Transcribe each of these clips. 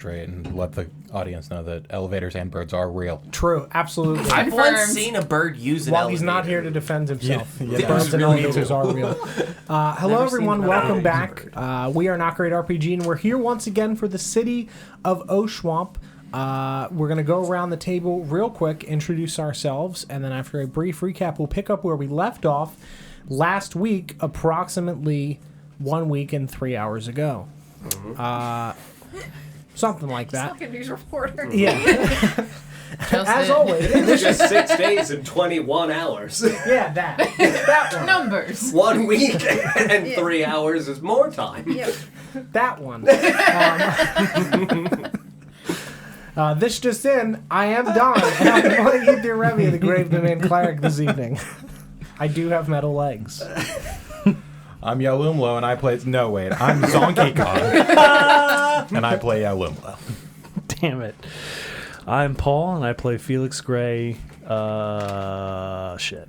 and let the audience know that elevators and birds are real. True, absolutely. I've once seen a bird use an While elevator. He's not here to defend himself. Yeah. Birds and elevators are real. Hello, everyone. Welcome back. We are NotGreatRPG, and we're here once again for the City of Oshuamp. We're going to go around the table real quick, introduce ourselves, and then after a brief recap, we'll pick up where we left off last week, approximately 1 week and 3 hours ago. Something like that. Like a news reporter. Yeah. As always. It's just 6 days and 21 hours. Yeah, that one. Numbers. 1 week and 3 hours is more time. Yep. That one. This just in, I am Don, and I'm playing Ether Remy, the Grave Domain Cleric, this evening. I do have metal legs. I'm Yalumlo, and I play... No, wait. I'm Zonky Kong, and I play Yalumlo. Damn it. I'm Paul, and I play Felix Gray. Shit.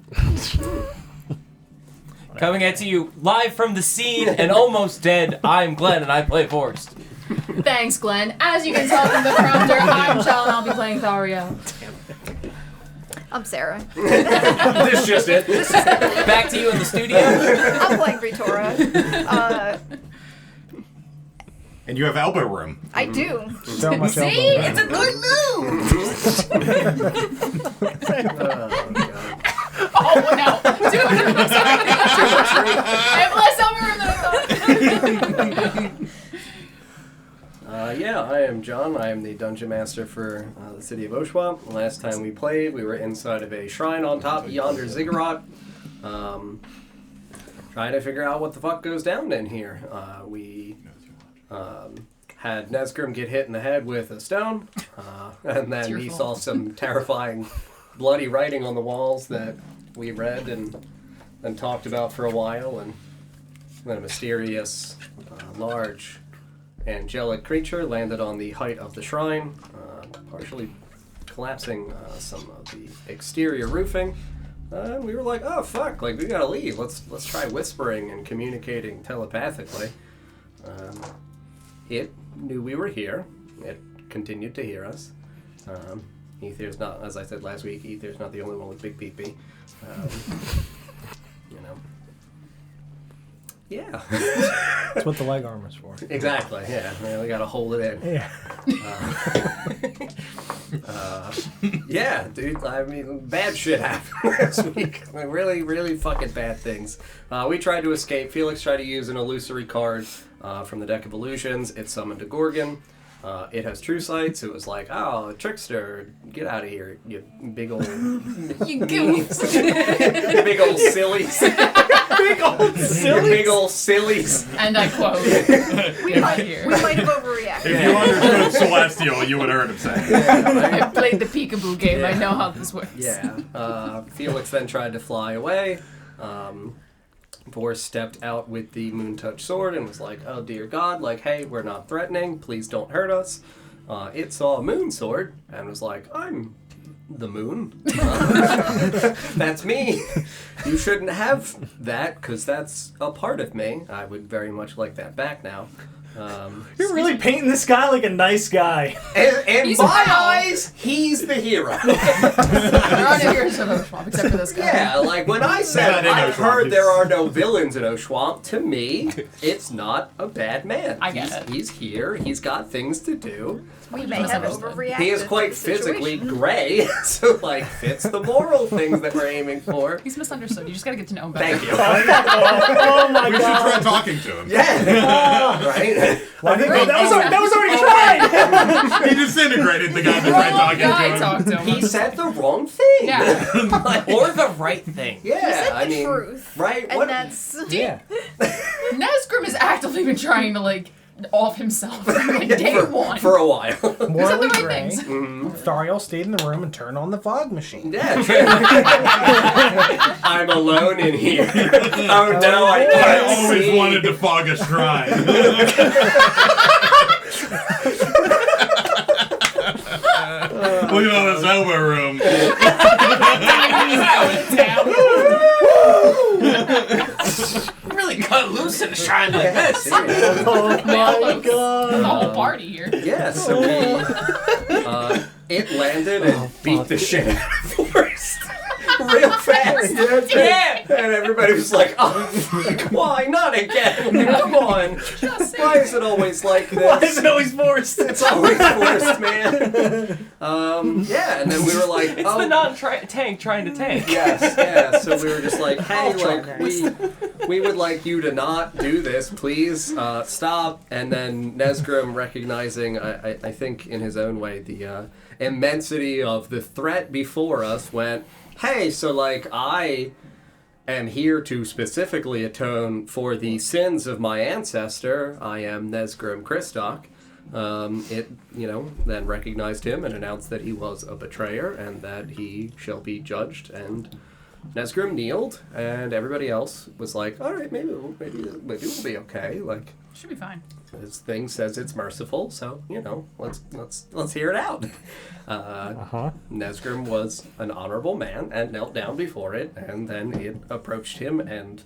Coming at you live from the scene and almost dead, I'm Glenn, and I play Forrest. Thanks, Glenn. As you can tell from the prompter, I'm Shell, and I'll be playing Thario. I'm Sarah. This just it. Back to you in the studio. I'm playing Vitora. And you have elbow room. I do. So much See? elbow. It's a good move! Oh, no. Dude, I have less elbow room than I thought. Yeah, I am John. I am the Dungeon Master for the City of Oshuamp. Last time we played, we were inside of a shrine on top of yonder ziggurat. Trying to figure out what the fuck goes down in here. We had Nesgrim get hit in the head with a stone, and then he saw some terrifying bloody writing on the walls that we read and talked about for a while, and then a mysterious, large, angelic creature landed on the height of the shrine, partially collapsing some of the exterior roofing. And we were like, oh fuck, like we gotta leave. Let's try whispering and communicating telepathically. It knew we were here. It continued to hear us. Ether's not, as I said last week, Ether's not the only one with big pee-pee. You know. Yeah. That's what the leg armor's for. Exactly, yeah. We gotta hold it in. Yeah. Yeah, dude, I mean, bad shit happened last week. Really, really fucking bad things. We tried to escape. Felix tried to use an illusory card from the deck of illusions. It summoned a Gorgon. It has true sights. It was like, oh, trickster, get out of here, you big old... You goofs. big old sillies. Big old silly. Big old sillies. And I quote, We might have overreacted. If you understood Celestial, you would have heard him say it. I played the peekaboo game. I know how this works. Yeah. Felix then tried to fly away. Boris stepped out with the Moontouch sword and was like, oh dear God, like, hey, we're not threatening, please don't hurt us. It saw a moon sword and was like, I'm the moon. That's me. You shouldn't have that because that's a part of me. I would very much like that back now. You're really painting this guy like a nice guy. And in my foul. eyes, he's the hero. There are no heroes of Oshuamp except for this guy. Yeah, like when I said I've heard there are no villains in Oshuamp, to me, it's not a bad man. I get it. He's here, he's got things to do. We may have overreacted. He is quite to the physically situation. gray, so like fits the moral things that we're aiming for. He's misunderstood. You just gotta get to know him better. Thank you. Oh my We should try god. talking to him. Yeah. Right? I think that was already tried. He disintegrated the guy that tried Wrong talking guy to him. talked to him. He said the wrong thing. Yeah. Or the right thing. Yeah, He said I the mean, truth. right? And What? that's... Yeah. Nesgrim has actively been trying to, like, off himself from, like, day one. For a while. Morally right gray. things. Thariel stayed in the room and turned on the fog machine. Yeah. I'm alone in here. Oh no, I I can't always see. wanted to fog a shrine. Look at all this elbow room. He's going down. Really cut loose to the shrine like this. Seriously. My God. The whole party here. Yeah, so it landed and beat the shit out of Forrest real fast. Yeah. And everybody was like, oh, fuck, why not again? Come on. Why is it always like this? Why is it always forced? It's always forced, man. Yeah, and then we were like, It's the non-tank trying to tank. Yes, yeah. So we were just like, hey, like we would like you to not do this, please. Stop. And then Nesgrim, recognizing, I think in his own way, the immensity of the threat before us, went, hey, so like I am here to specifically atone for the sins of my ancestor. I am Nesgrim Kristock. Then recognized him and announced that he was a betrayer and that he shall be judged. And Nesgrim kneeled, and everybody else was like, all right, maybe we'll be okay. Like, Should be fine. this thing says it's merciful, so let's hear it out. Nesgrim was an honorable man and knelt down before it, and then it approached him and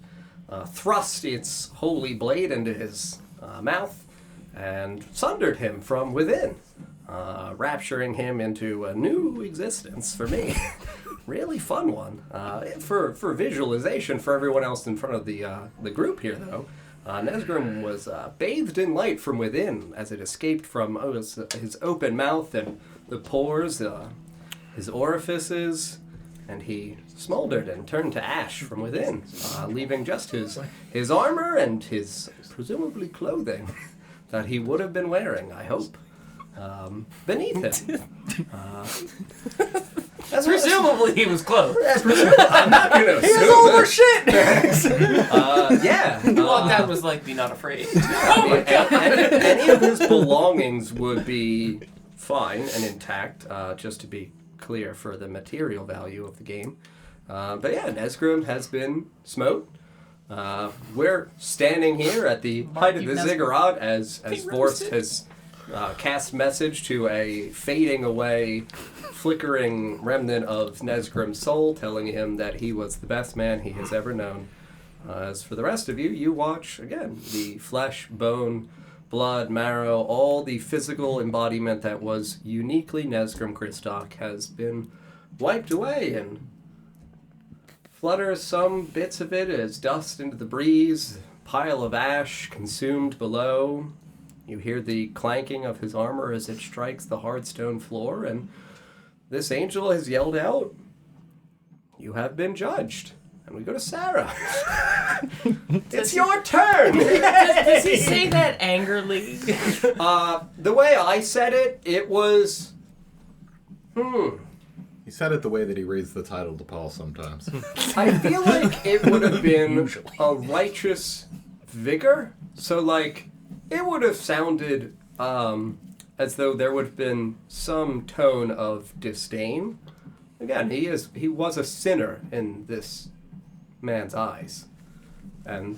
thrust its holy blade into his mouth and sundered him from within, rapturing him into a new existence for me. Really fun one. For visualization for everyone else in front of the group here, though. Nesgrim was bathed in light from within as it escaped from his open mouth and the pores, his orifices, and he smoldered and turned to ash from within, leaving just his armor and his presumably clothing that he would have been wearing, I hope, beneath him. Presumably he was close. I'm not going to assume. He was over shit! Yeah. Well, that was like, be not afraid. Any of his belongings would be fine and intact, just to be clear for the material value of the game. But yeah, Nesgrim has been smote. We're standing here at the height of the ziggurat as Vorst has cast message to a fading away, flickering remnant of Nesgrim's soul, telling him that he was the best man he has ever known. As for the rest of you, you watch, again, the flesh, bone, blood, marrow, all the physical embodiment that was uniquely Nesgrim Kristock has been wiped away, and flutters some bits of it as dust into the breeze, pile of ash consumed below. You hear the clanking of his armor as it strikes the hard stone floor, and this angel has yelled out, "You have been judged." And we go to Sarah. It's your turn! Does he say that angrily? The way I said it, it was... He said it the way that he reads the title to Paul sometimes. I feel like it would have been a righteous vigor. So, like, it would have sounded as though there would have been some tone of disdain. Again, he was a sinner in this man's eyes, and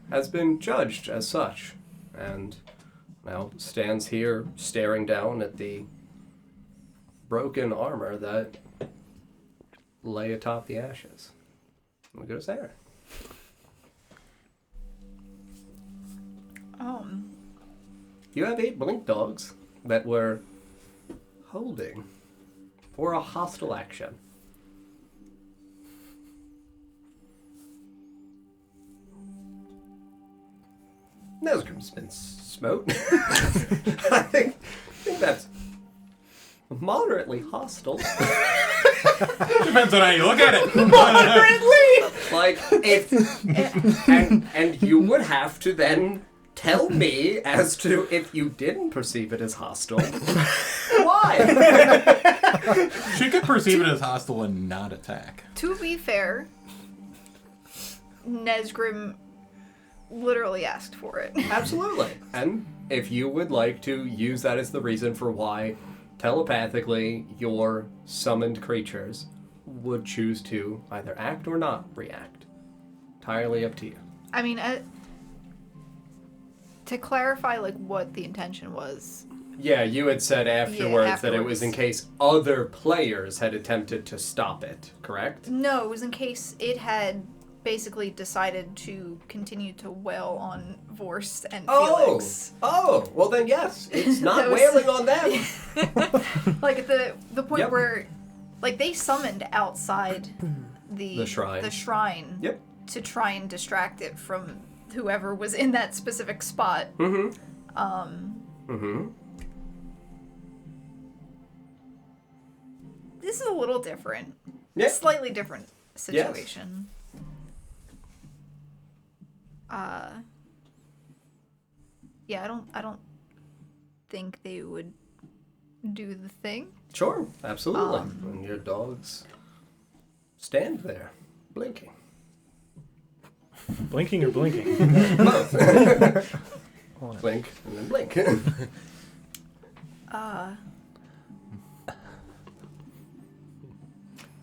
has been judged as such, and now stands here staring down at the broken armor that lay atop the ashes. We go to Sarah. You have 8 blink dogs that were holding for a hostile action. Nesgrim's been smote. I think that's moderately hostile. Depends on how you look at it. Like, if... and you would have to then tell me as to if you didn't perceive it as hostile. Why? She could perceive it as hostile and not attack. To be fair, Nesgrim literally asked for it. Absolutely. And if you would like to use that as the reason for why telepathically your summoned creatures would choose to either act or not react. Entirely up to you. I mean, to clarify, like, what the intention was. Yeah, you had said afterwards that it was in case other players had attempted to stop it, correct? No, it was in case it had basically decided to continue to wail on Vorst and Oh! Felix. Oh! Well then, yes. It's not That was- wailing on them. Like at the point Yep. where, like, they summoned outside The shrine. The shrine. Yep. To try and distract it from whoever was in that specific spot. This is a little different. Yeah. Slightly different situation. Yeah, I don't think they would do the thing. Sure, absolutely. And your dogs stand there, blinking. Blinking or blinking? Both. Blink and then blink.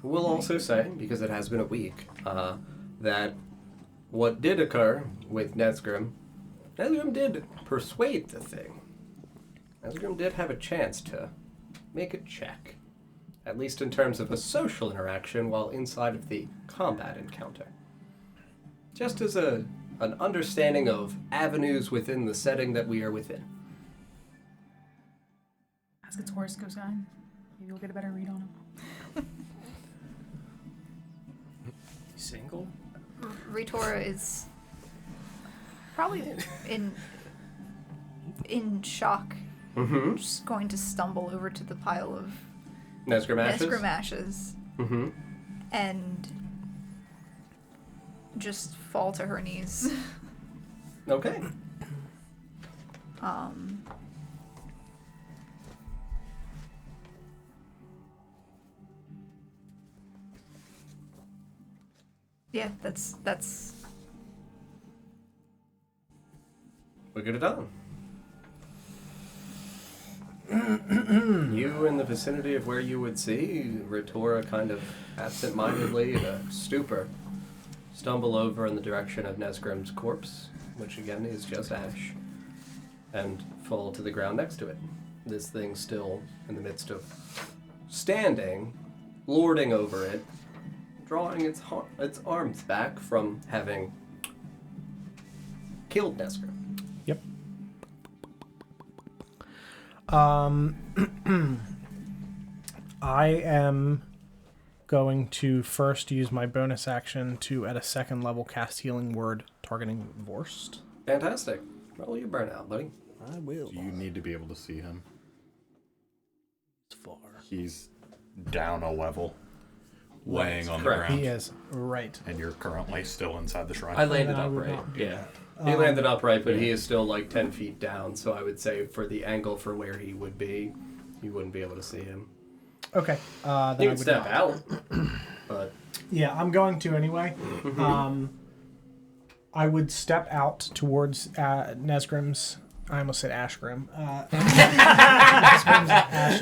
We'll also say, because it has been a week, that what did occur with Nesgrim did persuade the thing. Nesgrim did have a chance to make a check, at least in terms of a social interaction while inside of the combat encounter. Just as an understanding of avenues within the setting that we are within. Ask its horoscope sign. Maybe we'll get a better read on him. Single? Ritora is probably in shock. Mm-hmm. Just going to stumble over to the pile of Nesgrim ashes? Nesgrim ashes Mm-hmm. and just fall to her knees. Okay. Yeah, that's We get it done. You in the vicinity of where you would see Ritora kind of absent-mindedly in a stupor stumble over in the direction of Nesgrim's corpse, which again is just ash, and fall to the ground next to it. This thing still in the midst of standing, lording over it, drawing its arms back from having killed Nesgrim. Yep. I am going to first use my bonus action to, at a second level, cast Healing Word targeting Vorst. Fantastic. Roll your burnout, buddy. I will. You need to be able to see him. It's far. He's down a level, laying on the Correct. ground. He is right. And you're currently still inside the shrine. I landed I would upright. not do Yeah. He landed upright, but he is still like 10 feet down, so I would say for the angle for where he would be, you wouldn't be able to see him. Okay. Then You I can would step not. out, but Yeah, I'm going to anyway. I would step out towards Nesgrim's. I almost said Ashgrim. Nesgrim's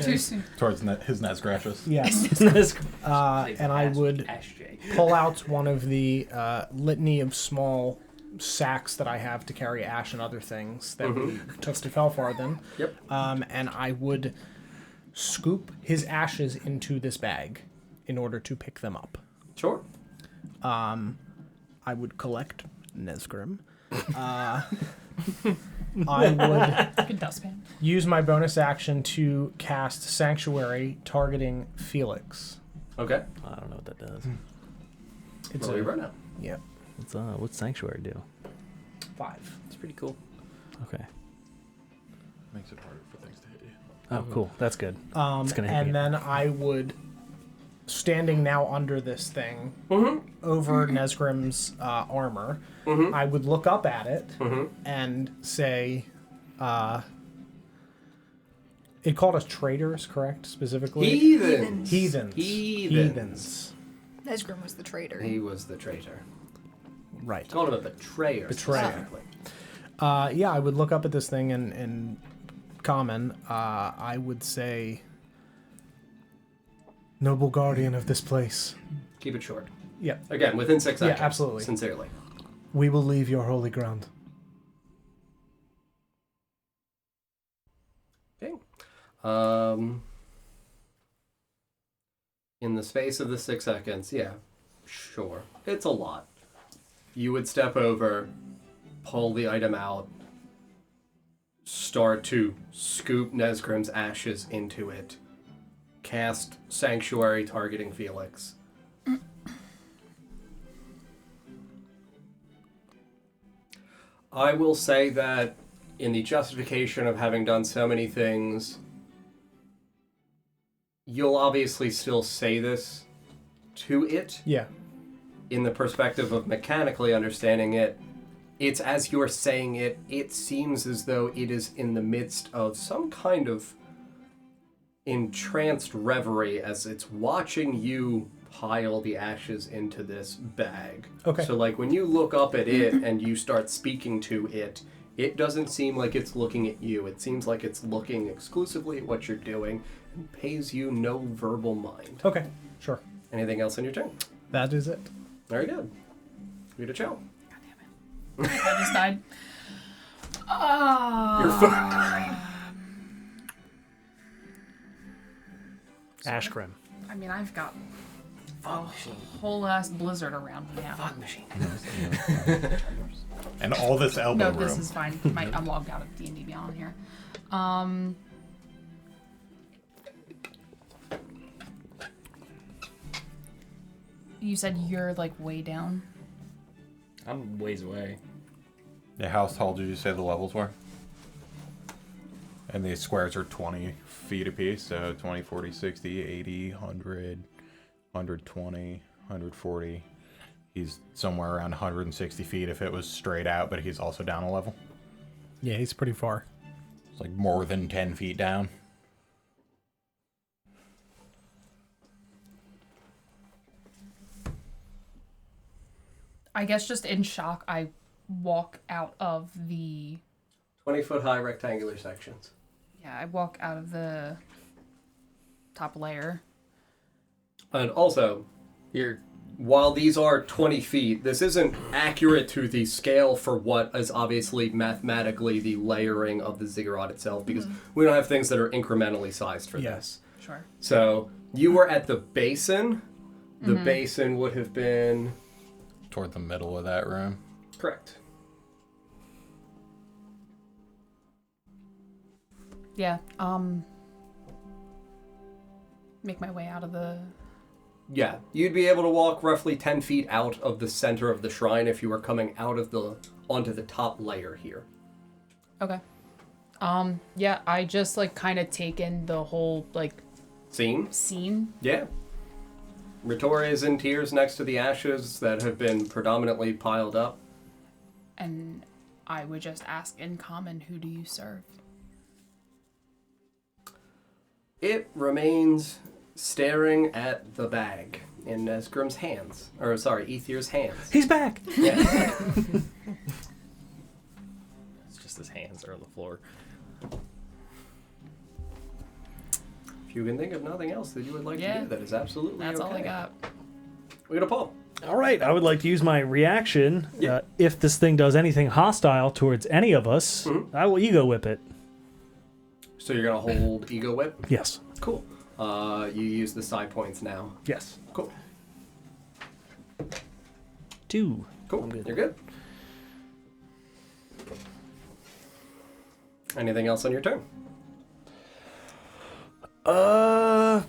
Too ashes. soon. Towards his Nesgrashes. Yes. And I would pull out one of the litany of small sacks that I have to carry ash and other things that we took to Felfarthen. Yep. And I would scoop his ashes into this bag in order to pick them up. sure. I would collect Nesgrim. I would Like a dustpan. use my bonus action to cast Sanctuary targeting Felix. Okay. I don't know what that does. It's Roll your burnout. yeah, What's Sanctuary do? 5. It's pretty cool. Okay. Makes it harder for things to hit you. Oh, cool. That's good. It's gonna hit me. And then I would, standing now under this thing, over Nesgrim's armor, I would look up at it and say, it called us traitors, correct? Specifically? Heathens. Heathens. Heathens. Nesgrim was the traitor. He was the traitor. Right. Called him a betrayer. Betrayer. Specifically. Yeah, I would look up at this thing and in common, I would say, noble guardian of this place. Keep it short. Yeah, Again, within 6 Yeah, seconds. absolutely. Sincerely. we will leave your holy ground. Okay. In the space of the 6 seconds, yeah, sure. It's a lot. you would step over, pull the item out, start to scoop Nesgrim's ashes into it, cast Sanctuary targeting Felix. I will say that in the justification of having done so many things, you'll obviously still say this to it. Yeah. In the perspective of mechanically understanding it, it's as you're saying it, it seems as though it is in the midst of some kind of entranced reverie as it's watching you pile the ashes into this bag. Okay. So like when you look up at it and you start speaking to it, it doesn't seem like it's looking at you. It seems like it's looking exclusively at what you're doing and pays you no verbal mind. Okay. Sure. Anything else on your turn? That is it. Very good. You to chill. I just died. Your foot. Ashgrim. I mean, I've got a whole ass blizzard around me now. Fog machine. And all this elbow No, room. this is fine. I'm logged out of D&D Beyond here. You said you're like way down. I'm ways away. Yeah, how tall did you say the levels were? And the squares are 20 feet apiece, so 20, 40, 60, 80, 100, 120, 140. He's somewhere around 160 feet if it was straight out, but he's also down a level. Yeah, he's pretty far. It's like more than 10 feet down. I guess just in shock, I walk out of the... 20-foot high rectangular sections. Yeah, I walk out of the top layer. And also, while these are 20 feet, this isn't accurate to the scale for what is obviously mathematically the layering of the ziggurat itself, because we don't have things that are incrementally sized for this. Sure. So you were at the basin. The basin would have been... Toward the middle of that room. Correct. Yeah, make my way out of the... Yeah, you'd be able to walk roughly 10 feet out of the center of the shrine if you were coming out of the onto the top layer here. Okay. Yeah, I just like kind of take in the whole like Scene? Yeah. Ritori is in tears next to the ashes that have been predominantly piled up. And I would just ask in common, who do you serve? It remains staring at the bag in Nesgrim's hands. Or, sorry, Aethir's hands. He's back! Yeah. It's just his hands are on the floor. If you can think of nothing else that you would like to Yeah. do, that is absolutely That's okay. all I got. We got a Paul. All right, I would like to use my reaction. Yeah. If this thing does anything hostile towards any of us, I will ego whip it. So you're going to hold Ego Whip? Yes. Cool. You use the side points now. Yes. Cool. 2. Cool. You're good. Anything else on your turn? I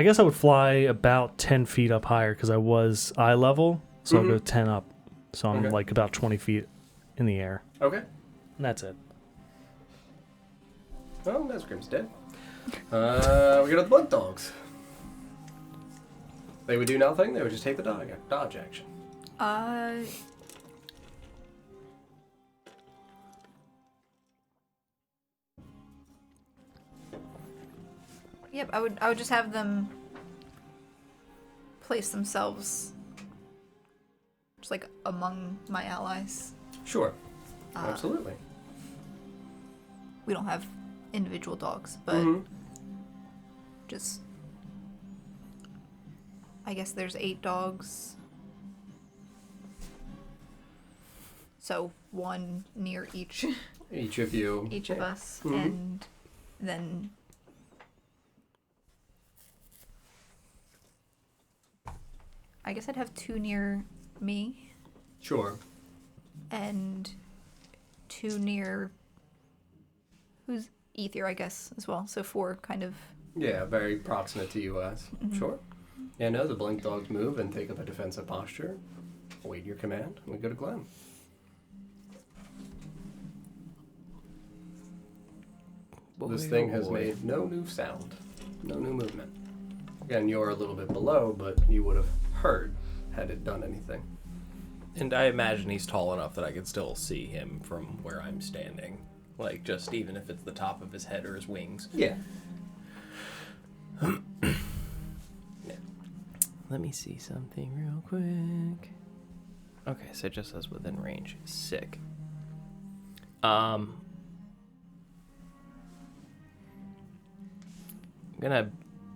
guess I would fly about 10 feet up higher because I was eye level, so I'll go 10 up. So I'm Okay. like about 20 feet in the air. Okay. And that's it. Oh, Nesgrim's dead. We got the blood dogs. They would do nothing. They would just take the dodge action. Yep, I would just have them place themselves just like among my allies. Sure. Absolutely. We don't have individual dogs, but just I guess there's 8 dogs. So one near each Each of you. each of us, Mhm. and then I guess I'd have 2 near me Sure. and 2 near who's Ether, I guess, as well. So 4 kind of. Yeah, very proximate to you guys. Sure. Yeah, no, the blink dogs move and take up a defensive posture. Await your command. We go to Glenn. This thing has made no new sound, no new movement. Again, you're a little bit below, but you would have heard had it done anything. And I imagine he's tall enough that I could still see him from where I'm standing. Like, just even if it's the top of his head or his wings. Yeah. Let me see something real quick. Okay, so it just says within range. Sick. I'm gonna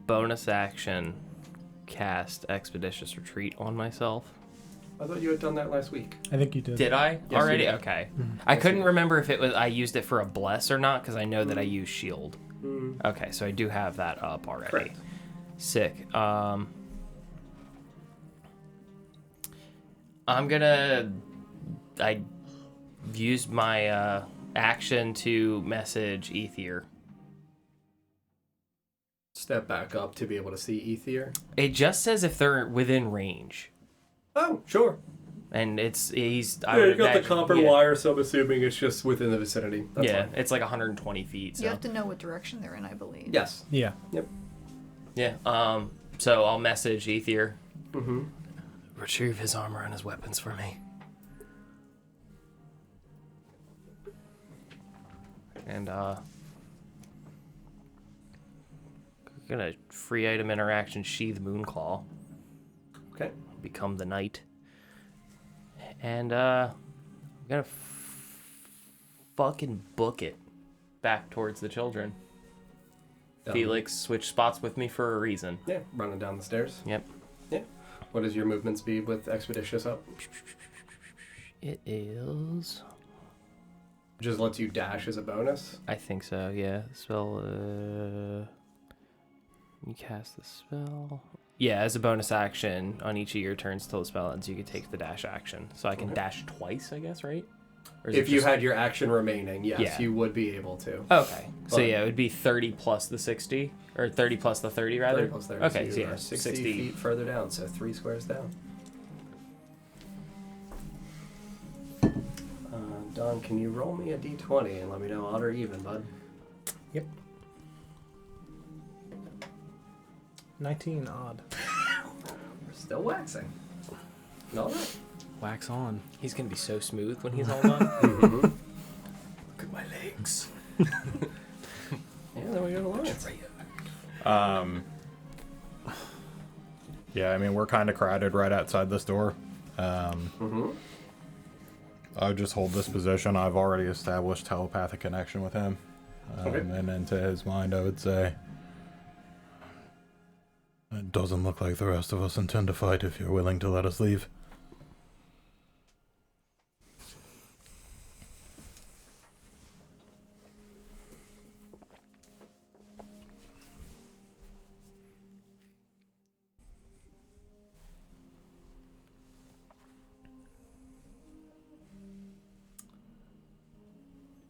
bonus action cast Expeditious Retreat on myself. I thought you had done that last week. I think you did. Did I Yes, already? you did. Okay. I couldn't remember if it was I used it for a bless or not because I know that I use shield. Okay, so I do have that up already. Correct. Sick. I'm gonna. I used my action to message Ether. Step back up to be able to see Ether. It just says if they're within range, Oh, sure. and he's. I Yeah, would you got the imagine- copper yeah. wire, so I'm assuming it's just within the vicinity. That's Yeah, fine. it's like 120 feet. So You have to know what direction they're in, I believe. Yes. Yeah. yeah. So I'll message Ether. Mm-hmm. Retrieve his armor and his weapons for me. And gonna free item interaction sheath Moonclaw. Okay. Become the knight. And I'm gonna fucking book it back towards the children. Felix switched spots with me for a reason. Yeah, running down the stairs. Yep. Yeah. What is your movement speed with Expeditious up? It is. Just lets you dash as a bonus. I think so, yeah. Spell, you cast the spell. Yeah, as a bonus action, on each of your turns till the spell ends, you can take the dash action. So I can dash twice, I guess, right? Or is If it you just- had your action remaining, yes, Yeah. you would be able to. Okay. So But- yeah, it would be 30 plus the 60, or 30 plus the 30, rather? 30 plus 30. Okay, so so you yeah, are 60 60. feet further down, so 3 squares down. Don, can you roll me a d20 and let me know odd or even, bud? Yep. 19 odd. We're still waxing. All right. Wax on. He's going to be so smooth when he's all done. Mm-hmm. Look at my legs. Yeah, then we got Alliance. Yeah, I mean, we're kind of crowded right outside this door. Mm-hmm. I would just hold this position. I've already established telepathic connection with him. Okay. And into his mind, I would say, it doesn't look like the rest of us intend to fight if you're willing to let us leave.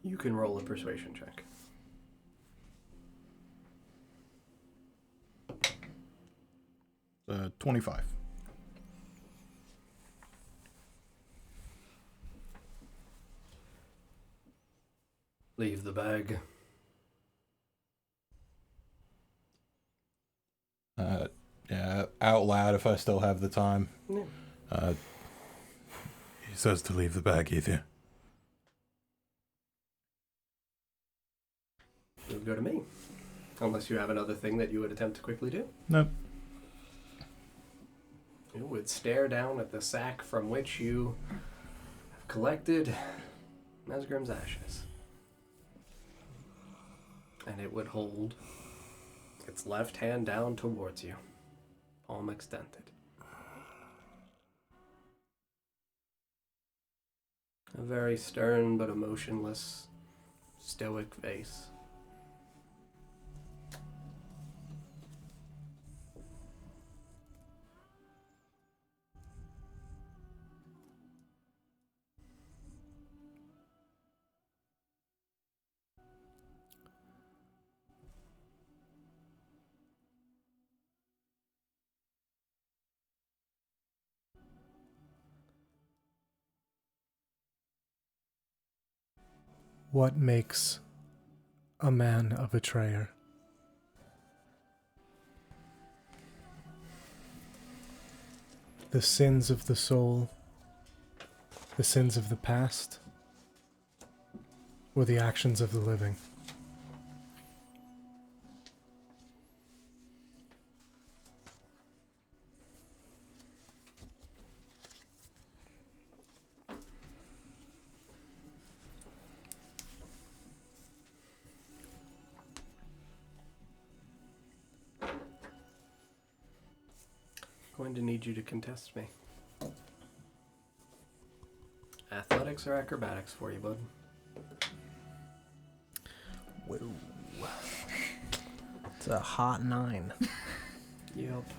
You can roll a persuasion check. 25. Leave the bag. Yeah, out loud if I still have the time. Yeah. He says to leave the bag, Ether. It would go to me. Unless you have another thing that you would attempt to quickly do. Nope. You would stare down at the sack from which you have collected Nesgrim's ashes. And it would hold its left hand down towards you, palm extended. A very stern but emotionless, stoic face. What makes a man a betrayer? The sins of the soul, the sins of the past, or the actions of the living? Going to need you to contest me. Athletics or acrobatics for you, bud? Whoa. It's a hot 9. Yep.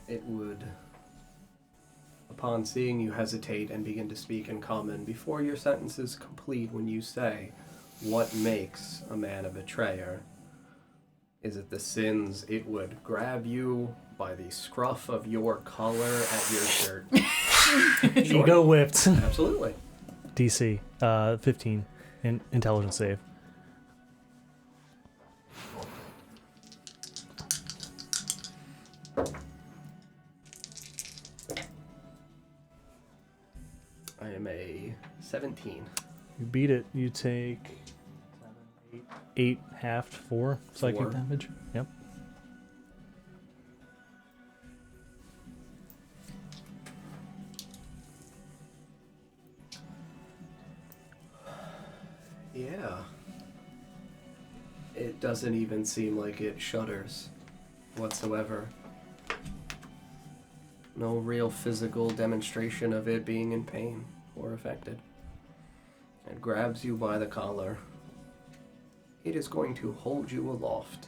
It would. Upon seeing you hesitate and begin to speak in common, before your sentence is complete, when you say, "What makes a man a betrayer?" Is it the sins? It would grab you by the scruff of your collar at your shirt. Ego whipped. Absolutely. DC 15 intelligence save. I am a 17. You beat it. You take 8 halved 4 psychic 4. damage. Yep. Yeah. It doesn't even seem like it shudders whatsoever. No real physical demonstration of it being in pain or affected. It grabs you by the collar. It is going to hold you aloft.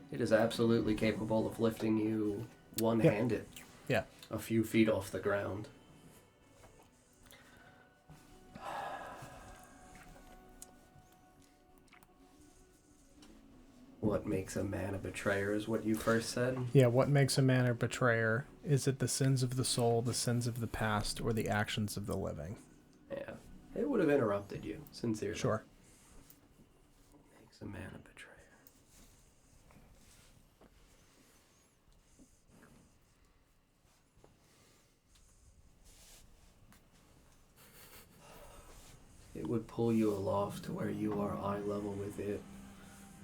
It is absolutely capable of lifting you one-handed. Yeah. A few feet off the ground. What makes a man a betrayer is what you first said? Yeah, what makes a man a betrayer? Is it the sins of the soul, the sins of the past, or the actions of the living? Yeah. It would have interrupted you, sincerely. Sure. Makes a man a betrayer. It would pull you aloft to where you are eye level with it.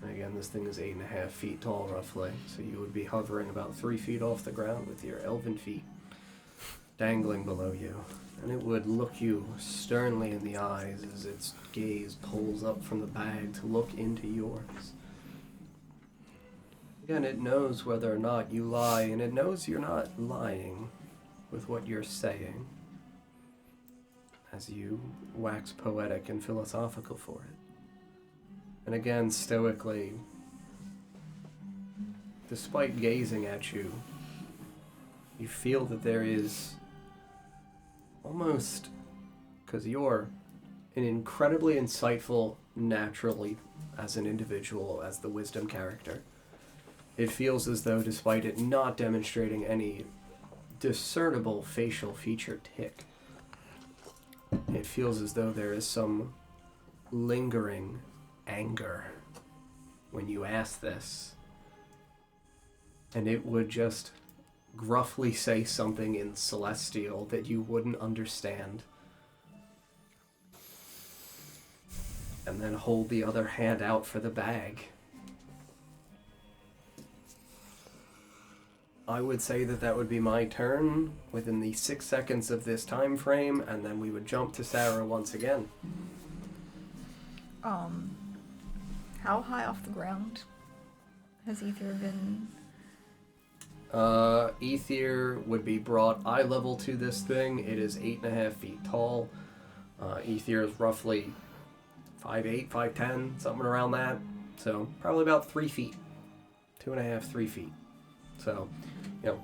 And again, this thing is 8.5 feet tall, roughly, so you would be hovering about 3 feet off the ground with your elven feet dangling below you. And it would look you sternly in the eyes as its gaze pulls up from the bag to look into yours. Again, it knows whether or not you lie, and it knows you're not lying with what you're saying, as you wax poetic and philosophical for it. And again, stoically, despite gazing at you, you feel that there is almost, because you're an incredibly insightful naturally as an individual, as the wisdom character, it feels as though, despite it not demonstrating any discernible facial feature tick, it feels as though there is some lingering anger when you ask this. And it would just gruffly say something in Celestial that you wouldn't understand. And then hold the other hand out for the bag. I would say that that would be my turn within the 6 seconds of this time frame, and then we would jump to Sarah once again. How high off the ground has Ether been? Ether would be brought eye level to this thing. It is 8.5 feet tall. Ether is roughly 5'8", 5'10", something around that. So probably about 3 feet. 2.5, 3 feet. So,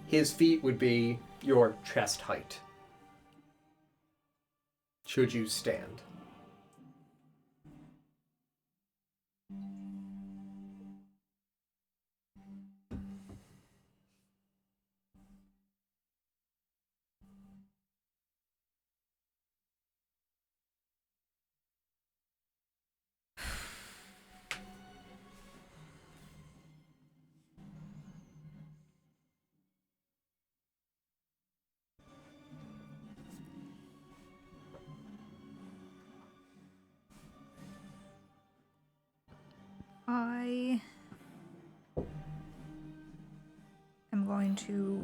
his feet would be your chest height. Should you stand. I am going to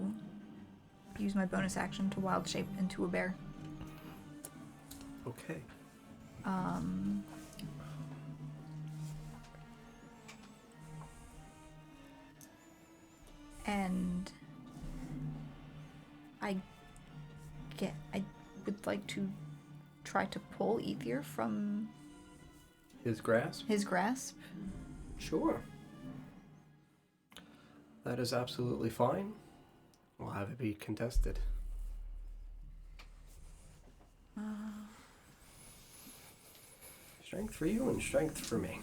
use my bonus action to wild shape into a bear. Okay. And I would like to try to pull Ether from His grasp? his grasp. Sure. That is absolutely fine. We'll have it be contested. Strength for you and strength for me.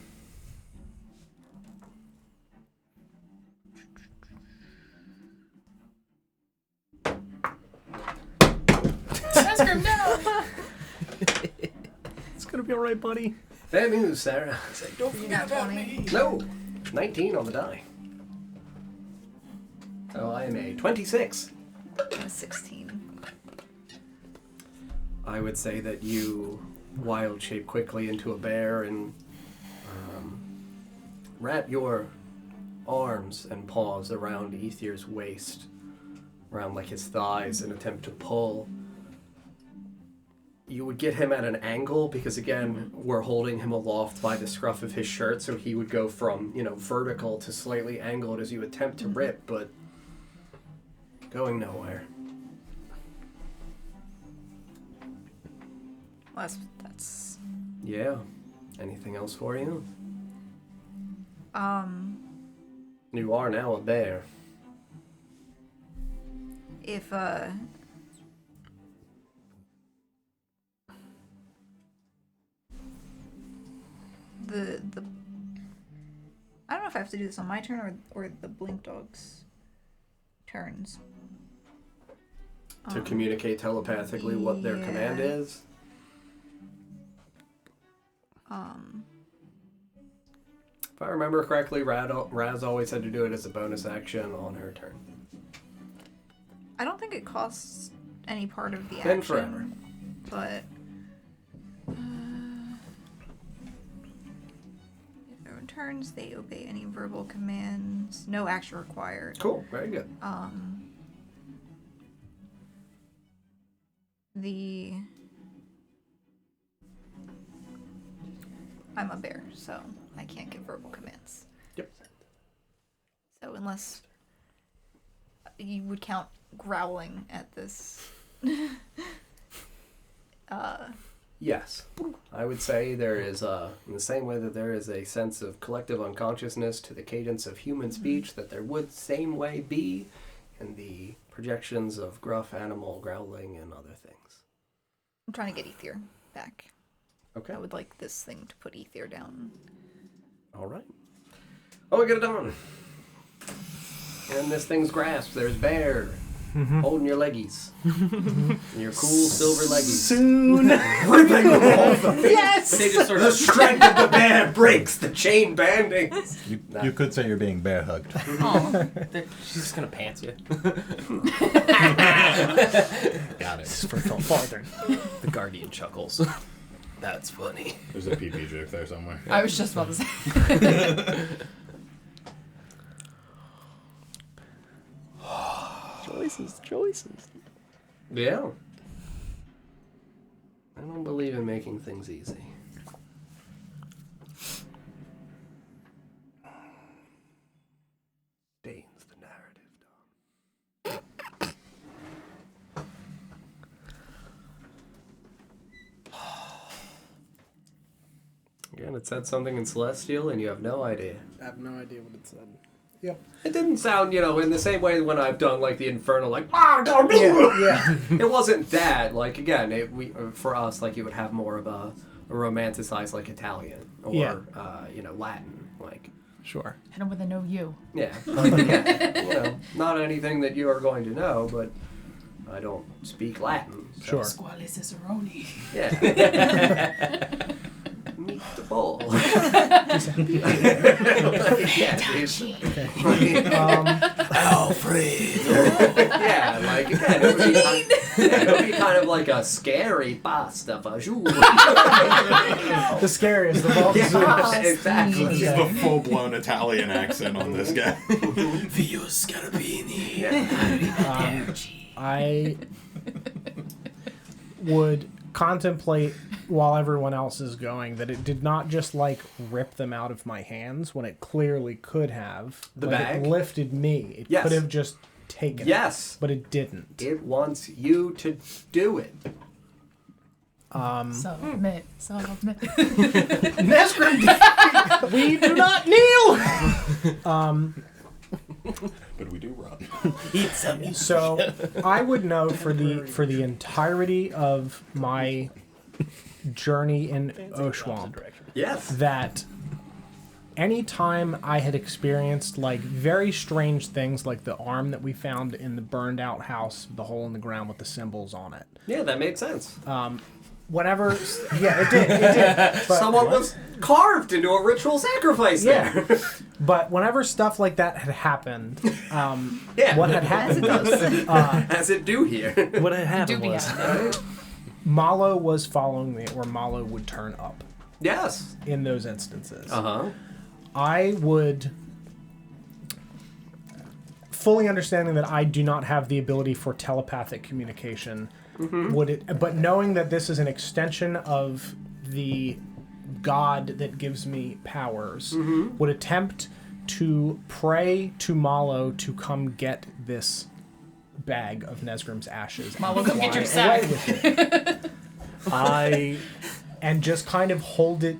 Nesgrim, no! It's gonna be all right, buddy. Bad news, Sarah. Don't forget about me. No! 19 on the die. So I am a 26. A 16. I would say that you wild shape quickly into a bear and wrap your arms and paws around Aethir's waist, around like his thighs, and attempt to pull. You would get him at an angle because, again, we're holding him aloft by the scruff of his shirt, so he would go from, vertical to slightly angled as you attempt to rip, but going nowhere. Well, that's Yeah. Anything else for you? You are now a bear. if the I don't know if I have to do this on my turn or the blink dog's turns. To communicate telepathically what their command is? If I remember correctly, Raz always had to do it as a bonus action on her turn. I don't think it costs any part of the Then action. forever. But if their turns, they obey any verbal commands. No action required. Cool, very good. I'm a bear, so I can't give verbal commands. Yep. So unless you would count growling at this. Yes. I would say there is, in the same way that there is a sense of collective unconsciousness to the cadence of human speech, that there would same way be in the projections of gruff animal growling and other things. I'm trying to get Ether back. Okay. I would like this thing to put Ether down. All right. Oh, we get it done. And this thing's grasp. There's bear holding your leggies. Your cool silver leggies. Soon. Ripping them off. Yes. They just sort The of strength of the bear breaks the chain bandings. You could say you're being bear hugged. oh, she's just gonna pants you. Got it. For Phil Farthern. The guardian chuckles. That's funny. There's a PP joke there somewhere. I was just about to say. Choices. Yeah. I don't believe in making things easy. Stains the narrative, Dom. Again, it said something in Celestial and you have no idea. I have no idea what it said. It didn't sound, in the same way when I've done, like, the Infernal, like, Yeah. It wasn't that. Like, again, for us, like, you would have more of a romanticized, like, Italian or, Latin. Like, Sure. Hit him with a no you. yeah. Like, again, not anything that you are going to know, but I don't speak Latin. So. Sure. Squale Cicerone. Yeah. Meet the bull. Alfred. Yeah, like, again, it would be kind of like like a scary pasta fagioli. The scariest of all the soups. Yeah, exactly. This is the full-blown Italian accent on this guy. Vio Scarabini. I would contemplate while everyone else is going that it did not just like rip them out of my hands when it clearly could have. The like, bag? It lifted me. It Yes. could have just taken Yes. it, but it didn't. It wants you to do it. Submit. Nesgrim, we do not kneel. But we do run. So I would know for the entirety of my journey in Oshuamp Yes. that anytime I had experienced like very strange things like the arm that we found in the burned out house, the hole in the ground with the symbols on it. Yeah, that made sense. Whenever, yeah, it did. But, Someone was carved into a ritual sacrifice there. yeah. But whenever stuff like that had happened, Yeah. what had happened was As it do here. What had happened Do be was happening. Malo was following me, or Malo would turn up Yes. in those instances. Uh-huh. I would, fully understanding that I do not have the ability for telepathic communication, but knowing that this is an extension of the god that gives me powers, would attempt to pray to Malo to come get this bag of Nesgrim's ashes. Malo, and come get fly your sack. away with it. And just kind of hold it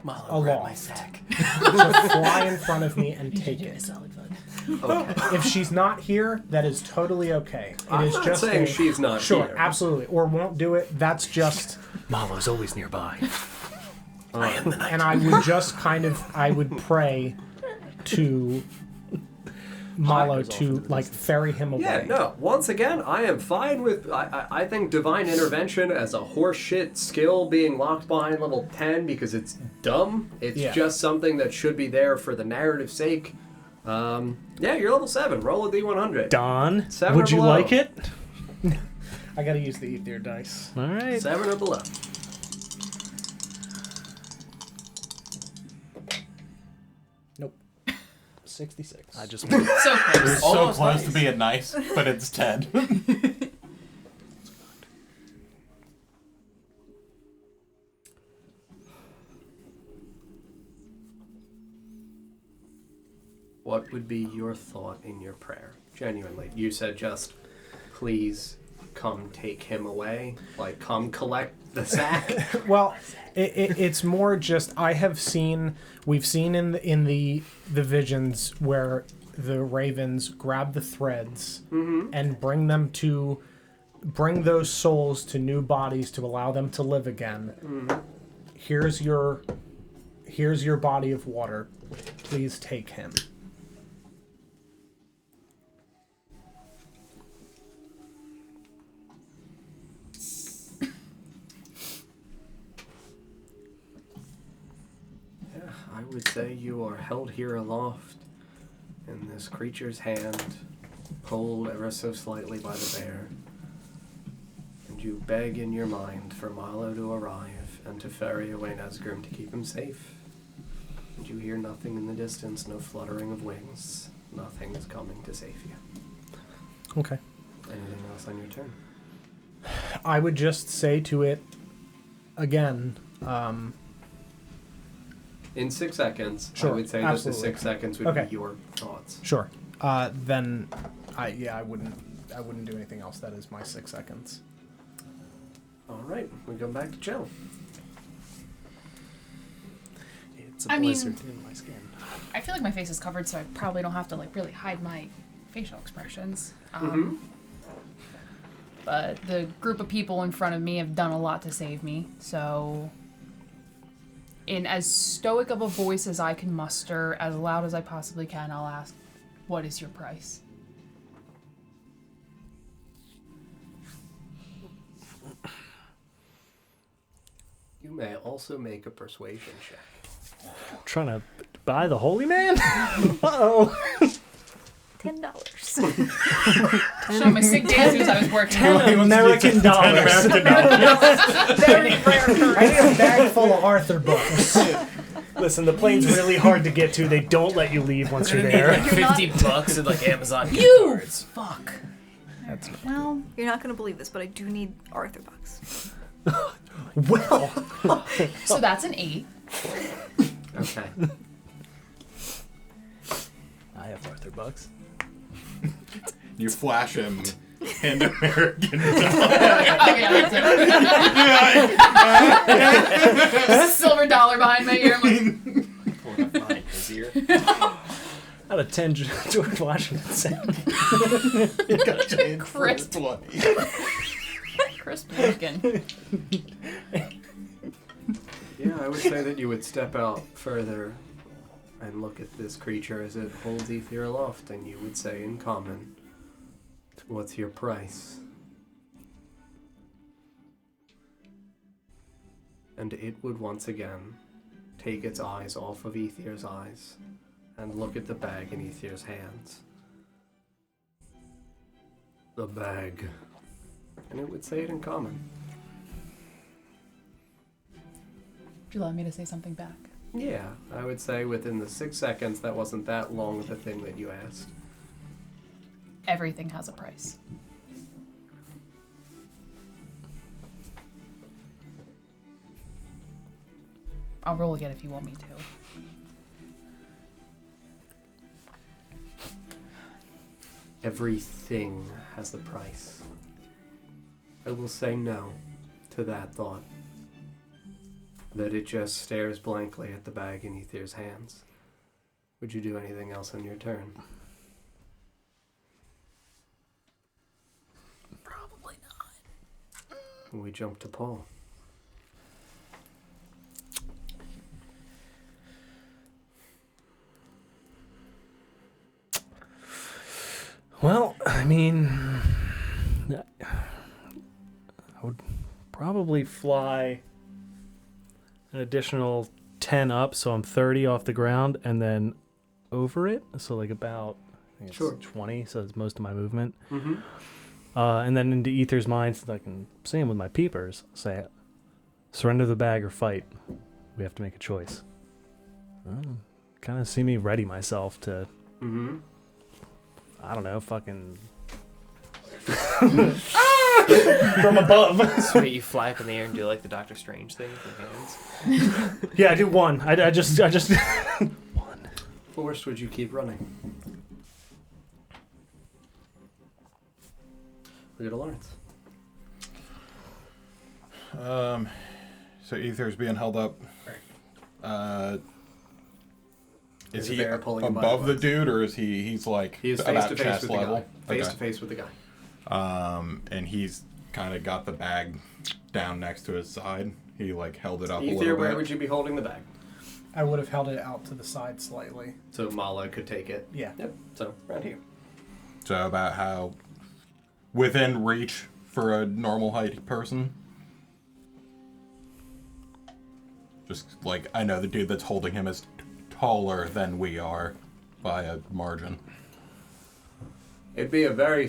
aloft. To fly in front of me and take it. Okay. If she's not here, that is totally okay. It I'm is not just saying she's not sure, here. absolutely, or won't do it. That's just, Malo's always nearby. and I would just I would pray to Malo to like ferry him away. Yeah, no. Once again, I am fine with. I think divine intervention as a horseshit skill being locked behind level 10 because it's dumb. It's Yeah. just something that should be there for the narrative's sake. Yeah, you're level 7. Roll a d100. Don, 7 would or you below. like it? I gotta use the ether dice. All right. 7 or below. Nope. 66. I just So close. So Almost close nice. to being nice, but it's 10. What would be your thought in your prayer? Genuinely. You said just, please come take him away. Like, come collect the sack. Well, it's more just we've seen in the visions where the ravens grab the threads and bring those souls to new bodies to allow them to live again. Here's your body of water. Please take him. I would say you are held here aloft in this creature's hand, pulled ever so slightly by the bear, and you beg in your mind for Milo to arrive and to ferry away Nesgrim to keep him safe. And you hear nothing in the distance, no fluttering of wings. Nothing is coming to save you. Okay. Anything else on your turn? I would just say to it again. In 6 seconds, Sure, I would say absolutely. that the 6 seconds would Okay. be your thoughts. Sure. Then I wouldn't do anything else. That is my 6 seconds. All right, we go back to chill. It's a I mean- blizzard in my skin. I feel like my face is covered, so I probably don't have to like really hide my facial expressions. But the group of people in front of me have done a lot to save me, so in as stoic of a voice as I can muster, as loud as I possibly can, I'll ask, "What is your price?" You may also make a persuasion check. Trying to buy the holy man? Uh-oh. $10. Show my sick dancers I was working on. American dollars. American dollars. Very rare currency. I need a bag full of Arthur books. Listen, the plane's really hard to get to. They don't let you leave once you're there. Like $50 at like Amazon gift You cards. fuck. That's Well, You're not going to believe this, but I do need Arthur bucks. well. so that's an 8. Okay. I have Arthur bucks. You flash him and American Oh yeah, that's it. Silver dollar behind my ear. I'm like, Pulling up behind his ear. Out of 10 George Washington sound. crisp, crisp looking. Yeah, I would say that you would step out further and look at this creature as it holds Ether aloft, and you would say in common, "What's your price?" And it would once again take its eyes off of Ether's eyes and look at the bag in Ether's hands. The bag. And it would say it in common. Would you allow me to say something back? Yeah, I would say within the 6 seconds, that wasn't that long of a thing that you asked. Everything has a price. I'll roll again if you want me to. Everything has the price. I will say no to that thought. That it just stares blankly at the bag in Ether's hands. Would you do anything else on your turn? Probably not. We jump to Paul. Well, I mean, I would probably fly an additional 10 up, so I'm 30 off the ground, and then over it, so like about I think it's Sure. 20, so it's most of my movement. Mm-hmm. And then into Ether's mind, so that I can see him with my peepers, say, surrender the bag or fight. We have to make a choice. Kind of see me ready myself to, Mm-hmm. I don't know, fucking... from above. Sweet, you fly up in the air and do like the Doctor Strange thing with your hands. Yeah, I do one. I just one. Forrest, would you keep running? We go to Lawrence. So Ether's being held up. Is There's a he bear pulling him by above the legs. dude, or is he's like He is face about to face chest with the level? guy. Face Okay. to face with the guy. And he's kind of got the bag down next to his side. He like held it up a Ether, little where bit. would you be holding the bag? I would have held it out to the side slightly. So Mala could take it. Yeah. Yep. So right here. So about how within reach for a normal height person. Just like I know the dude that's holding him is taller than we are by a margin. It'd be a very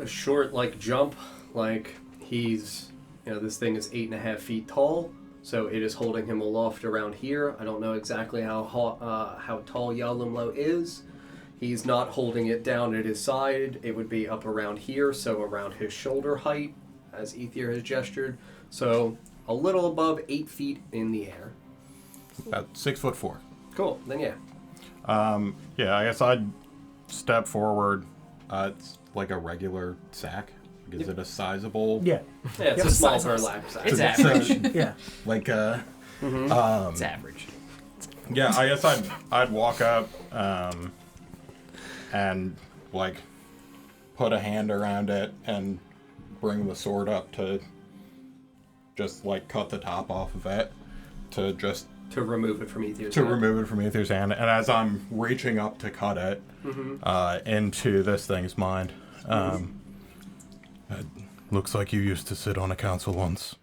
short, like, jump. Like, he's, this thing is 8.5 feet tall, so it is holding him aloft around here. I don't know exactly how tall Yalimlo is. He's not holding it down at his side. It would be up around here, so around his shoulder height, as Ether has gestured. So a little above 8 feet in the air. About 6'4". Cool. Then yeah. Yeah, I guess I'd step forward. It's like a regular sack. Is Yep. it a sizable? Yeah. Yeah, it's a small burlap sack. It's So- average. Yeah. Like It's average. yeah, I guess I'd walk up and like put a hand around it and bring the sword up to just like cut the top off of it to just To remove it from Ether's to hand. remove it from Ether's hand. And as I'm reaching up to cut it into this thing's mind, it looks like you used to sit on a council once.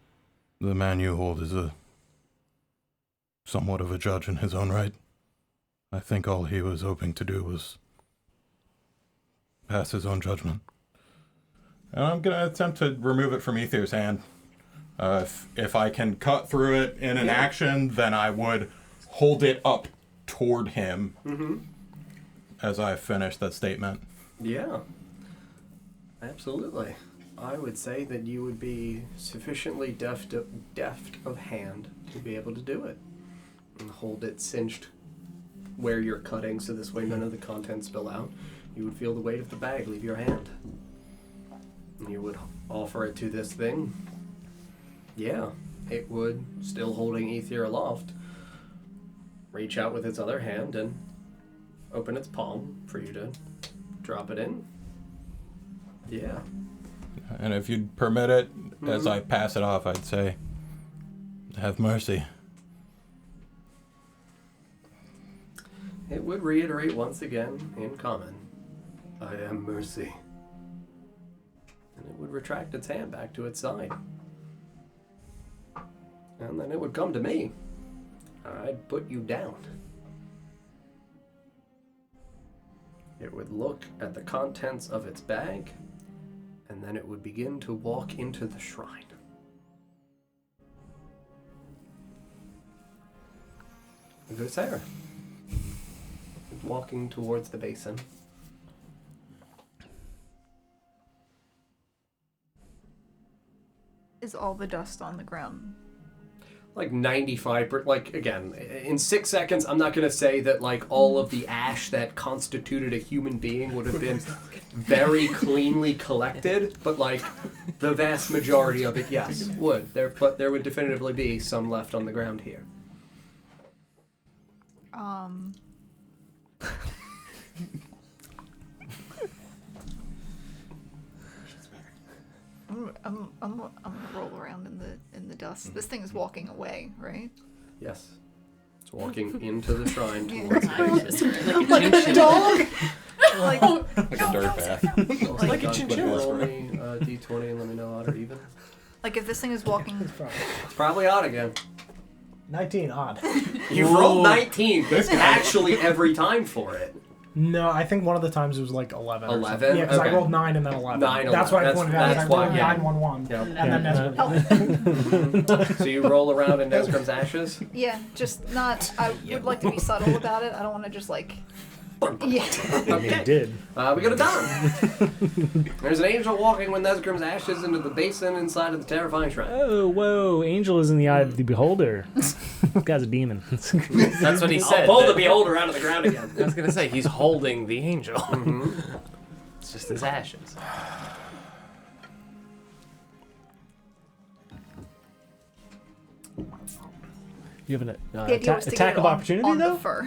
The man you hold is somewhat of a judge in his own right. I think all he was hoping to do was pass his own judgment. And I'm going to attempt to remove it from Aether's hand. If I can cut through it in an action, then I would hold it up toward him as I finish that statement. Yeah. Absolutely. I would say that you would be sufficiently deft of hand to be able to do it. And hold it cinched where you're cutting, so this way none of the contents spill out. You would feel the weight of the bag leave your hand. And you would offer it to this thing. Yeah, it would, still holding Aether aloft, reach out with its other hand and open its palm for you to drop it in. Yeah. And if you'd permit it, as I pass it off, I'd say, have mercy. It would reiterate once again, in common, I am mercy. And it would retract its hand back to its side. And then it would come to me. I'd put you down. It would look at the contents of its bag, and then it would begin to walk into the shrine. And go Sarah. Walking towards the basin. Is all the dust on the ground? Like 95%, like, again, in 6 seconds, I'm not going to say that, like, all of the ash that constituted a human being would have been very cleanly collected, but, like, the vast majority of it, yes, would. But there would definitively be some left on the ground here. I'm gonna roll around in the dust. This thing is walking away, right? Yes. It's walking into the shrine towards the basin. Like a dog. Like Like a dirt bath. Like a chinchilla. Roll me D20 and let me know odd or even. Like if this thing is walking. It's probably odd again. 19 odd. You've rolled 19 actually every time for it. No, I think one of the times it was like 11. 11? Yeah, because Okay. I rolled 9 and then 11. 9, That's why I pointed out. that's I rolled why, yeah. 9, 1, 1. Yep. And then Nesgrim. So you roll around in Nesgrim's ashes? Yeah, just not. I would like to be subtle about it. I don't want to just like. Yeah. Okay. It did. We got it done. There's an angel walking with Nesgrim's ashes into the basin inside of the terrifying shrine. Oh, whoa. Angel is in the eye of the beholder. This guy's a demon. That's what he said. I'll pull the beholder out of the ground again. I was gonna say he's holding the angel. It's just his ashes. You have an The idea was to attack get it of on, opportunity, on though? the fur.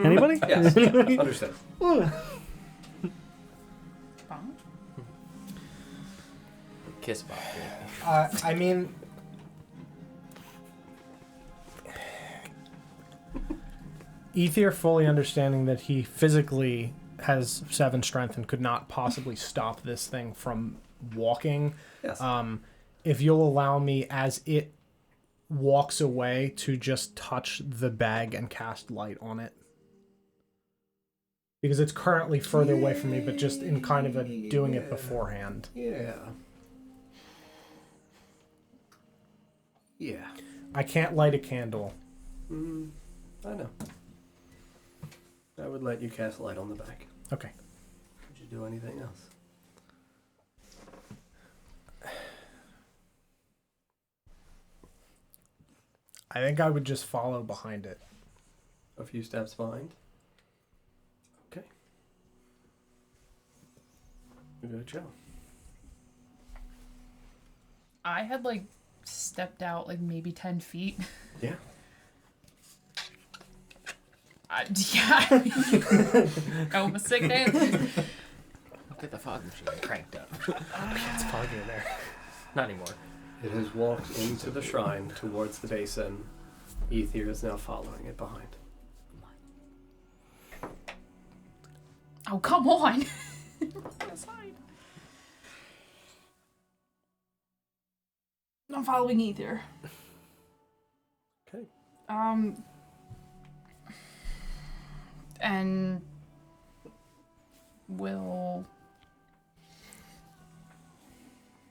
Anybody? Yes, yeah, understood. Kiss Bob. I mean, Aether fully understanding that he physically has 7 strength and could not possibly stop this thing from walking. Yes. If you'll allow me, as it walks away, to just touch the bag and cast light on it. Because it's currently further away from me, but just in kind of a doing it beforehand. Yeah. Yeah. I can't light a candle. I know. I would let you cast light on the back. Okay. Would you do anything else? I think I would just follow behind it. A few steps behind? Okay. We got a chill. I had like stepped out like maybe 10 feet. Yeah. Yeah. Oh, my sick day. Get the fog machine cranked up. It's foggy in there. Not anymore. It has walked into the shrine towards the basin. Aether is now following it behind. Oh, come on. Aside. I'm following Aether. Okay. And will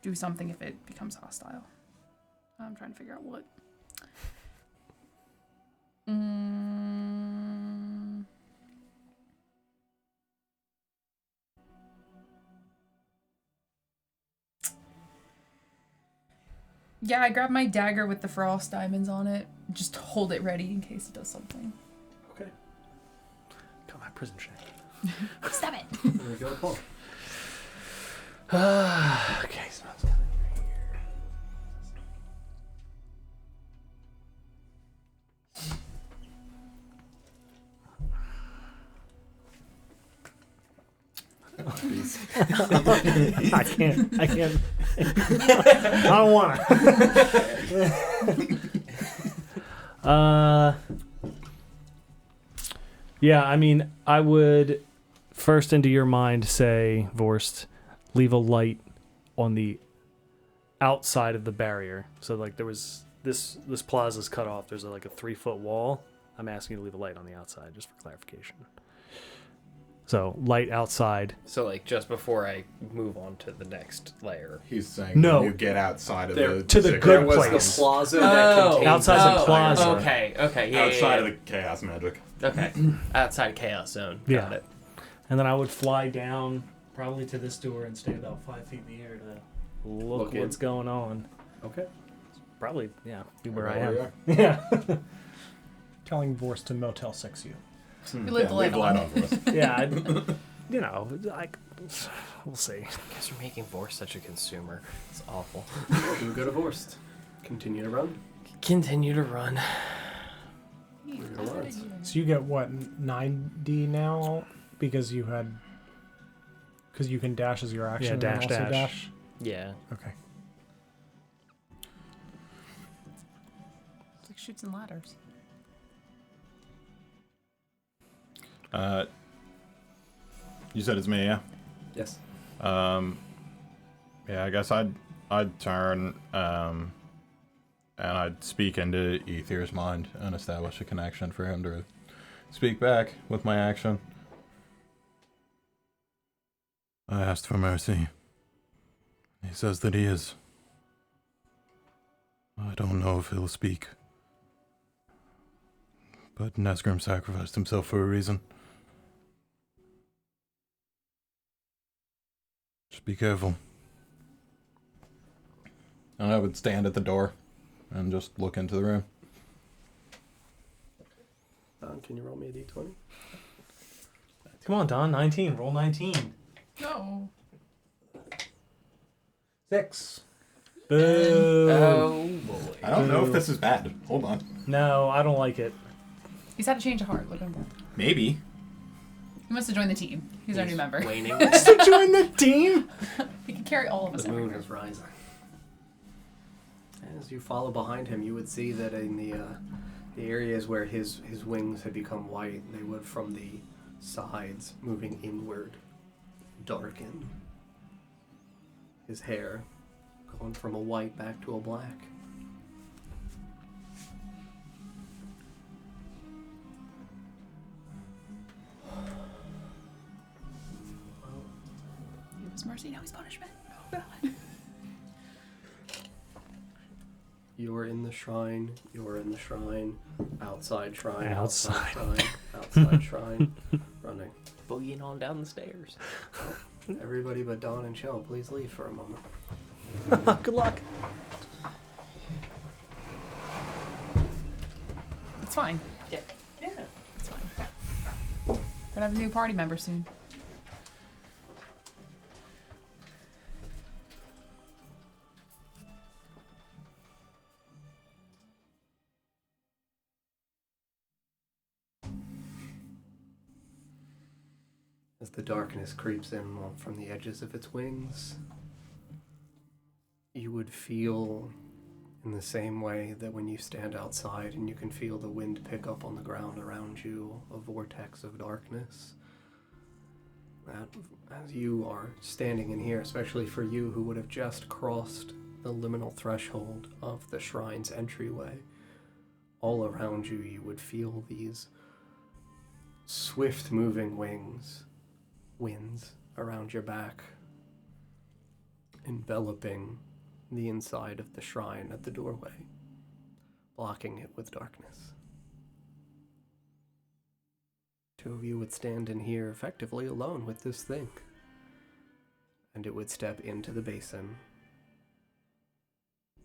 do something if it becomes hostile. I'm trying to figure out what. Yeah, I grab my dagger with the frost diamonds on it. Just hold it ready in case it does something. Okay. Got my prison check. Stop it! There we go, Paul. Okay, so that's coming right here. I can't. I don't want to. Yeah, I mean, I would first into your mind say, Vorst, leave a light on the outside of the barrier. So like there was this plaza's cut off. There's like a 3-foot wall. I'm asking you to leave a light on the outside just for clarification. So light outside. So like just before I move on to the next layer. He's saying No. when you get outside of There- the to the city. good There was place. the plaza that contained Outside the the plaza. Okay, yeah, outside yeah, of the chaos magic. yeah. Okay, outside chaos zone. Got Yeah. it. And then I would fly down probably to this door and stay about 5 feet in the air to look in. what's going on. Okay. Probably, yeah, be where I Where am. you are. Yeah. Telling Vorst to Motel 6 you. We live the leave the light on. on for us. Yeah, we'll see. You guys are making Vorst such a consumer. It's awful. You go divorced. Continue to run. Continue to run. Your words. So you get what, 9D now? Because you can dash as your action Yeah, and dash, also dash. dash? Yeah. Okay. It's like shoots and ladders. You said it's me, yeah? Yes. Yeah, I guess I'd turn and I'd speak into Aether's mind and establish a connection for him to speak back with my action. I asked for mercy. He says that he is. I don't know if he'll speak. But Nesgrim sacrificed himself for a reason. Just be careful. And I would stand at the door and just look into the room. Can you roll me a d20? Come on, Don. 19. Roll 19. No. 6. Boo. Oh boy. I don't know if this is bad. Hold on. No, I don't like it. He's had a change of heart. Look at him. Maybe. He wants to join the team. He's our new member. Waning. To join the team? He can carry all of us The moon everywhere. is rising. As you follow behind him, you would see that in the areas where his wings had become white, they would from the sides moving inward darken. His hair going from a white back to a black. He was mercy, now he's punishment. Oh god. You're in the shrine. You're in the shrine. Outside shrine. Outside. shrine. Outside shrine. Running. Boogieing on down the stairs. Everybody but Dawn and Shell, please leave for a moment. Good luck. It's fine. Yeah. It's fine. We're gonna have a new party member soon. As the darkness creeps in from the edges of its wings, you would feel in the same way that when you stand outside and you can feel the wind pick up on the ground around you, a vortex of darkness. That, as you are standing in here, especially for you who would have just crossed the liminal threshold of the shrine's entryway, all around you, you would feel these swift moving wings winds around your back, enveloping the inside of the shrine at the doorway, blocking it with darkness. Two of you would stand in here effectively alone with this thing, and it would step into the basin.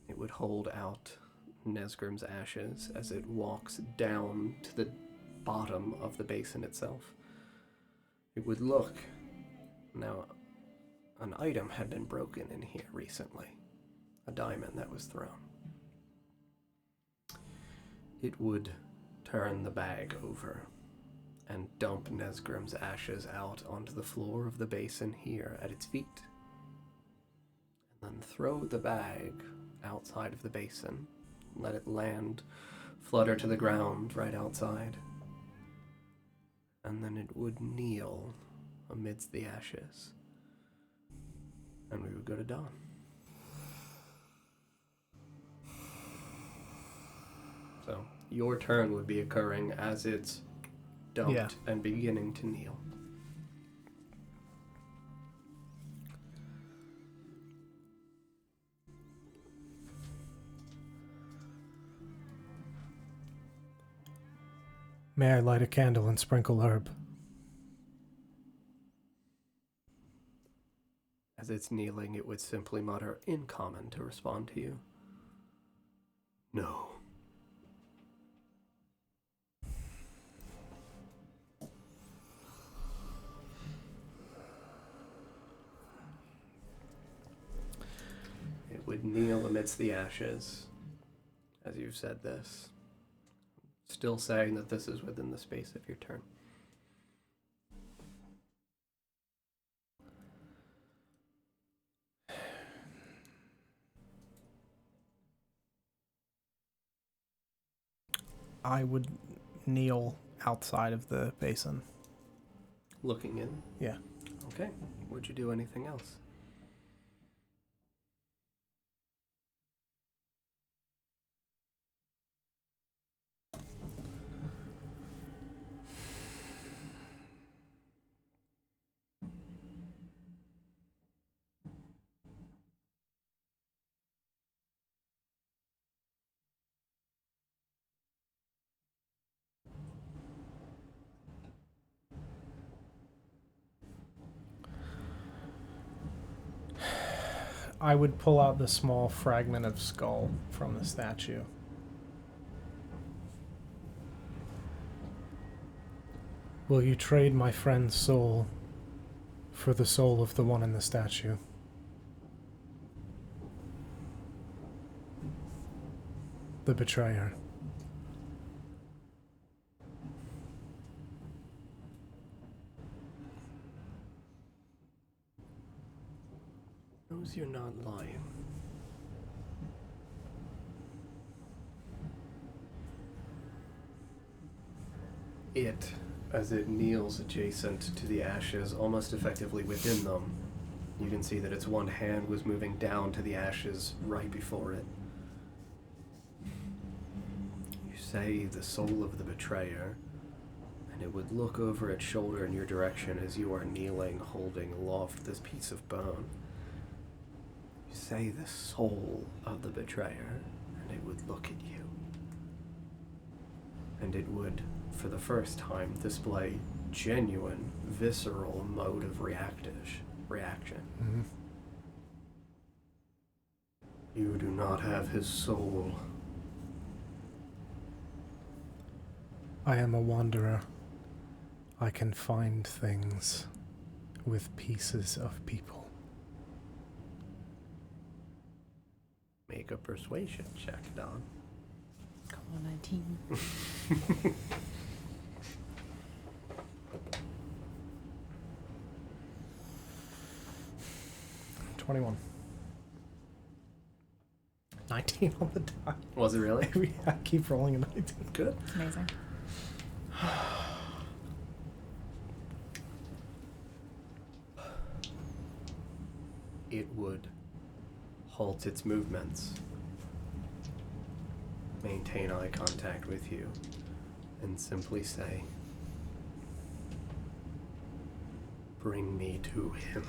It would hold out Nesgrim's ashes as it walks down to the bottom of the basin itself. It would look. Now, an item had been broken in here recently. A diamond that was thrown. It would turn the bag over and dump Nesgrim's ashes out onto the floor of the basin here at its feet. And then throw the bag outside of the basin. Let it land, flutter to the ground right outside. And then it would kneel amidst the ashes. And we would go to dawn. So, your turn would be occurring as it's dumped and beginning to kneel. May I light a candle and sprinkle herb? As it's kneeling, it would simply mutter in common to respond to you. No. It would kneel amidst the ashes as you've said this. Still saying that this is within the space of your turn. I would kneel outside of the basin. Looking in? Yeah. Okay. Would you do anything else? I would pull out the small fragment of skull from the statue. Will you trade my friend's soul for the soul of the one in the statue? The betrayer. Knows you're not lying. It, as it kneels adjacent to the ashes, almost effectively within them, you can see that its one hand was moving down to the ashes right before it. You say the soul of the betrayer, and it would look over its shoulder in your direction as you are kneeling, holding aloft this piece of bone. You say the soul of the betrayer, and it would look at you. And it would, for the first time, display genuine, visceral mode of reaction. Mm-hmm. You do not have his soul. I am a wanderer. I can find things with pieces of people. Make a persuasion check, Don. Come on, 19. 21. 19 on the die. Was it really? I keep rolling a 19. Good. It's amazing. It would halt its movements, maintain eye contact with you, and simply say, Bring me to him.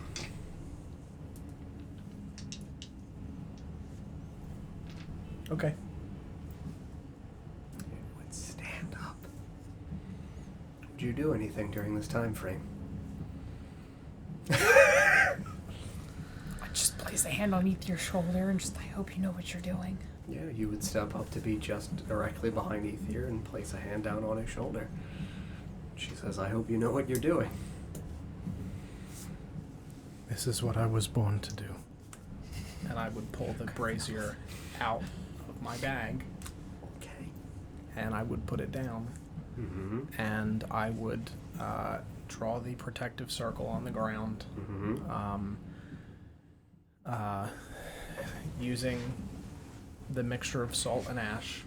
Okay. It would stand up. Would you do anything during this time frame? I just place a hand underneath your shoulder and I hope you know what you're doing. Yeah, you would step up to be just directly behind Ether and place a hand down on his shoulder. She says, I hope you know what you're doing. This is what I was born to do. And I would pull the brazier out of my bag. Okay. And I would put it down. Mm-hmm. And I would draw the protective circle on the ground. Mm-hmm. Using the mixture of salt and ash.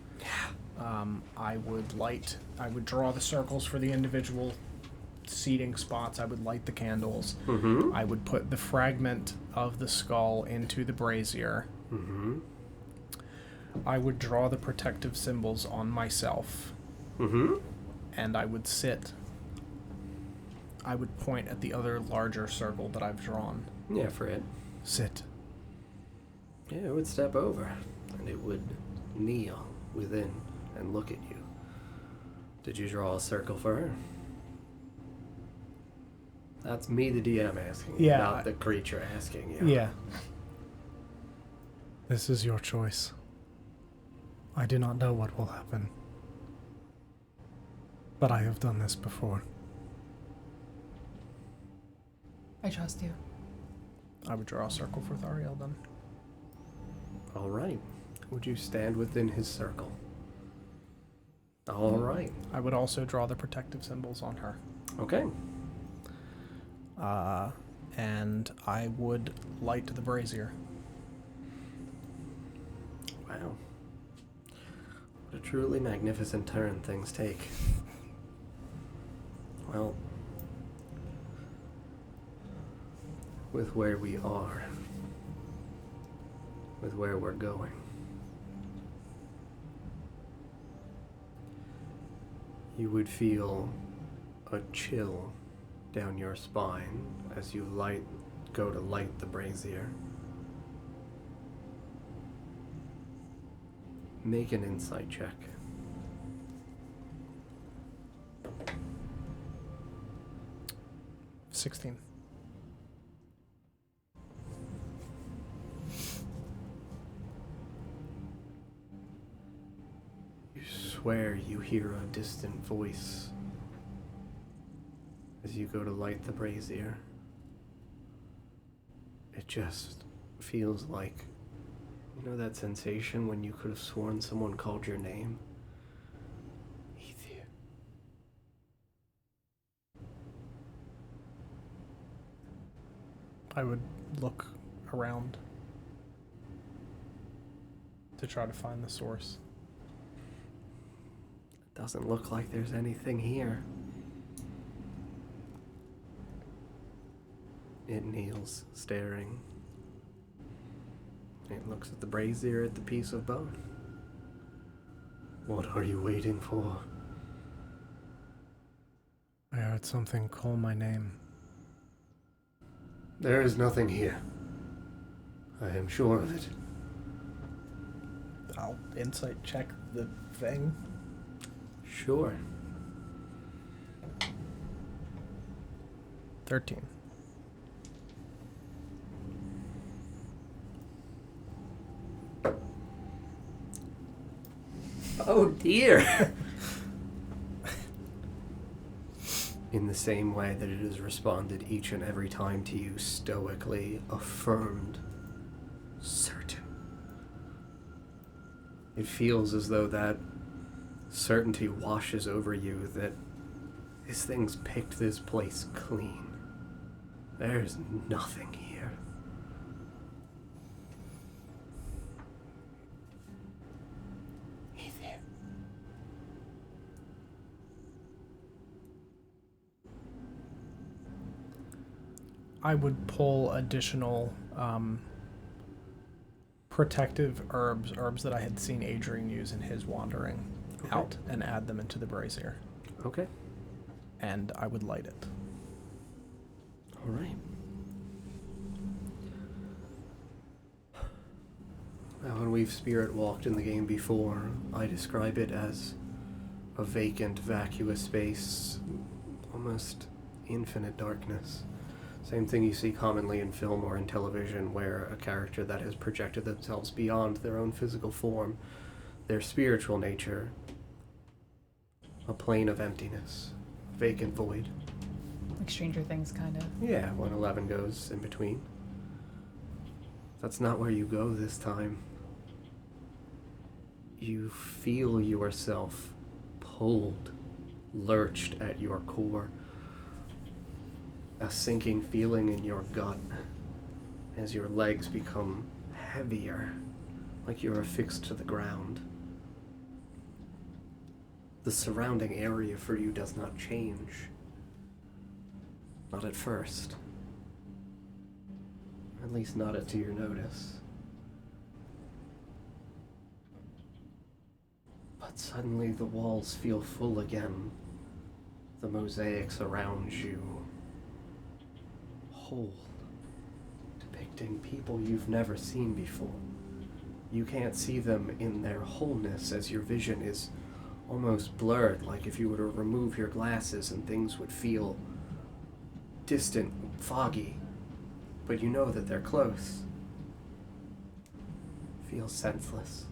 I would draw the circles for the individual seating spots. I would light the candles. Mm-hmm. I would put the fragment of the skull into the brazier. Mm-hmm. I would draw the protective symbols on myself. Mm-hmm. And I would sit. I would point at the other larger circle that I've drawn. Yeah, for it. Sit. Yeah, it would step over, and it would kneel within and look at you. Did you draw a circle for her? That's me, the DM, asking you, Yeah. not the creature asking you. Yeah. This is your choice. I do not know what will happen. But I have done this before. I trust you. I would draw a circle for Thariel then. All right. Would you stand within his circle? All right. I would also draw the protective symbols on her. Okay. And I would light the brazier. Wow. What a truly magnificent turn things take. Well, with where we are, with where we're going, you would feel a chill down your spine as you go to light the brazier. Make an insight check. — 16. You swear you hear a distant voice as you go to light the brazier. It just feels like, you know that sensation when you could have sworn someone called your name? Ether. I would look around to try to find the source. It doesn't look like there's anything here. It kneels, staring. It looks at the brazier, at the piece of bone. What are you waiting for? I heard something call my name. There is nothing here. I am sure of it. I'll insight check the thing. Sure. 13. Oh dear! In the same way that it has responded each and every time to you, stoically affirmed, certain. It feels as though that certainty washes over you that this thing's picked this place clean. There's nothing here. Ethan. I would pull additional protective herbs that I had seen Adrian use in his wandering out and add them into the brazier. Okay. And I would light it. All right. Now, when we've spirit walked in the game before, I describe it as a vacant, vacuous space, almost infinite darkness. Same thing you see commonly in film or in television, where a character that has projected themselves beyond their own physical form, their spiritual nature, a plane of emptiness, vacant void. Like Stranger Things, kind of. Yeah, when 11 goes in between. That's not where you go this time. You feel yourself pulled, lurched at your core. A sinking feeling in your gut as your legs become heavier, like you're affixed to the ground. The surrounding area for you does not change. Not at first. At least not to your notice. But suddenly the walls feel full again. The mosaics around you whole, depicting people you've never seen before. You can't see them in their wholeness, as your vision is almost blurred, like if you were to remove your glasses and things would feel distant, foggy, but you know that they're close. Feel senseless.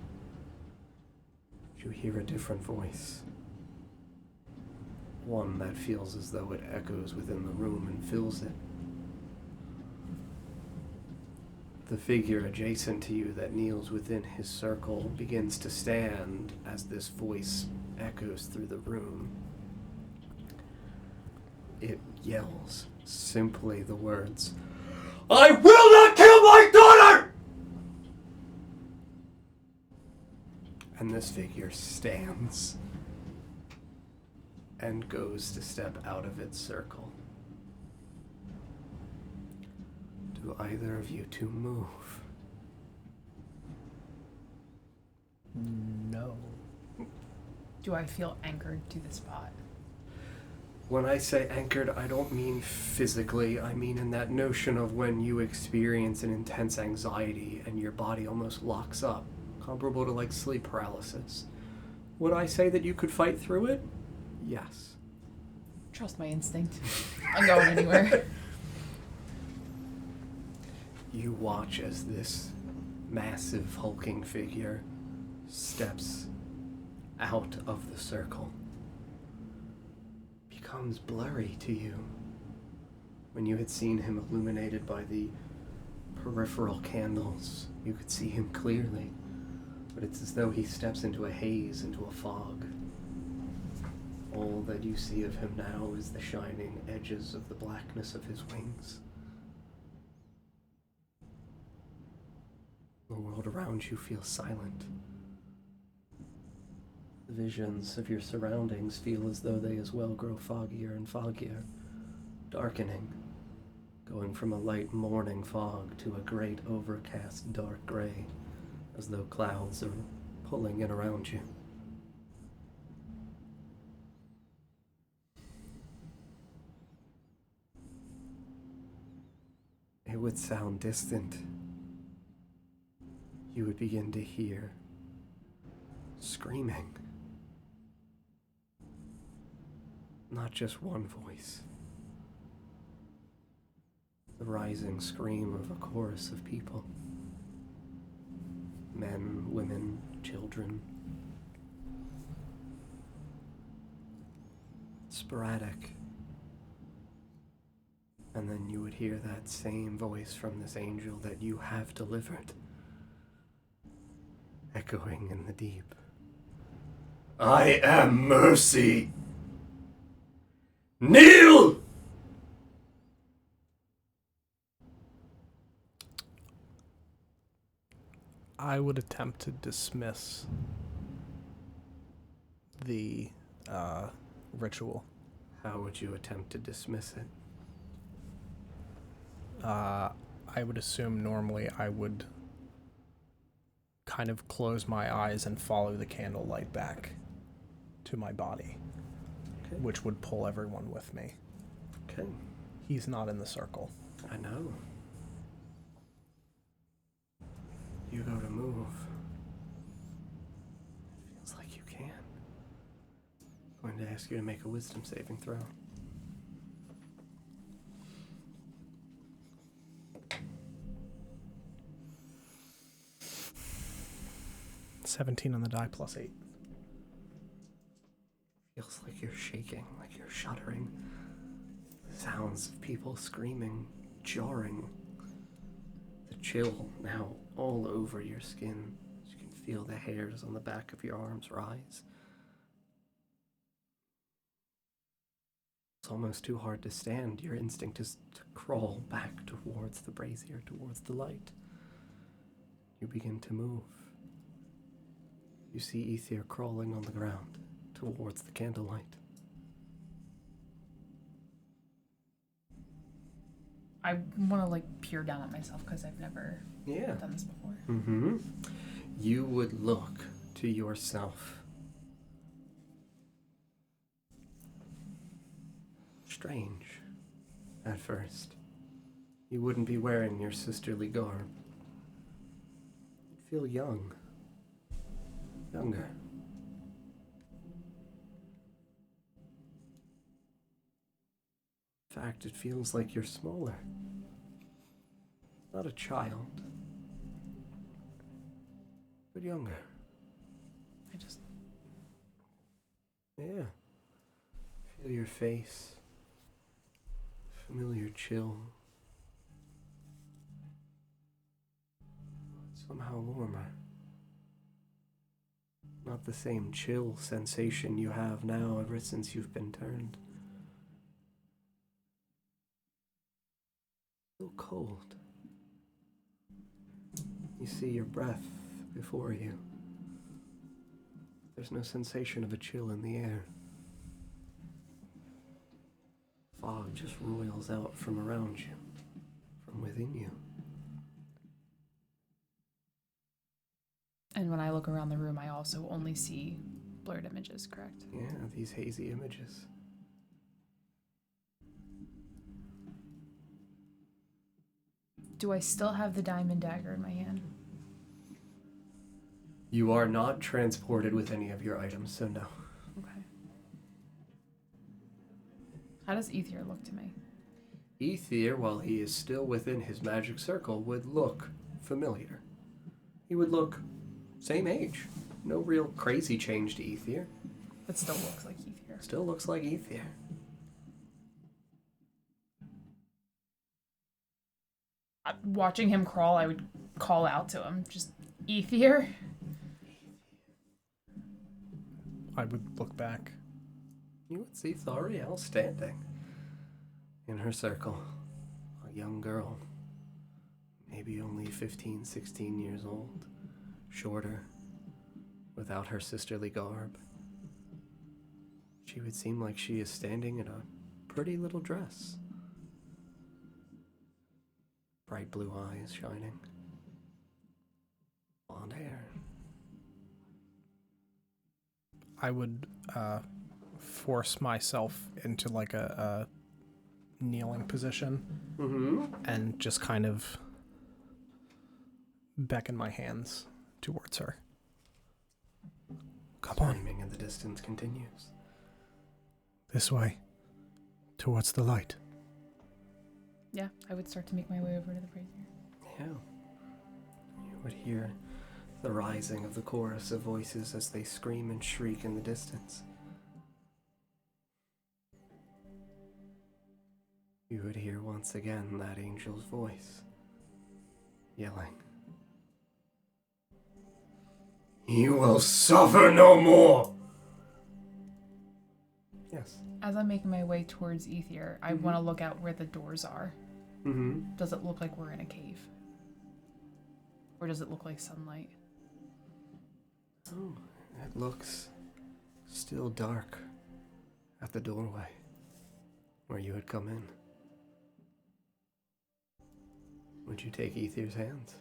You hear a different voice. One that feels as though it echoes within the room and fills it. The figure adjacent to you that kneels within his circle begins to stand as this voice echoes through the room. It yells simply the words, "I will not kill my daughter!" And this figure stands and goes to step out of its circle. Do either of you two move? No. Do I feel anchored to the spot? When I say anchored, I don't mean physically. I mean in that notion of when you experience an intense anxiety and your body almost locks up, comparable to like sleep paralysis. Would I say that you could fight through it? Yes. Trust my instinct. I'm going anywhere. You watch as this massive hulking figure steps out of the circle. Becomes blurry to you. When you had seen him illuminated by the peripheral candles, you could see him clearly, but it's as though he steps into a haze, into a fog. All that you see of him now is the shining edges of the blackness of his wings. The world around you feels silent. The visions of your surroundings feel as though they as well grow foggier and foggier, darkening, going from a light morning fog to a great overcast dark gray, as though clouds are pulling in around you. It would sound distant. You would begin to hear screaming. Not just one voice. The rising scream of a chorus of people. Men, women, children. Sporadic. And then you would hear that same voice from this angel that you have delivered, echoing in the deep. I am mercy. Kneel! I would attempt to dismiss the ritual. How would you attempt to dismiss it? I would assume normally I would kind of close my eyes and follow the candlelight back to my body, Okay. which would pull everyone with me. Okay. He's not in the circle. I know. You go to move. It feels like you can. I'm going to ask you to make a wisdom saving throw. $17 on the die plus 8. Feels like you're shaking, like you're shuddering. Sounds of people screaming, jarring. The chill now all over your skin. You can feel the hairs on the back of your arms rise. It's almost too hard to stand. Your instinct is to crawl back towards the brazier, towards the light. You begin to move. You see Ether crawling on the ground towards the candlelight. I want to like peer down at myself because I've never done this before. Mm-hmm. You would look to yourself. Strange at first. You wouldn't be wearing your sisterly garb. You'd feel young. Younger. In fact, it feels like you're smaller. Not a child, but younger. Yeah. Feel your face. Familiar chill. Somehow warmer. Not the same chill sensation you have now ever since you've been turned. Still cold. You see your breath before you. There's no sensation of a chill in the air. Fog just roils out from around you, from within you. And when I look around the room, I also only see blurred images, correct? Yeah, these hazy images. Do I still have the diamond dagger in my hand? You are not transported with any of your items, so no. Okay. How does Ether look to me? Ether, while he is still within his magic circle, would look familiar. He would look same age. No real crazy change to Ether. But still looks like Ether. Still looks like Ether. Watching him crawl, I would call out to him. Just, Ether? I would look back. You would see Thariel standing in her circle. A young girl. Maybe only 15, 16 years old. Shorter. Without her sisterly garb. She would seem like she is standing in a pretty little dress. Bright blue eyes shining. Blonde hair. I would force myself into like a kneeling position and just kind of beckon my hands towards her. Come on. Screaming in the distance continues. This way. Towards the light. Yeah, I would start to make my way over to the brazier. Yeah. You would hear the rising of the chorus of voices as they scream and shriek in the distance. You would hear once again that angel's voice, yelling, "You will suffer no more!" Yes. As I'm making my way towards Ether, I want to look out where the doors are. Mm-hmm. Does it look like we're in a cave? Or does it look like sunlight? Oh, it looks still dark at the doorway where you had come in. Would you take Ether's hands?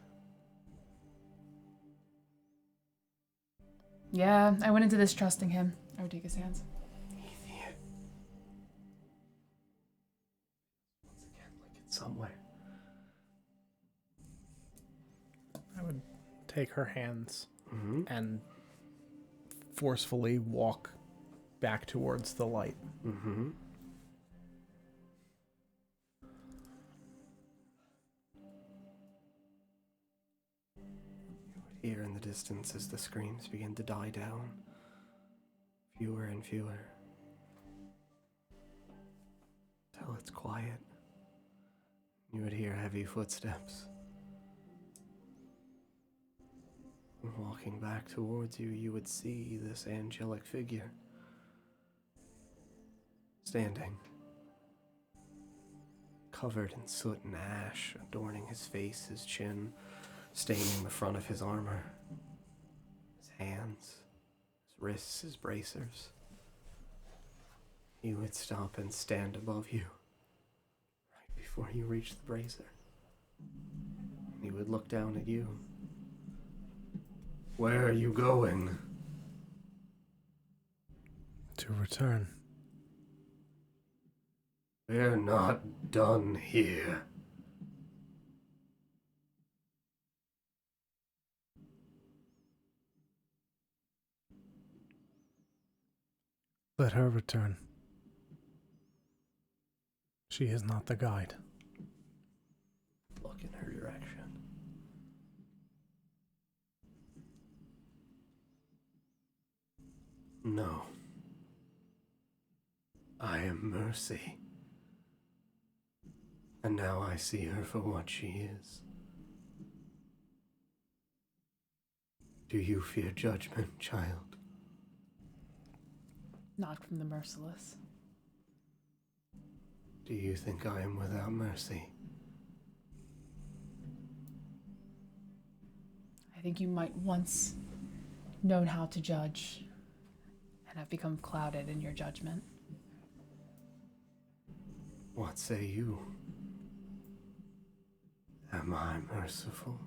Yeah, I went into this trusting him. I would take his hands. Ether. Once somewhere. I would take her hands Mm-hmm. and forcefully walk back towards the light. Mm-hmm. You would hear in the distance as the screams begin to die down. Fewer and fewer. Till it's quiet. You would hear heavy footsteps. And walking back towards you, you would see this angelic figure. Standing. Covered in soot and ash, adorning his face, his chin, staining the front of his armor. His hands, his wrists, his bracers. He would stop and stand above you, right before you reach the bracer. He would look down at you. Where are you going? To return. We're not done here. Let her return. She is not the guide. Look in her direction. No. I am Mercy. And now I see her for what she is. Do you fear judgment, child? Not from the merciless. Do you think I am without mercy? I think you might once known how to judge and have become clouded in your judgment. What say you? Am I merciful?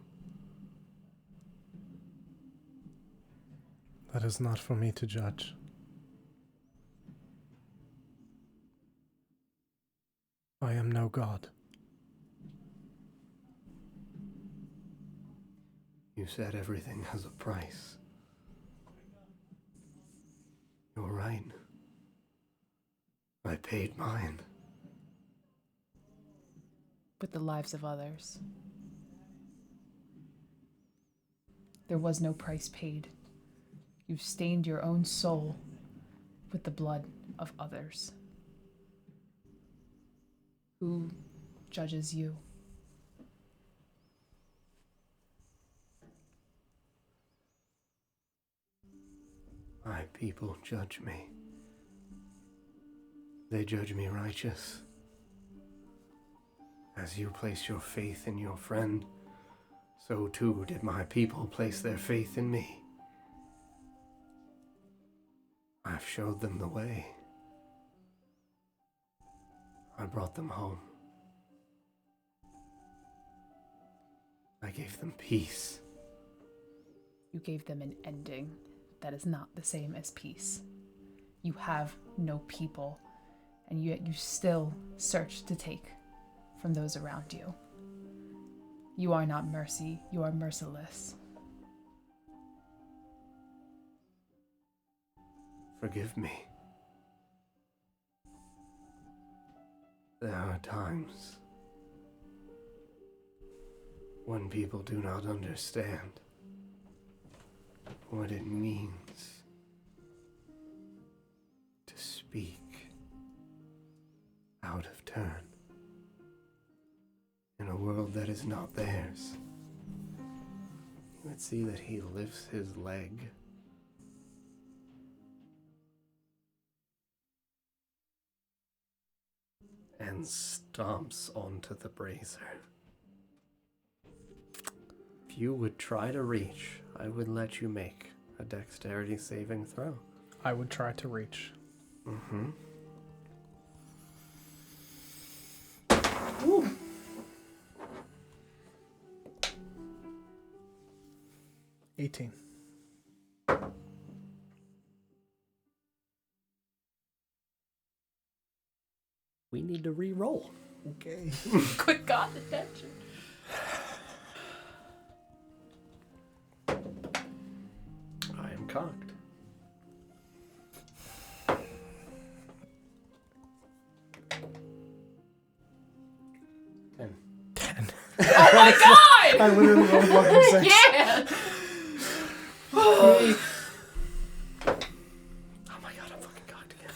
That is not for me to judge. I am no god. You said everything has a price. You're right. I paid mine. With the lives of others. There was no price paid. You stained your own soul with the blood of others. Who judges you? My people judge me. They judge me righteous. As you place your faith in your friend, so too did my people place their faith in me. I've showed them the way. I brought them home. I gave them peace. You gave them an ending that is not the same as peace. You have no people, and yet you still search to take from those around you. You are not mercy, you are merciless. Forgive me. There are times when people do not understand what it means to speak out of turn in a world that is not theirs. You would see that he lifts his leg and stomps onto the brazier. If you would try to reach, I would let you make a dexterity saving throw. I would try to reach. Mm-hmm. 18. we need to re-roll. Okay. Quick got attention. I am cocked. Oh my god! I literally rolled 1d6. Yeah! Oh my god, I'm fucking cocked again.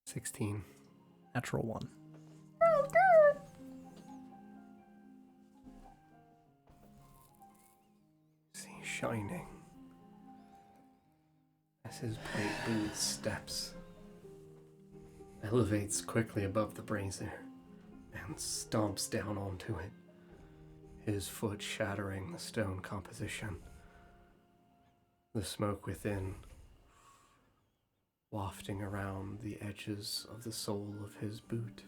$16. Natural 1. See shining as his bright boot steps, elevates quickly above the brazier, and stomps down onto it, his foot shattering the stone composition. The smoke within wafting around the edges of the sole of his boot.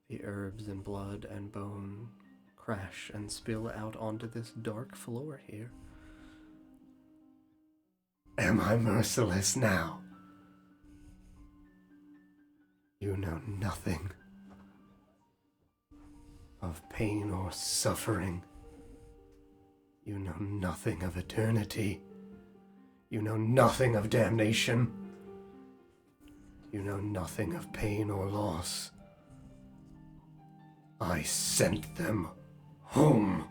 The herbs and blood and bone crash and spill out onto this dark floor here. Am I merciless now? You know nothing of pain or suffering. You know nothing of eternity. You know nothing of damnation. You know nothing of pain or loss. I sent them home.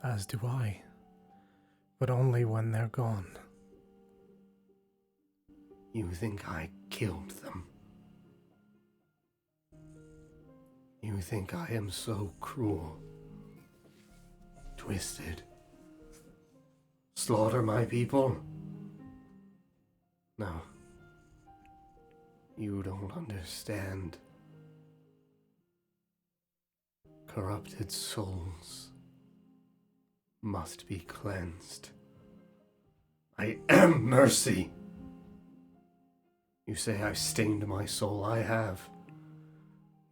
As do I. But only when they're gone. You think I killed them? You think I am so cruel, twisted? Slaughter my people? No. You don't understand. Corrupted souls must be cleansed. I am mercy. You say I've stained my soul. I have.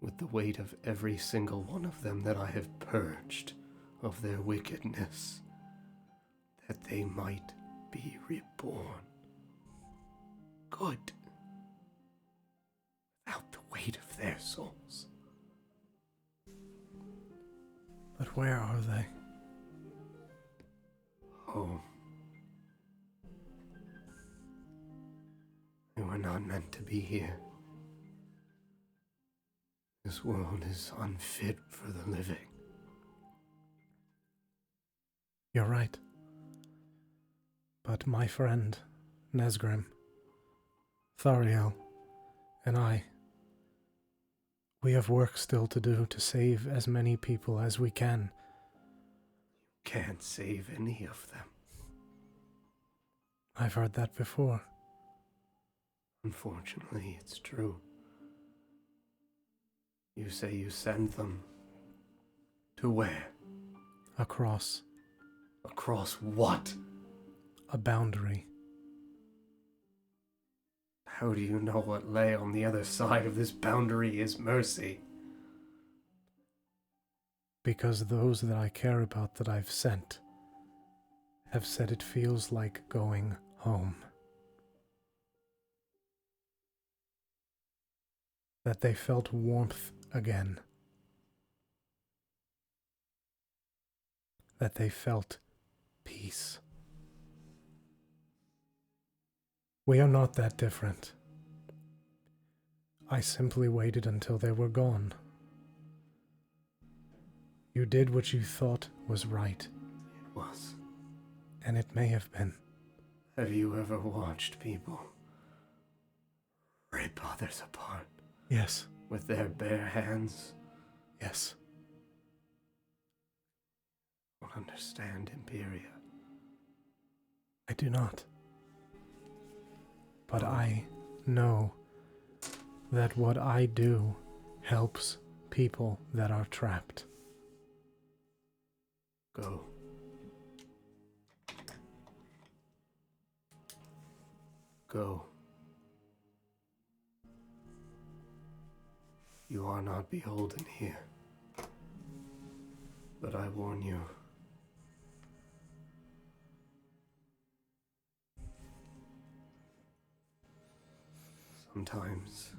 With the weight of every single one of them that I have purged of their wickedness, that they might be reborn. Good. Without the weight of their souls. But where are they? Home. They were not meant to be here. This world is unfit for the living. You're right. But my friend, Nesgrim, Thariel, and I, we have work still to do to save as many people as we can. Can't save any of them. I've heard that before. Unfortunately, it's true. You say you send them to where? Across. Across what? A boundary. How do you know what lay on the other side of this boundary is mercy? Because those that I care about that I've sent have said it feels like going home. That they felt warmth again. That they felt peace. We are not that different. I simply waited until they were gone. You did what you thought was right. It was. And it may have been. Have you ever watched people rip others apart? Yes. With their bare hands? Yes. I don't understand Imperia. I do not. But I know that what I do helps people that are trapped. Go. Go. You are not beholden here. But I warn you, Sometimes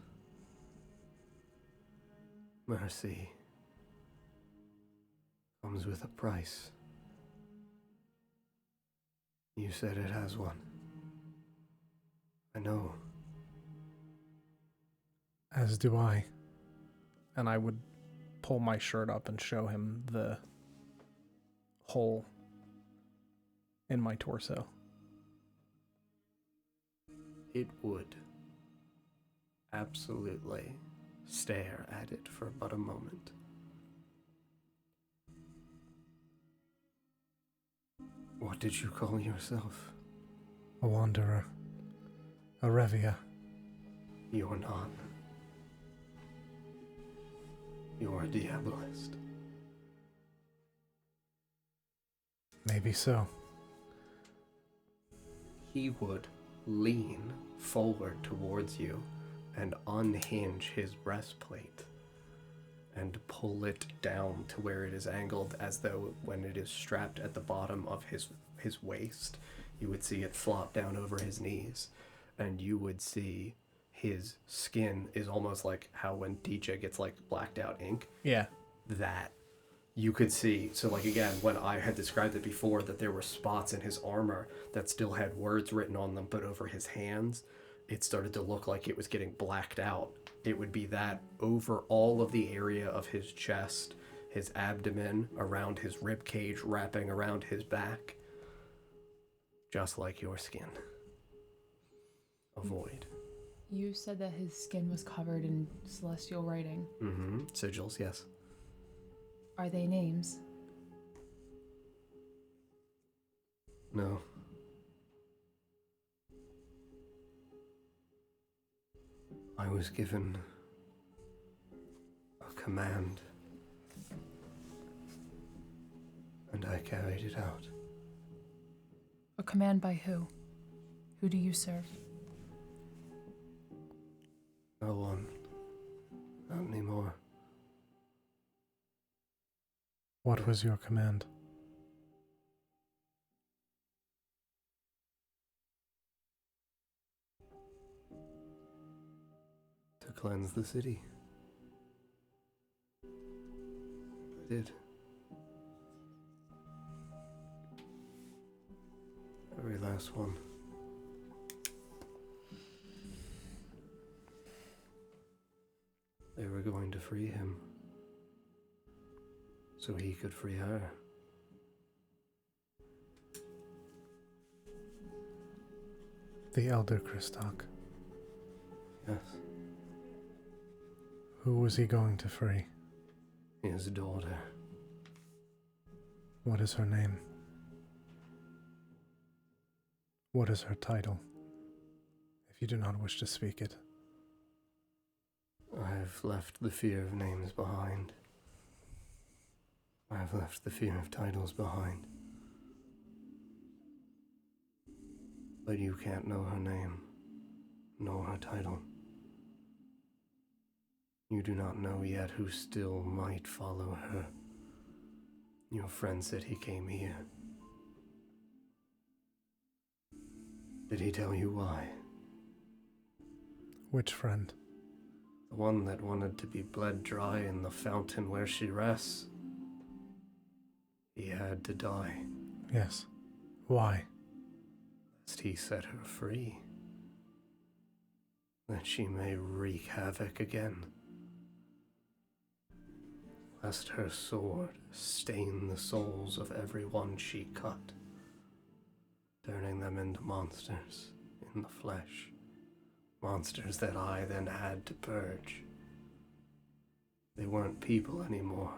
mercy comes with a price. You said it has one. I know. As do I. And I would pull my shirt up and show him the hole in my torso. It would absolutely stare at it for but a moment. What did you call yourself? A wanderer. A revia. You're not. You're a diabolist. Maybe so. He would lean forward towards you and unhinge his breastplate and pull it down to where it is angled, as though when it is strapped at the bottom of his waist, you would see it flop down over his knees, and you would see his skin is almost like how when DJ gets like blacked out ink. Yeah. That you could see. So like again, when I had described it before, that there were spots in his armor that still had words written on them, but over his hands, it started to look like it was getting blacked out. It would be that over all of the area of his chest, his abdomen, around his rib cage, wrapping around his back. Just like your skin. Avoid. You said that his skin was covered in celestial writing. Mm-hmm. Sigils, yes. Are they names? No. I was given a command, and I carried it out. A command by who? Who do you serve? No one. Not anymore. What was your command? To cleanse the city. I did. Every last one. They were going to free him, so he could free her. The Elder Christok. Yes, Who was he going to free? his daughter. What is her name? What is her title? If you do not wish to speak it. I've left the fear of names behind. I've left the fear of titles behind. But you can't know her name, nor her title. You do not know yet who still might follow her. Your friend said he came here. Did he tell you why? Which friend? The one that wanted to be bled dry in the fountain where she rests. He had to die, Yes. Why? lest he set her free. That she may wreak havoc again. Lest her sword stain the souls of everyone she cut, turning them into monsters in the flesh. Monsters that I then had to purge. They weren't people anymore.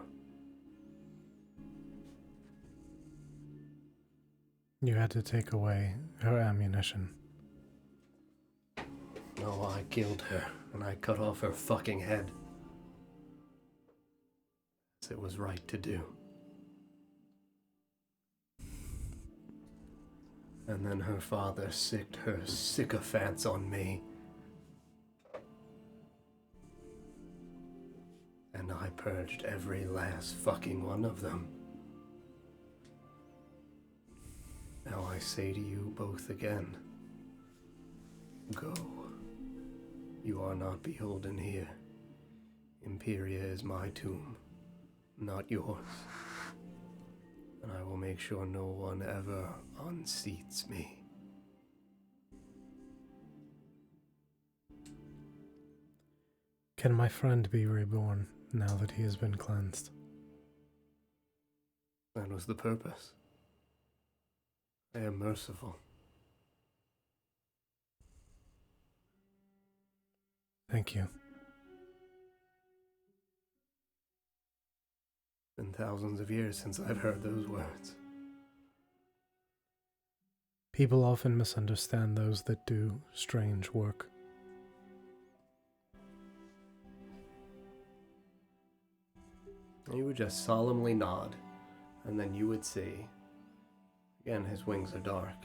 You had to take away her ammunition. No, I killed her, and I cut off her fucking head. As it was right to do. And then her father sicked her sycophants on me. And I purged every last fucking one of them. Now I say to you both again, go. You are not beholden here. Imperia is my tomb, not yours. And I will make sure no one ever unseats me. Can my friend be reborn now that he has been cleansed? That was the purpose. I am merciful. Thank you. Been thousands of years since I've heard those words. People often misunderstand those that do strange work. He would just solemnly nod, and then you would see. Again, his wings are dark.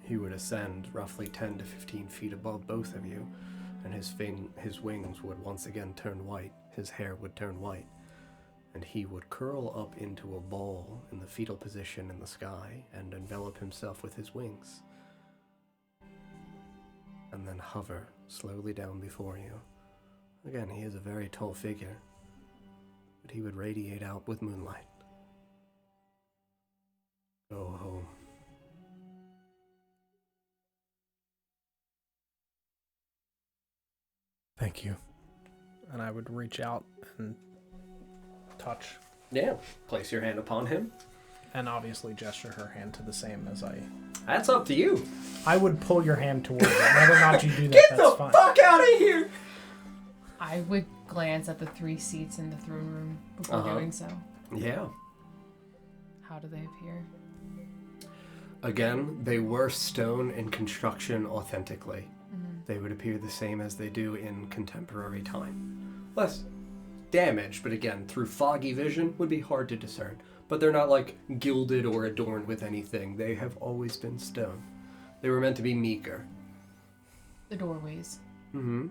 He would ascend roughly 10 to 15 feet above both of you, and his wings would once again turn white. His hair would turn white, and he would curl up into a ball in the fetal position in the sky and envelop himself with his wings, and then hover slowly down before you. Again, he is a very tall figure, but he would radiate out with moonlight. Go home. Thank you. And I would reach out and touch, Yeah. Place your hand upon him. and obviously gesture her hand to the same as I... That's up to you. I would pull your hand towards it. Whether or not you do that, Get that's the fine. fuck out of here! I would glance at the 3 seats in the throne room before doing so. Yeah. How do they appear? Again, they were stone in construction authentically. They would appear the same as they do in contemporary time. Less damage, but again, through foggy vision, would be hard to discern. But they're not like gilded or adorned with anything. They have always been stone. They were meant to be meeker. The doorways. Mm-hmm.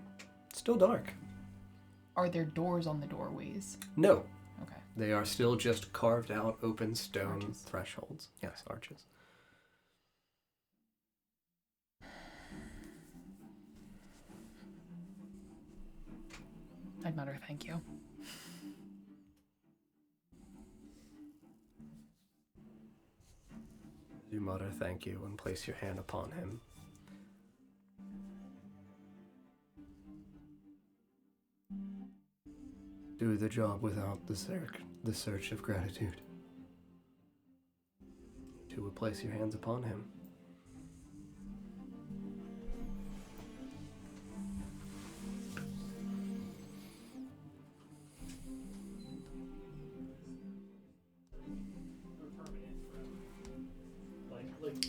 Still dark. Are there doors on the doorways? No. Okay. They are still just carved out open stone Arches. thresholds. Yes, arches. I'd mutter thank you. You mutter thank you and place your hand upon him. Do the job without the search of gratitude. You would place your hands upon him.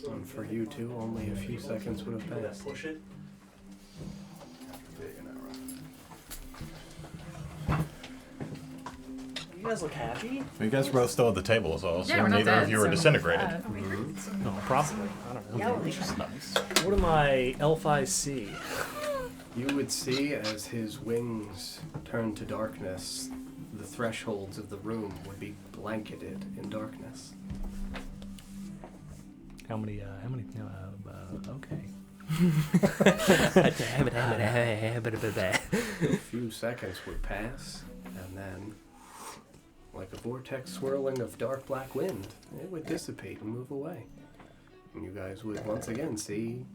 And for you two, only a few seconds would have passed. Push it. You guys look happy? You guys are both still at the table, so Yeah, we're not neither dead, of you are so- disintegrated. No, possibly. I don't know. What do my elf eyes see? You would see as his wings turned to darkness, the thresholds of the room would be blanketed in darkness. How many, okay. A few seconds would pass, and then, like a vortex swirling of dark black wind, it would dissipate and move away. And you guys would once again see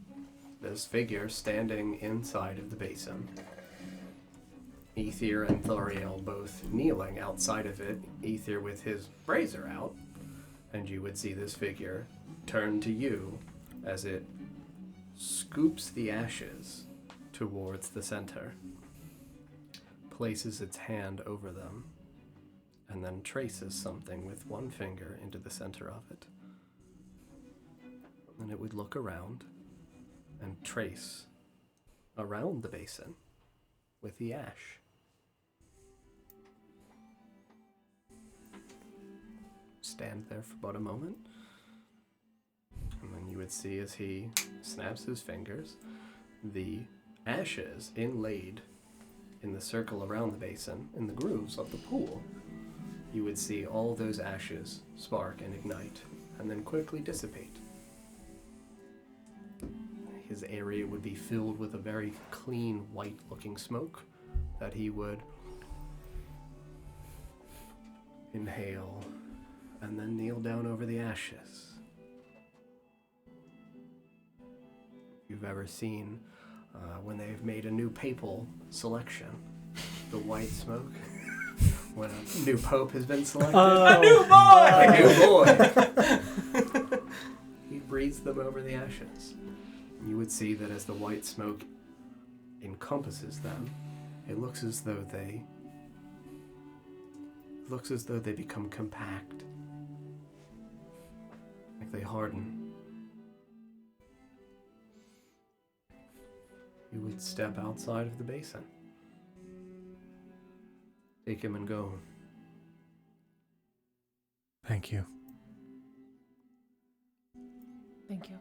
this figure standing inside of the basin. Ether and Thoriel both kneeling outside of it, Ether with his brazier out, and you would see this figure turn to you as it scoops the ashes towards the center, places its hand over them, and then traces something with one finger into the center of it. And it would look around and trace around the basin with the ash. Stand there for about a moment, and then you would see as he snaps his fingers, the ashes inlaid in the circle around the basin, in the grooves of the pool. You would see all those ashes spark and ignite, and then quickly dissipate. His his area would be filled with a very clean, white-looking smoke that he would inhale and then kneel down over the ashes. If you've ever seen when they've made a new papal selection, the white smoke, when a new pope has been selected. A new boy! He breathes them over the ashes. You would see that as the white smoke encompasses them, it looks as though they become compact. Like they harden. You would step outside of the basin. Take him and go. Thank you. Thank you.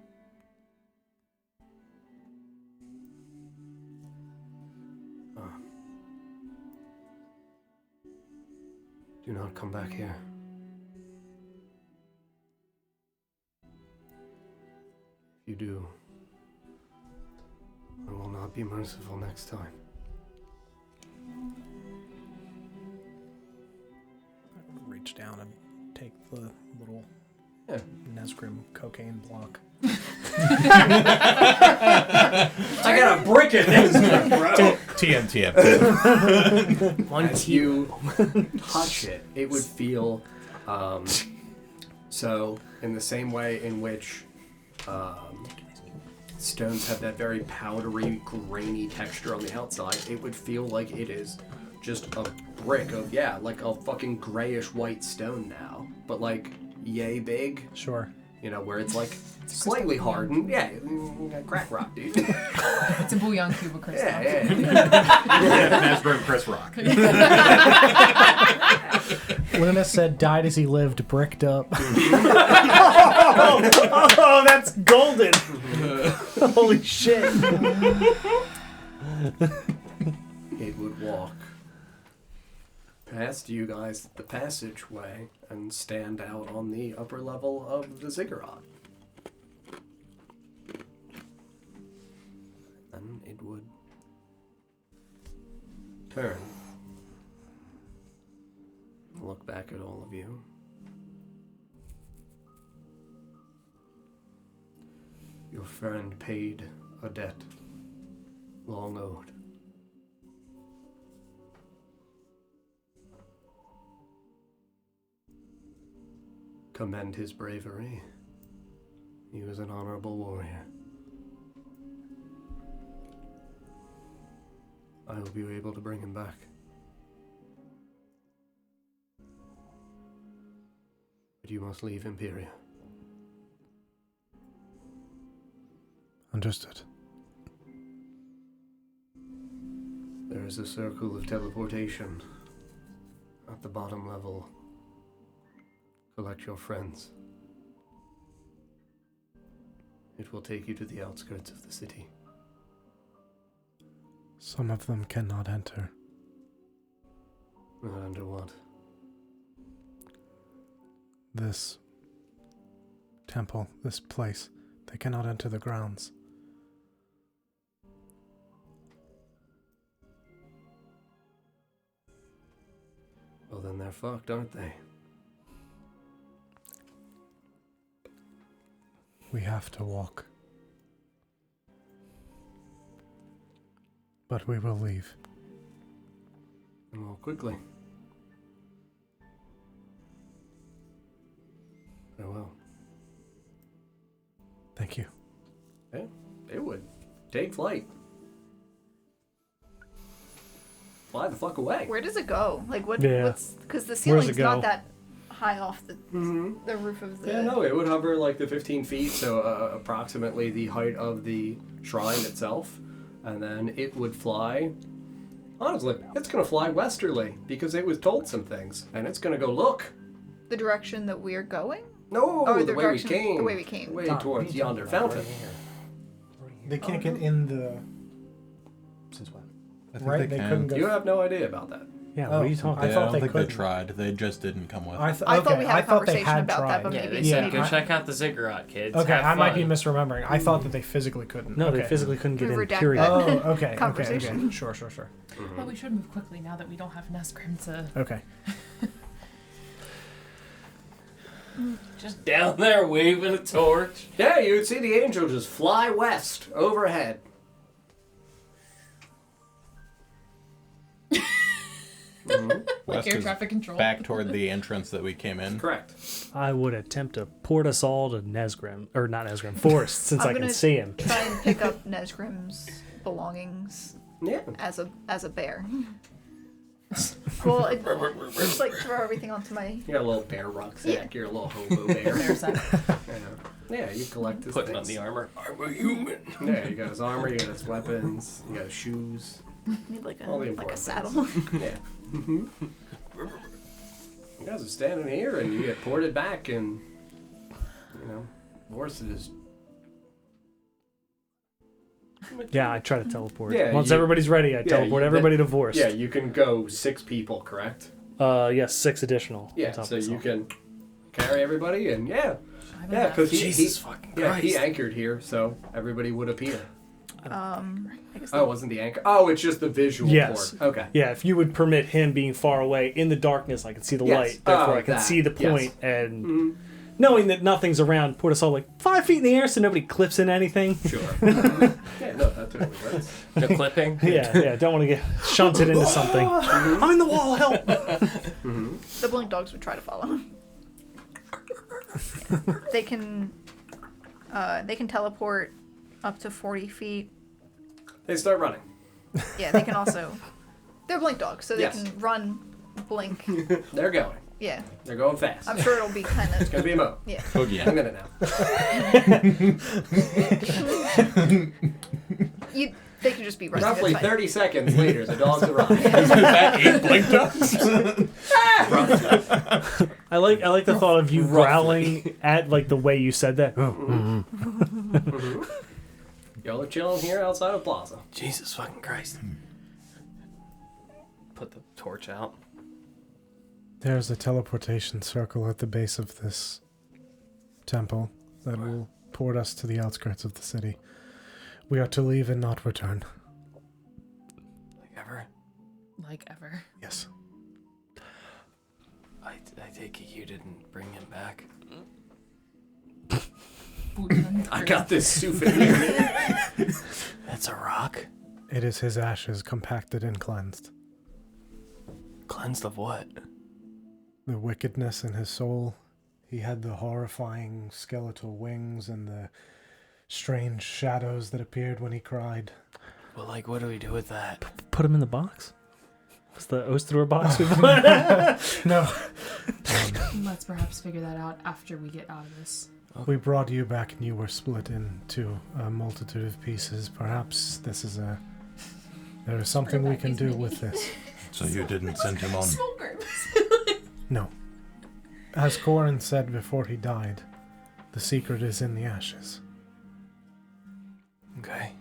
Do not come back here. If you do, I will not be merciful next time. Reach down and take the little Yeah. Nesgrim cocaine block. I got a brick in this, bro. TM. As you touch it, it would feel so in the same way in which stones have that very powdery, grainy texture on the outside, it would feel like it is just a brick of, like a fucking grayish white stone now, but like yay big. Sure. You know, where it's like slightly hardened. Yeah, crack rock, dude. It's a bouillon cube of crystal. Nesgrim Chris Rock. Luna said, died as he lived, bricked up. Oh, that's golden. Holy shit. It would walk past you guys the passageway and stand out on the upper level of the ziggurat. And it would turn, look back at all of you. Your friend paid a debt long owed. Commend his bravery. He was an honorable warrior. I hope you were able to bring him back. But you must leave Imperia. Understood. There is a circle of teleportation at the bottom level. Collect your friends. It will take you to the outskirts of the city. Some of them cannot enter. Not under what? This temple, this place, they cannot enter the grounds. Well, then they're fucked, aren't they? We have to walk. But we will leave. And more quickly. Farewell. Thank you. Yeah, it would. Take flight. Fly the fuck away. Where does it go? Like what? Yeah. What's because the Where's it ceiling's go? not that high off the roof of the. Yeah, no, it would hover like the 15 feet, so approximately the height of the shrine itself. And then it would fly. Honestly, it's going to fly westerly because it was told some things. And it's going to go look. The direction that we're going? No, Or the way we direction- came. the way we came. Way towards yonder fountain. They can't get in the... Since when? Right? They couldn't go... You have no idea about that. Yeah, what are you talking I I thought don't they think they couldn't. tried. They just didn't come with. I thought we had a conversation had about that, tried. but Yeah, maybe they it's said me. go I- check out the ziggurat, kids. Okay, Have I might be fun." misremembering. I thought that they physically couldn't. No, okay. they physically couldn't get We in, redact period. that. Oh, okay, okay, Conversation. okay. Sure. Well, we should move quickly now that we don't have Nesgrim to. Okay. Just down there waving a torch. Yeah, you would see the angel just fly west overhead. Like West air is traffic control. back toward the entrance that we came in. Correct. I would attempt to port us all to Nesgrim, or not Nesgrim, Forest, since I'm I can gonna see him. Try and pick up Nesgrim's belongings Yeah. as a bear. Well, just like throw everything onto my. You got a little bear rucksack. Yeah. You're a little hobo bear. Bear sack. Yeah, you collect his Putting on things. the armor. I'm a human. Yeah, you got his armor, you got his weapons, you got his shoes. Need like All the a important saddle. Yeah. You guys are standing here and you get ported back and, Forrest is... Yeah, I try to teleport. Yeah, Once you- everybody's ready, I teleport everybody to Forest. Yeah, you can go 6 people, correct? Yes, 6 additional. Yeah, on top so of you myself. can carry everybody and yeah, because fucking he anchored here, so everybody would appear. I guess Oh, it wasn't the anchor? Oh, it's just the visual Yes. port. Okay. Yeah, if you would permit him being far away in the darkness, I can see the Yes. light. Therefore, Oh, I can that. see the Yes. point, and knowing that nothing's around, put us all like 5 feet in the air so nobody clips in anything. Sure. Yeah, no, that totally works. No clipping. yeah, don't want to get shunted into something. I'm in the wall, help! the blink dogs would try to follow him. They can teleport up to 40 feet. They start running. Yeah, they can also. They're blink dogs, so they Yes. can run, blink. They're going. Yeah, They're going fast. I'm sure it'll be kind It's of. gonna be a mo. Yeah. Boogie. A minute now. They can just be running. Roughly it's fine. 30 seconds later, the dogs arrive. That 8 blink dogs? I like the thought of you growling at like the way you said that. Y'all are chilling here outside of Plaza. Jesus fucking Christ. Put the torch out. There's a teleportation circle at the base of this temple that will port us to the outskirts of the city. We are to leave and not return. Like ever. Like ever. Yes. I take it you didn't bring him back. I got this souvenir. That's a rock. It is his ashes compacted and cleansed. Cleansed of what? The wickedness in his soul. He had the horrifying skeletal wings and the strange shadows that appeared when he cried. Well, like, what do we do with that? Put him in the box. What's the Osteror box we put? No. Let's perhaps figure that out after we get out of this. We brought you back and you were split into a multitude of pieces. Perhaps this is there is something we can do with this. So you didn't send him on. Smolder. No. As Corin said before he died, the secret is in the ashes. Okay.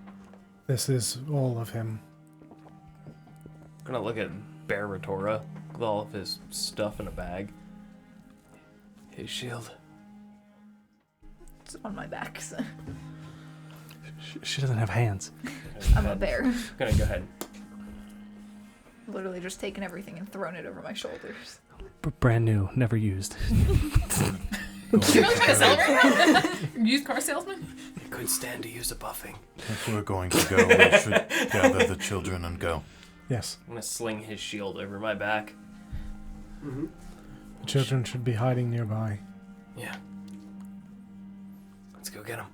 This is all of him. I'm gonna look at Bear Retora with all of his stuff in a bag. His shield. It's on my back. So. She doesn't have hands. I'm a bear. Gonna go ahead. Literally just taken everything and thrown it over my shoulders. Brand new, never used. You're really trying to sell it right now? Used car salesman? It could stand to use a buffing. If we're going to go, we should gather the children and go. Yes. I'm gonna sling his shield over my back. The children should be hiding nearby. Yeah. Let's go get him.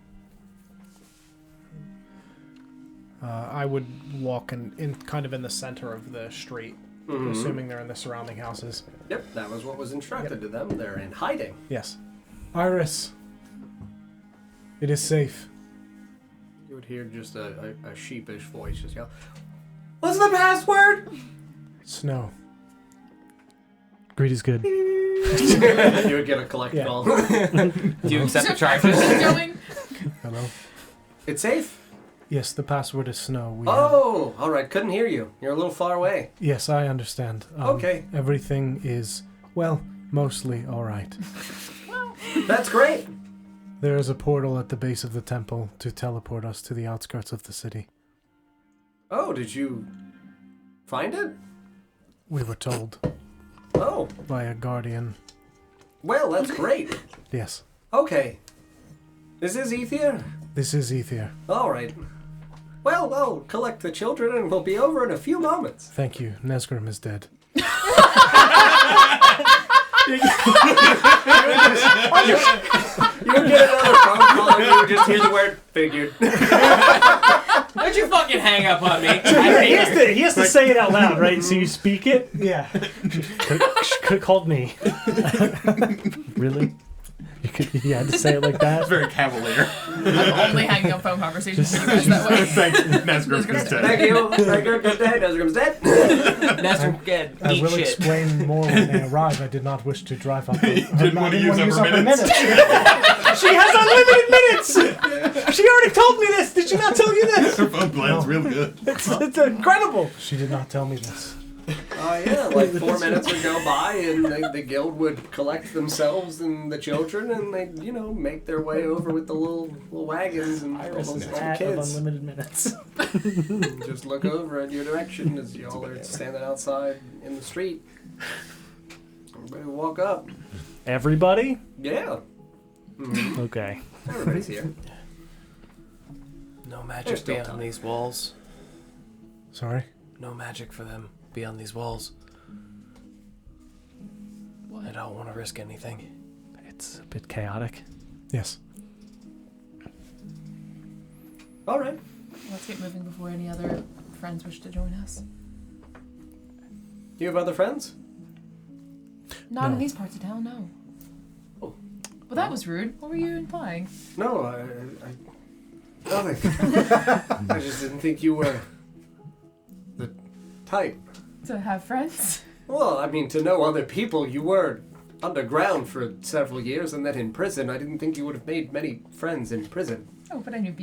I would walk in kind of in the center of the street, assuming they're in the surrounding houses. Yep, that was what was instructed to them. They're in hiding. Yes. Iris. It is safe. You would hear just a sheepish voice just yell, "What's the password?" Snow. Greed is good. You would get a collect Yeah. call. Do you accept the charges? Going. Hello? It's safe. Yes, the password is snow. Oh, all right. Couldn't hear you. You're a little far away. Yes, I understand. Okay. Everything is, well, mostly all right. That's great. There is a portal at the base of the temple to teleport us to the outskirts of the city. Oh, did you find it? We were told Oh, by a guardian. well, that's great. Yes, Okay. Is this Ether? this is Ether. All right. Well, I'll collect the children and we'll be over in a few moments. Thank you. Nesgrim is dead. You would get another phone call and you would just hear the word figured. Don't you fucking hang up on me. He has to say it out loud, right? So you speak it? Yeah. Could have called me. Really? You had to say it like that? It's very cavalier. I'm only hanging up phone conversations with you guys that way. Thanks, Nesgrim. Nesgrim's dead. Thank you. Thank you. Good day. Nesgrim's dead. Nesgrim dead. I Eat will shit. explain more when they arrive. I did not wish to drive up. Didn't want to use up her minutes. She has unlimited minutes! She already told me this! Did she not tell you this? Her phone plan's real good. It's incredible! She did not tell me this. Yeah, like 4 minutes would go by and the guild would collect themselves and the children and they'd, make their way over with the little wagons and all those little Hat of kids. unlimited minutes. Just look over at your direction as y'all are standing outside in the street. Everybody walk up. Everybody? Yeah. Mhm. Okay. Everybody's here. No There's magic still beyond time. these walls. Sorry? No magic for them beyond these walls. I don't want to risk anything. It's a bit chaotic. Yes. All right. Let's get moving before any other friends wish to join us. You have other friends? Not No. in these parts of town, no. Oh. Well, that was rude. What were you implying? No, nothing. I just didn't think you were the type. To have friends? Well, I mean, to know other people, you were underground for several years and then in prison. I didn't think you would have made many friends in prison. Oh, but I knew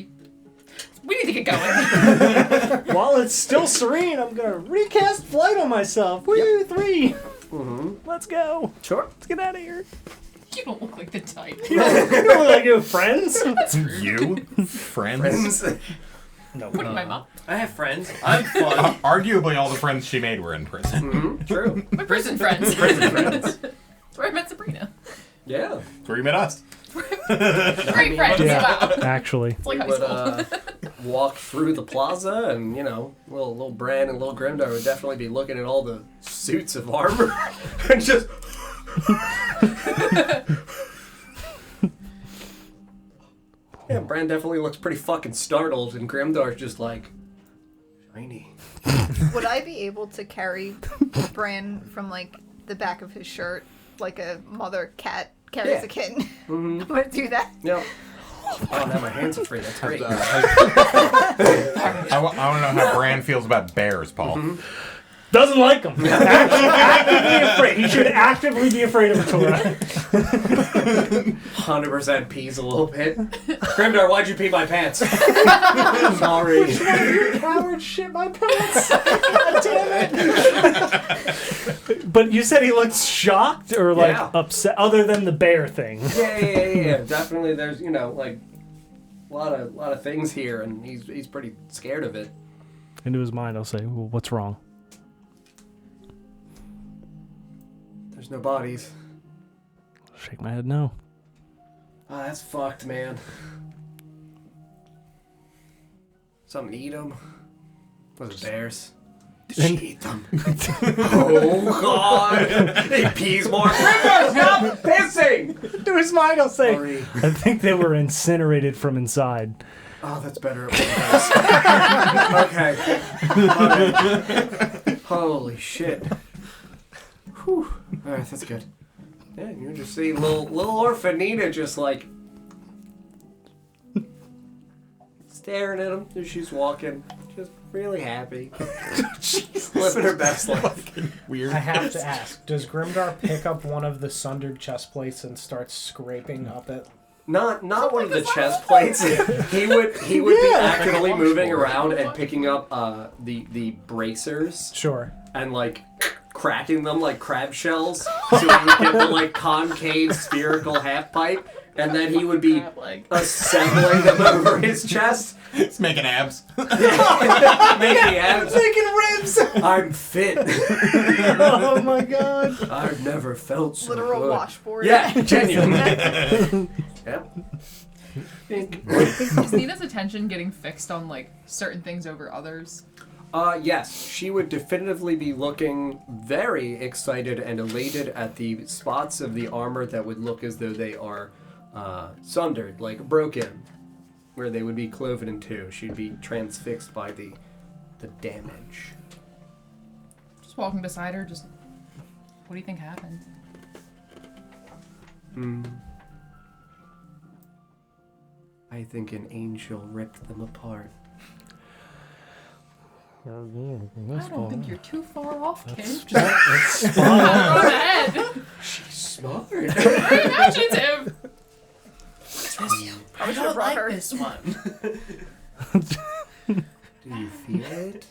we need to get going. While it's still serene, I'm gonna recast flight on myself. Woo, 3. Mm-hmm. Let's go. Sure. Let's get out of here. You don't look like the type. You don't look like you have friends. You? Friends? Friends. No. Wouldn't my mom? I have friends. I'm fun. Arguably, all the friends she made were in prison. Mm-hmm. True. My prison friends. Prison friends. That's where I met Sabrina. Yeah. That's where you met us. Great friends, wow. Actually. It's like We high would school. walk through the plaza and, little Bran and little Grimdar would definitely be looking at all the suits of armor and just... Yeah, Bran definitely looks pretty fucking startled and Grimdar's just like, shiny. Would I be able to carry Bran from like the back of his shirt like a mother cat carries Yeah. a kitten? Mm-hmm. I'm gonna do that. Yep. Oh, now my hands are free. That's great. I want to know how Bran feels about bears, Paul. Doesn't like him. Actively afraid. He should actively be afraid of a Torah. 100% pees a little bit. Grimdar, why'd you pee my pants? Sorry. You coward shit my pants. God damn it. But you said he looks shocked or like Yeah. upset, other than the bear thing. Yeah. Definitely, there's like a lot of things here, and he's pretty scared of it. Into his mind, I'll say, well, what's wrong? There's no bodies. Shake my head no. Ah, that's fucked, man. Something to eat them? Was it bears? Did she eat them? Oh god! He pees more. Grimdar, stop pissing! Into his mind, I'll say, Sorry. I think they were incinerated from inside. Oh, that's better. Okay. Alright. Holy shit. Whew. Alright, that's good. Yeah, you just see little orphan Nina just like staring at him as she's walking, just really happy. She's living her best life. Weird. I have to ask, does Grimdar pick up one of the sundered chest plates and start scraping up it? Not one of the chest plates. He would be actively moving around and picking up the bracers Sure. and like cracking them like crab shells so he would get the like concave spherical half pipe, and then he would be assembling them over his chest. It's making abs. Making abs. Making ribs. I'm fit. Oh my god. I've never felt so Literal good. washboard. Yeah, genuinely. Yep. Is Nina's attention getting fixed on like certain things over others? Yes, she would definitively be looking very excited and elated at the spots of the armor that would look as though they are sundered, like broken, where they would be cloven in two. She'd be transfixed by the damage. Just walking beside her, just what do you think happened? I think an angel ripped them apart. I don't think you're too far off, kid. That's Go ahead. She's smart. Very imaginative. I should have brought her. this one. Do you feel it?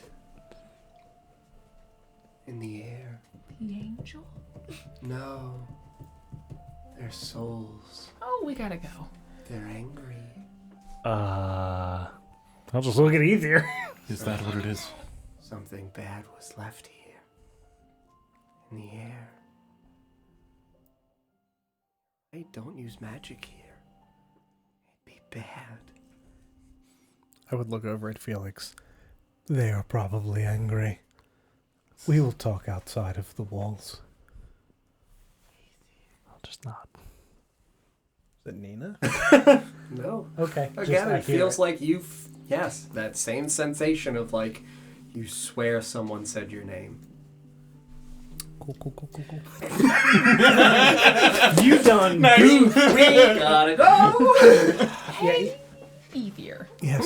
In the air. The angel? No. Their souls. Oh, we gotta go. They're angry. I'll just look at Ether. Is that what it is? Something bad was left here. In the air. Hey, don't use magic here. It'd be bad. I would look over at Felix. They are probably angry. We will talk outside of the walls. I'll just nod. Is it Nina? No. Okay. Again, it feels like yes, that same sensation of like you swear someone said your name. Cool. You done We gotta go! Hey, Ether. Yes.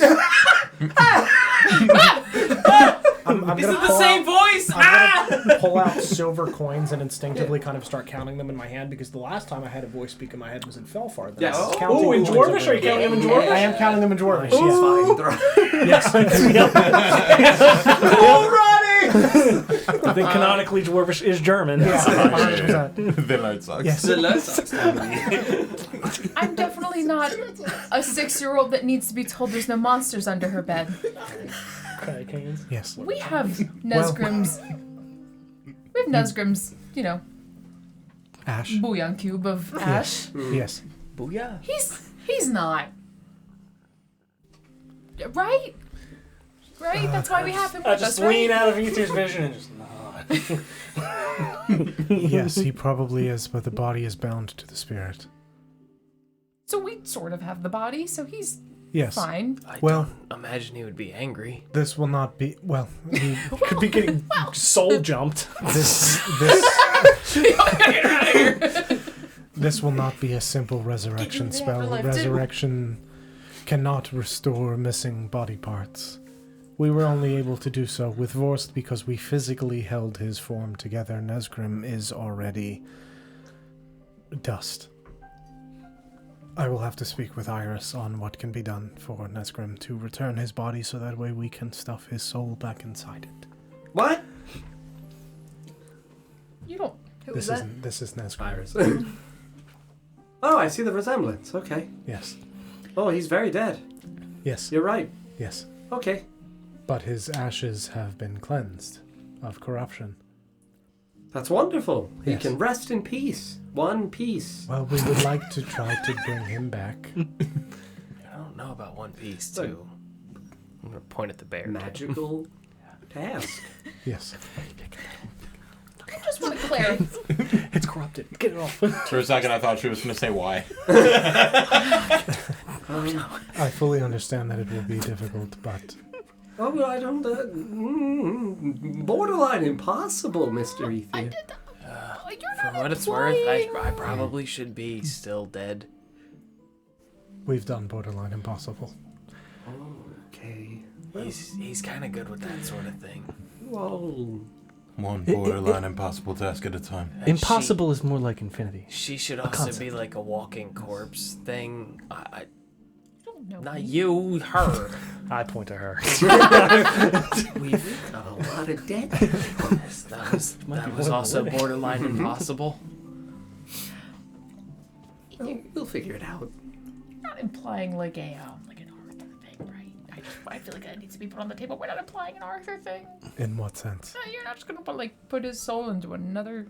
I'm Is gonna it the pull same out, voice? I'm gonna pull out silver coins and instinctively kind of start counting them in my hand, because the last time I had a voice speak in my head was in Felfar. Then Yes. I was counting Oh, in coins Dwarvish? over Are you counting them in Dwarvish? I am counting them in Dwarvish. She's Yes. fine. I think canonically Dwarvish is German. Yeah, 100%. Then that sucks. Yes. I'm definitely not a 6-year-old that needs to be told there's no monsters under her bed. Yes. We have Nesgrim's. We have Nesgrim's, Ash. bouillon cube of ash. Yes. Booyah. He's not. Right? Right? That's why we have him I with just us, lean right? out of Ether's vision and just nod. Yes, he probably is, but the body is bound to the spirit. So we sort of have the body, so he's Yes. fine. I Well- don't imagine he would be angry. This will not be. Well, he Could be getting soul jumped. this Get out of here. this will not be a simple resurrection spell. Resurrection cannot restore missing body parts. We were only able to do so with Vorst because we physically held his form together. Nesgrim is already dust. I will have to speak with Iris on what can be done for Nesgrim to return his body so that way we can stuff his soul back inside it. What? You don't. Who was that? This is Nesgrim. Iris. Oh, I see the resemblance. Okay. Yes. Oh, he's very dead. Yes. You're right. Yes. Okay. But his ashes have been cleansed of corruption. That's wonderful. He Yes. can rest in peace. One piece. Well, we would like to try to bring him back. I don't know about One Piece, too. I'm going to point at the bear. Magical task. Yes. I just want to clarify. It's corrupted. Get it off. For a second, I thought she was going to say why. I fully understand that it will be difficult, but Oh, well, I don't. Borderline impossible, Mr. Ethan. You're For not what it's worth, implying- I probably should be still dead. we've done borderline impossible. Okay. He's kind of good with that sort of thing. Well, One borderline impossible task at a time. Impossible is more like infinity. She should also be like a walking corpse thing. No, Not you, her. I point to her. We've Got a lot of dead. that was also borderline impossible. We'll figure it out. not implying like an Arthur thing, right? I feel like that needs to be put on the table. We're not implying an Arthur thing. In what sense? You're not just gonna put his soul into another.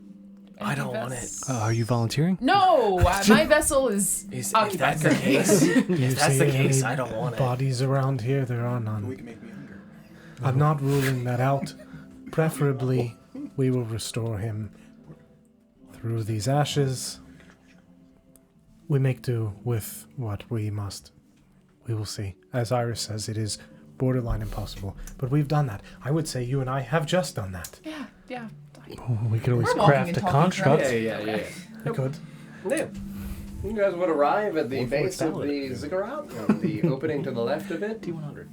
I don't want it. Are you volunteering? No, my vessel is If occupied. that's the case, if that's the see case, any I don't want it. Bodies around here, there are none. We can make me younger. I'm not ruling that out. Preferably, we will restore him through these ashes. We make do with what we must. We will see. As Iris says, it is borderline impossible. But we've done that. I would say you and I have just done that. Yeah. We could always We're walking craft and a talking construct. Yeah. We could. Yeah. You guys would arrive at the Well, base of valid. the ziggurat, the opening to the left of it. T100.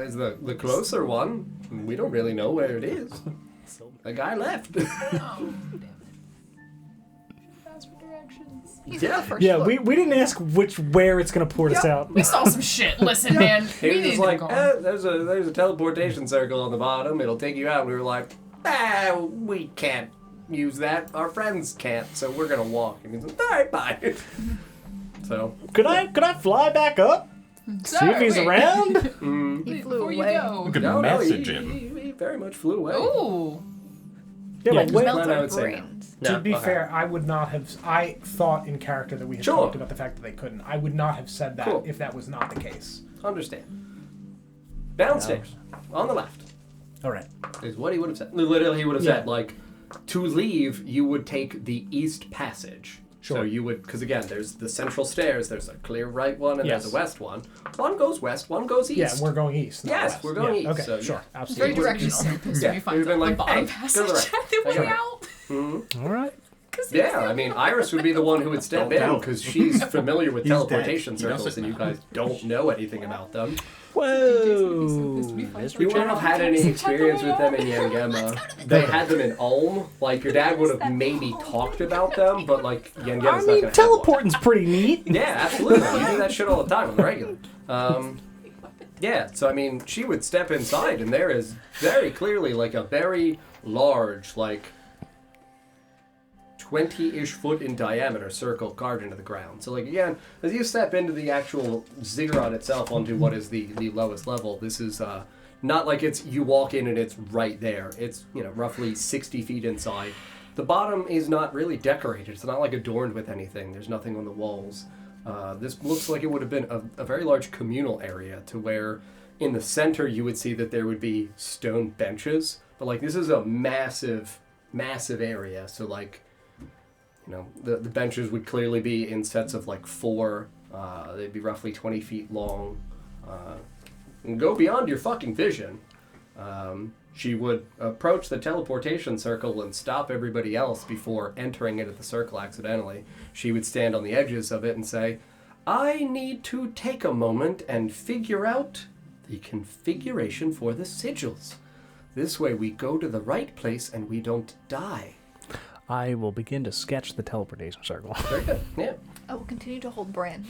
Is the closer one. We don't really know where it is. The guy left. Oh, damn it. Ask for directions. Yeah. Yeah, we didn't ask where it's going to port us out. We saw some shit. Listen, man. He We was need just to like, go. there's a teleportation circle on the bottom. It'll take you out. And we were like, we can't use that. Our friends can't, so we're gonna walk. And he's like, all right, bye. So Could I fly back up? See if he's wait. around? He flew Before you away. go. We could no, message he, him. He very much flew away. Ooh. Yeah, but wait. Melt Melt I our would say no. brains. To No, be okay. fair, I would not have. I thought in character that we had Sure. talked about the fact that they couldn't. I would not have said that Cool. if that was not the case. Understand. Downstairs, on the left, All right. is what he would have said. Literally, he would have Yeah. said, like, to leave, you would take the east passage. So Sure. you would, because again, there's the central stairs, there's a clear right one, and Yes. there's a west one. One goes west, one goes east. Yeah, we're going east. Not Yes, west. we're going Yeah, east, Okay, so sure, yeah. absolutely. Very directional. Pissed Yeah, me find we've been the like, bottom hey, passage go to the right. on the way Okay. out. Mhm. All right. Yeah, I mean, Iris would be the one who would step in because she's familiar with He's teleportation dead. He circles, doesn't and you know. guys don't know anything about them. Whoa. You wouldn't have had any experience with them in Yangema. They had them in Ulm. Like, your dad would have maybe talked about them, but, like, Yangema's not gonna have one. teleporting's pretty neat. Yeah, absolutely. You do that shit all the time on the regular. Yeah, so, I mean, she would step inside, and there is very clearly, like, a very large, like, 20-ish foot in diameter circle carved into the ground. So, like, again, as you step into the actual ziggurat itself onto what is the lowest level, this is not like it's you walk in and it's right there. It's, roughly 60 feet inside. The bottom is not really decorated. It's not, like, adorned with anything. There's nothing on the walls. This looks like it would have been a very large communal area to where in the center you would see that there would be stone benches. But, like, this is a massive, massive area. So, like, the benches would clearly be in sets of like 4. They'd be roughly 20 feet long. And go beyond your fucking vision. She would approach the teleportation circle and stop everybody else before entering into the circle accidentally. She would stand on the edges of it and say, I need to take a moment and figure out the configuration for the sigils. This way we go to the right place and we don't die. I will begin to sketch the teleportation circle. Very good. Yeah. I will continue to hold Bran.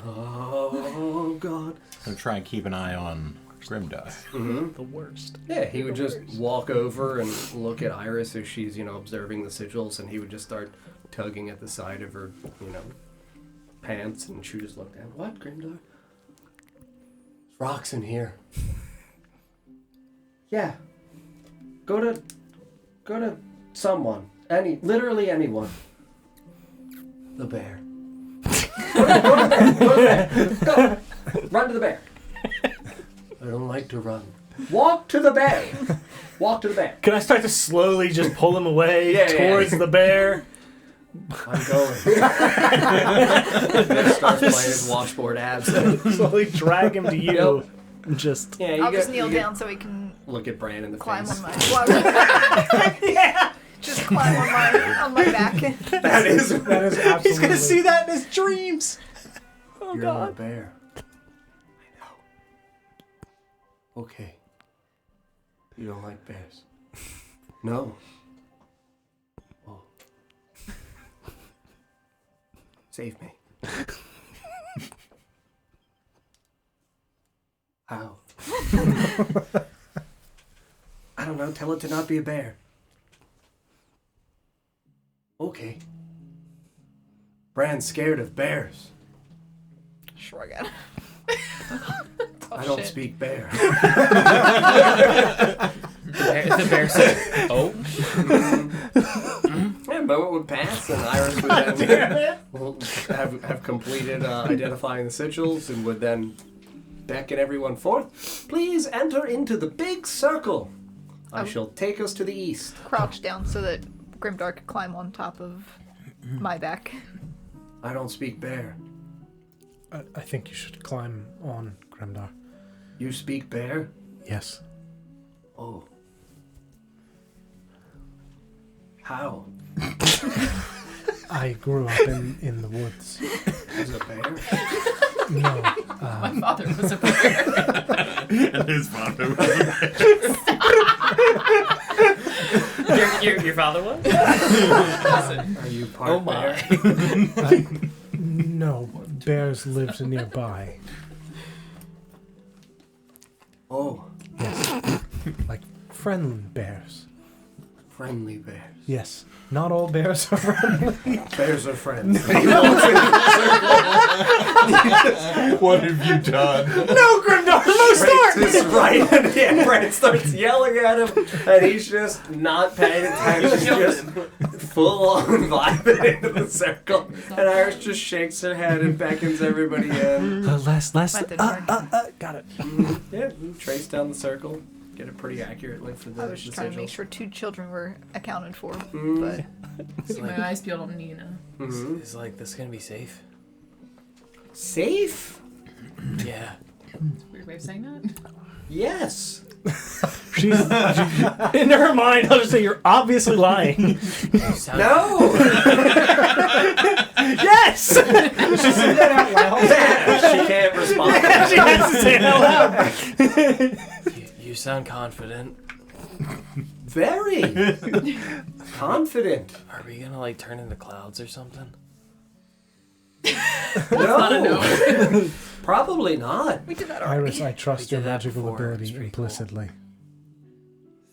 Oh, God. So try and keep an eye on Grimdye. Mm-hmm. The worst. Yeah, he would just walk over and look at Iris as she's, observing the sigils, and he would just start tugging at the side of her, pants, and she would just look down. What, Grimdye? There's rocks in here. Yeah. Go to someone. Literally anyone. The bear. Go to the bear. Go to the bear. Go. Run to the bear. I don't like to run. Walk to the bear. Walk to the bear. Can I start to slowly just pull him away Yeah, towards the bear? I'm going. Just start playing his washboard abs. Slowly drag him to you. Just Yeah, you I'll just get- kneel you get- down so he can Look at Bran in the climb face. on my. Yeah. Just climb on my back. That is. That is absolutely. he's gonna see that in his dreams. Oh You're God. a bear. I know. Okay. You don't like bears? No. Oh. Save me. How? I don't know. Tell it to not be a bear. Okay. Brand's scared of bears. Shrug it. I don't speak bear. The bear said, "Oh." Yeah, Moa would pass, and Iris would then have completed identifying the sigils, and would then beckon everyone forth. Please enter into the big circle. I shall take us to the east. Crouch down so that Grimdark could climb on top of my back. I don't speak bear. I think you should climb on, Grimdar. You speak bear? Yes. Oh. How? I grew up in the woods. As a bear? No. My father was a bear. And his father was a bear. Your father was? Are you part bear? No. Bears lived nearby. Oh. Yes. Like friendly bears. Friendly bears. Yes. Not all bears are friendly. Bears are friends. What have you done? No, Grimdar, no start! Is right, and yeah, Brent starts yelling at him, and he's just not paying attention, just full on vibing into the circle. And Iris just shakes her head and beckons everybody in. Last. Might didn't work. Got it. Yeah, trace down the circle, get it pretty accurately for the I was just trying to make sigils. sure 2 children were accounted for, Mm. but Keep my eyes peeled on Nina. Mhm. Is like this gonna be safe? Safe? Yeah. Weird way of saying that. Yes. She's in her mind. I'll just say you're obviously lying. You sound No. Yes. She said that out loud. She can't respond. She has to say it out loud. You sound confident. Very confident. Are we gonna like turn into clouds or something? No. Probably not. we did that already. Iris, I trust We your did that magical before. It was ability pretty implicitly.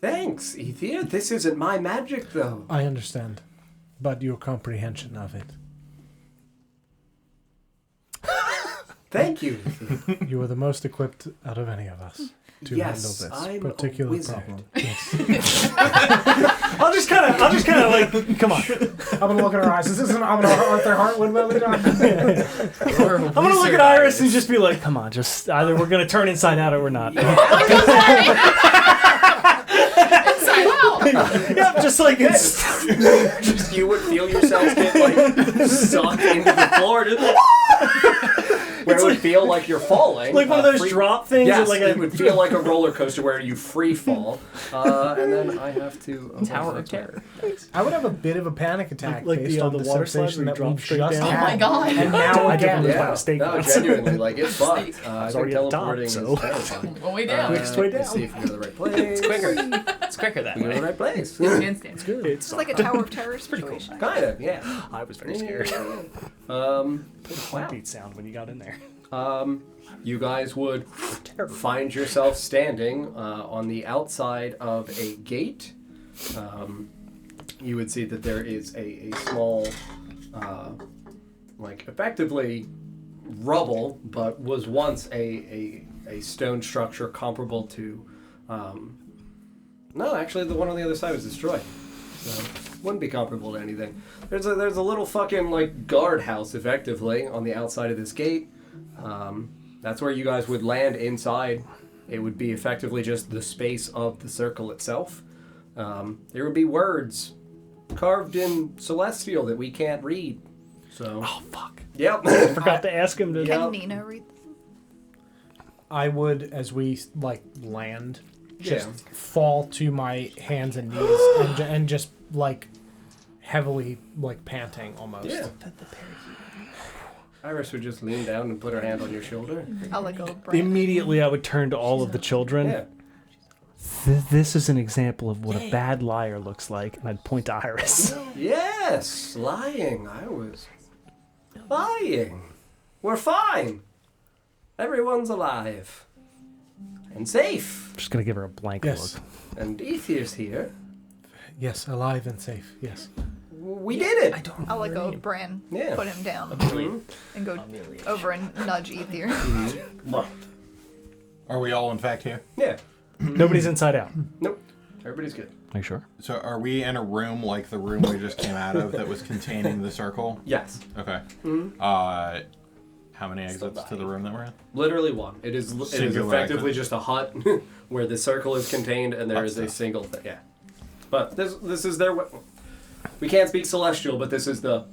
Thanks, Ethier. This isn't my magic, though. I understand. But your comprehension of it. Thank you, Ethier. You are the most equipped out of any of us to Yes, handle this I'm a particular wizard. problem. Yes. I'll just kind of like, come on. I'm gonna look at her eyes. This isn't I'm gonna Arthur Hartwood movie. I'm gonna look at Iris and just be like, come on, just either we're gonna turn inside out or we're not. Inside out. Yep, just like it's. Just you would feel yourselves get like sucked into the floor, where it would feel like you're falling. Like one of those drop things. Yes, that, like it would feel like a roller coaster where you free fall, and then I have to. Tower of Terror. I would have a bit of a panic attack Like based the on the water slides sensation where that you we drop straight just down. had. Oh my God. And now I again. definitely- Yeah, Mistake no, once. genuinely, like it's fucked. I It's think already at the top, teleporting so. is terrifying. Go way down. Quickest way Let's down. see if we go to the right place. It's quicker. It's quicker that We go to the way. right place. Handstand. Good. It's like a Tower of Terror situation. Kind of, yeah. I was very scared. Wow. Sound when you got in there. You guys would find yourself standing on the outside of a gate. You would see that there is a small, like effectively rubble, but was once a stone structure comparable to. No, actually, the one on the other side was destroyed, so wouldn't be comparable to anything. There's a little fucking like guardhouse effectively on the outside of this gate. That's where you guys would land inside. It would be effectively just the space of the circle itself. There would be words carved in Celestial that we can't read. So. Oh fuck! Yep. Forgot to ask him to. Yeah. Can Nina read? I would, as we like land, just Yeah. fall to my hands and knees and just like heavily like panting almost. Yeah. Iris would just lean down and put her hand on your shoulder. I'll let go of Brand. Immediately, I would turn to all of the children. Yeah. This is an example of what a bad liar looks like, and I'd point to Iris. Yes, lying. I was lying. We're fine. Everyone's alive. And safe. Just gonna give her a blank Yes. look. And Aethir's here. Yes, alive and safe. Yes. We did it. I'll let go of Bran, Yeah. put him down, Mhm. and go over and nudge Ether. Are we all in fact here? Yeah. Nobody's inside out. Nope. Everybody's good. Are you sure? So are we in a room like the room we just came out of that was containing the circle? Yes. Okay. Mhm. How many exits to the room that we're in? Literally one. It is Singular effectively exit. just a hut where the circle is contained and there is a single thing. Yeah. But this is their... We can't speak Celestial, but this is the...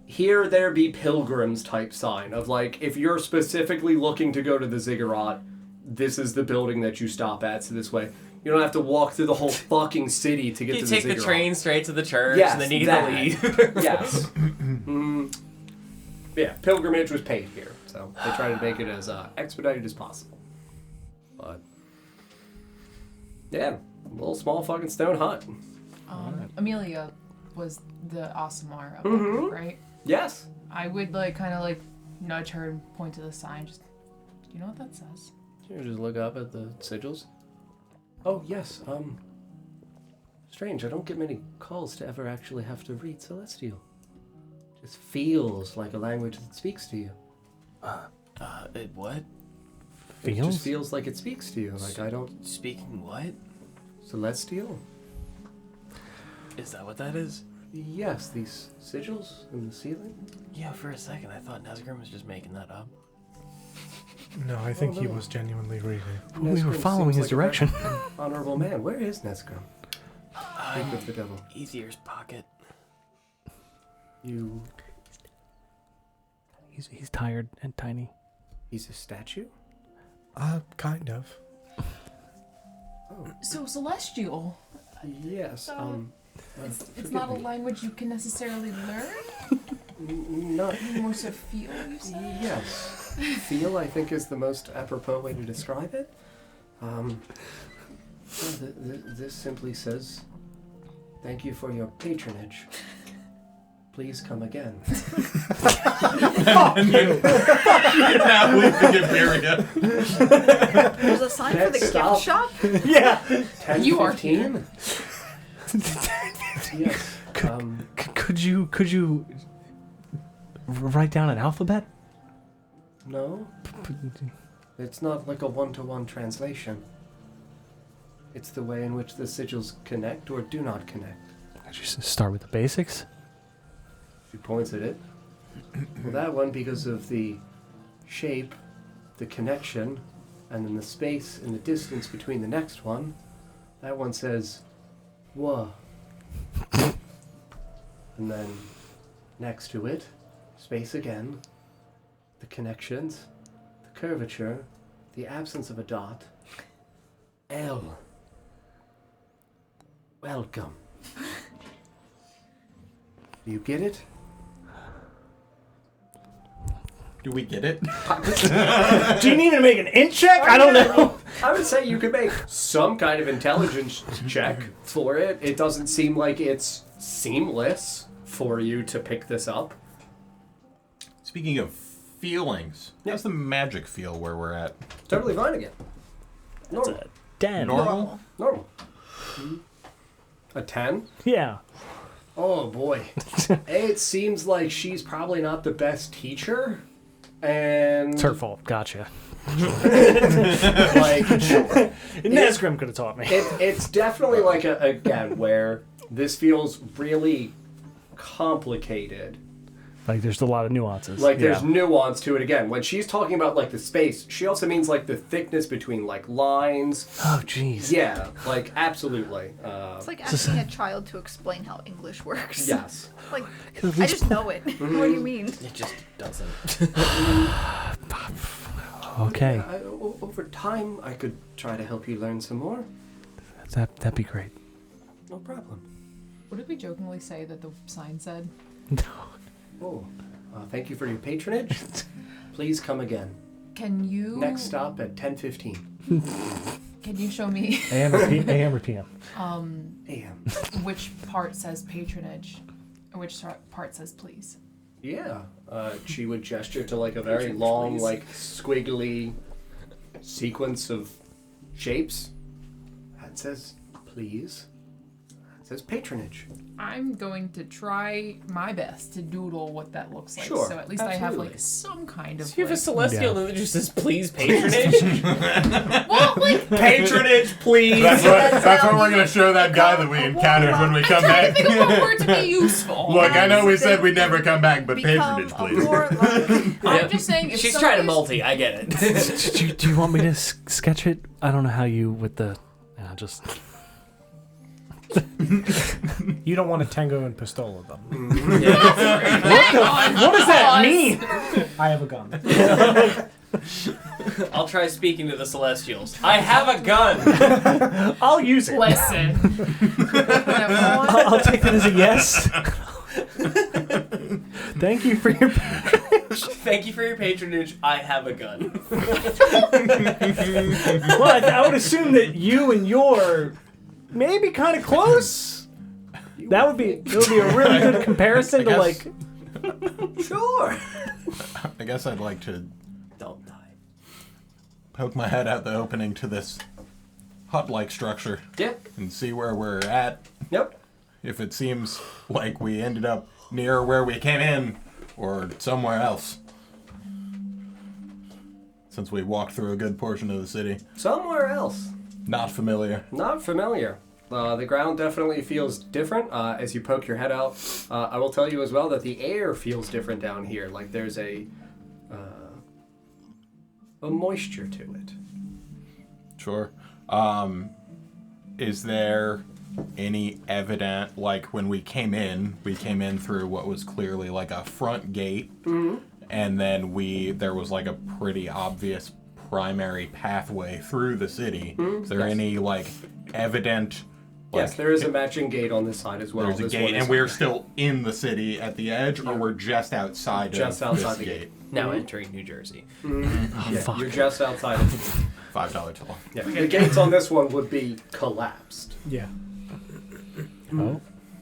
Here there be pilgrims type sign of like, if you're specifically looking to go to the ziggurat, this is the building that you stop at, so this way you don't have to walk through the whole fucking city to get You to take the the ziggurat. train straight to the church, Yes, and then you get that. to leave. Yes. Yeah, pilgrimage was paid here, so they try to make it as expedited as possible. But yeah, a little small fucking stone hut. Amelia was the Asamar up Mhm. there, right? Yes. I would kind of nudge her and point to the sign. Just, do you know what that says? You just look up at the sigils. Oh yes. Strange. I don't get many calls to ever actually have to read Celestial. Just feels like a language that speaks to you. What? It Feels? just feels like it speaks to you. Like I don't. Speaking what? Celestial. Is that what that is? Yes, these sigils in the ceiling. Yeah, for a second I thought Nesgrim was just making that up. No, I think he no. was genuinely reading. We were Nesgrim following seems his like a direction. very honorable man. Where is Nesgrim? Speak with the devil. Easier's pocket. You. He's tired and tiny. He's a statue? Kind of. So Celestial. Yes. It's not a language you can necessarily learn. Not. More so feel, you said? Yes. Feel, I think, is the most apropos way to describe it. This simply says, "Thank you for your patronage. Please come again." Now leave the Imperia. There's a sign for the Next stop. gift shop. Yeah. 10, You are 15? Yes. Could you write down an alphabet? No. It's not like a one-to-one translation. It's the way in which the sigils connect or do not connect. Just start with the basics. She points at it. Well, that one, because of the shape, the connection, and then the space and the distance between the next one, that one says, "Wah." And then next to it, space again, the connections, the curvature, the absence of a dot, L. Welcome. Do you get it? Do we get it? Do you need to make an int check? I don't know. I would say you could make some kind of intelligence check for it. It doesn't seem like it's seamless for you to pick this up. Speaking of feelings, how's the magic feel where we're at? Totally fine again. Normal. 10. Normal? Normal. A 10? Yeah. Oh boy. It seems like she's probably not the best teacher. And It's her fault. Gotcha. like Nesgrim could have taught me. it's definitely like again where this feels really complicated. Like there's a lot of nuances. Like there's Yeah. nuance to it again. When she's talking about like the space, she also means like the thickness between like lines. Oh jeez. Yeah, like absolutely. It's like asking a child to explain how English works. Yes. Like, Could at I least just know it. What do you mean? It just doesn't. Okay. Over time, I could try to help you learn some more. That'd be great. No problem. What did we jokingly say that the sign said? Oh, thank you for your patronage. Please come again. Can you... Next stop at 10:15. Can you show me AM or PM? Damn. which part says patronage and which part says please? Yeah. She would gesture to like a very long, like squiggly sequence of shapes. That says please. That says patronage. I'm going to try my best to doodle what that looks like. Sure, So at least I have absolutely. like some kind of. So you have a like, celestial that just says please patronage. well, like Patronage, please. That's what we're gonna show that guy that we encountered when we come trying back. to think of a word to be useful. Look, I know we said we'd never come back, but Become patronage, a please. warlock. I'm just saying. If She's trying to somebody's- multi. I get it. do you want me to sketch it? I don't know how you with the. Just. You don't want a Tango and Pistola, though. What What does that mean? I have a gun. I'll try speaking to the Celestials. I have a gun. I'll use it. Listen. I'll take that as a yes. Thank you for your. Thank you for your patronage. I have a gun. Well, I would assume that you and your maybe kind of close. That would be a really good comparison I to guess- like. Sure. I guess I'd like to Don't die. poke my head out the opening to this hut-like structure Yeah. and see where we're at. Yep. If it seems like we ended up near where we came in, or somewhere else. Since we walked through a good portion of the city. Somewhere else. Not familiar. Not familiar. The ground definitely feels different as you poke your head out. I will tell you as well that the air feels different down here. Like there's a moisture to it. Sure. Is there any evident, like when we came in through what was clearly like a front gate, and then there was like a pretty obvious primary pathway through the city. Is there Yes. any like evident? Yes, like, there is a matching gate on this side as well. There's a This gate, one is and we're still in the city at the edge, or we're just outside Just of outside this the gate. Now entering New Jersey. Yeah, you're just outside of $5 toll. yeah. The gates on this one would be collapsed. Yeah. Oh.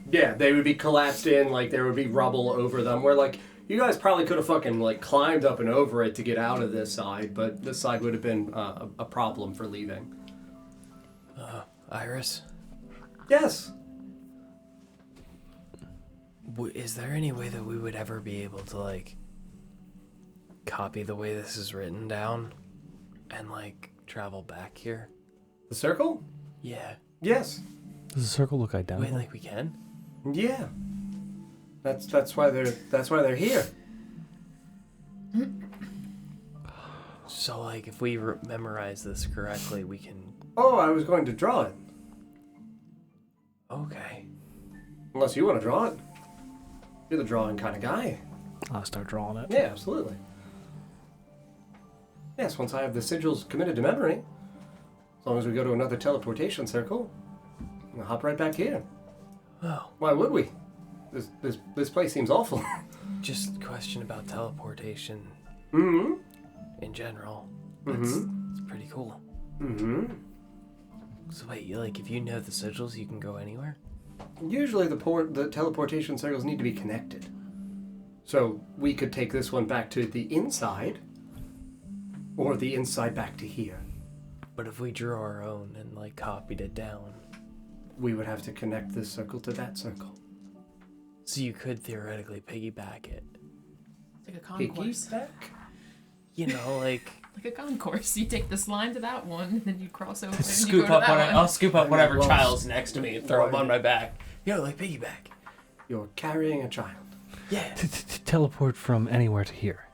Yeah, they would be collapsed in, like there would be rubble over them. Where like you guys probably could have fucking like climbed up and over it to get out of this side, but this side would have been a problem for leaving. Iris, Yes. is there any way that we would ever be able to like copy the way this is written down and like travel back here? The circle? Yeah. Yes. Does the circle look Wait, identical? like we can? Yeah. That's why they're here. So like if we memorize this correctly, we can. Oh, I was going to draw it. Okay. Unless you want to draw it. You're the drawing kind of guy. I'll start drawing it. Yeah, absolutely. Yes, once I have the sigils committed to memory, as long as we go to another teleportation circle, we'll hop right back here. Oh, Why would we? This place seems awful. just a question about teleportation Mm-hmm. in general. It's pretty cool. Mm-hmm. So wait, like if you know the sigils, you can go anywhere? Usually the teleportation circles need to be connected. So we could take this one back to the inside, or the inside back to here. But if we drew our own and like copied it down, We would have to connect this circle to that circle. so you could theoretically piggyback it. Like a concourse. back? You know, like Like a concourse. You take this line to that one, and then you cross over and you scoop go up to that whatever. one. I'll scoop up whatever lost. child's next to me and throw him on my back. You know, like piggyback. You're carrying a child Yeah. To teleport from anywhere to here.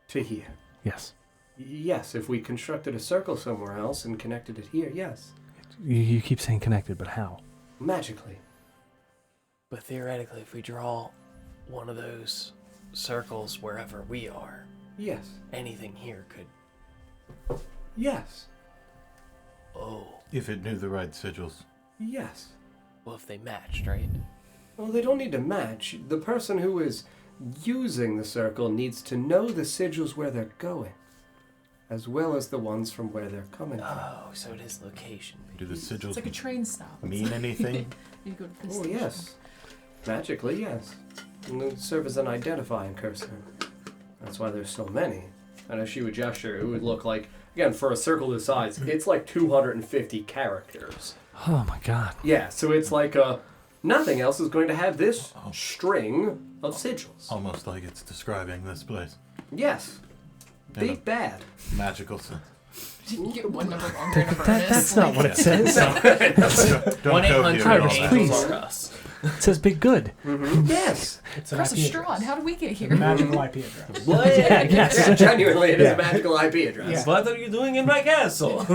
to here. Yes. Yes, if we constructed a circle somewhere else and connected it here, yes. You keep saying connected, but how? Magically. But theoretically, if we draw one of those circles wherever we are, Yes. anything here could. Yes. Oh. If it knew the right sigils. Yes. Well, if they matched, right? Well, they don't need to match. The person who is using the circle needs to know the sigils where they're going. as well as the ones from where they're coming from. Oh, so it is location. Do the sigils It's like a train stop. mean anything? You go to this Oh, station. yes. Magically, yes. And they serve as an identifying cursor. That's why there's so many. And as she would gesture, it would look like, again, for a circle this size, it's like 250 characters. Oh my god. Yeah, so it's like nothing else is going to have this string of sigils. Almost like it's describing this place. Yes. In Big a bad. magical sense. You get one number longer in a That's not what it says. Don't go here at all. please. Angels are us. It says "Be good." Yes. It's an Press a IP straw. address. How did we get here? Magical IP address. Yeah, genuinely, it is a magical IP address. Yeah. What are you doing in my castle? Back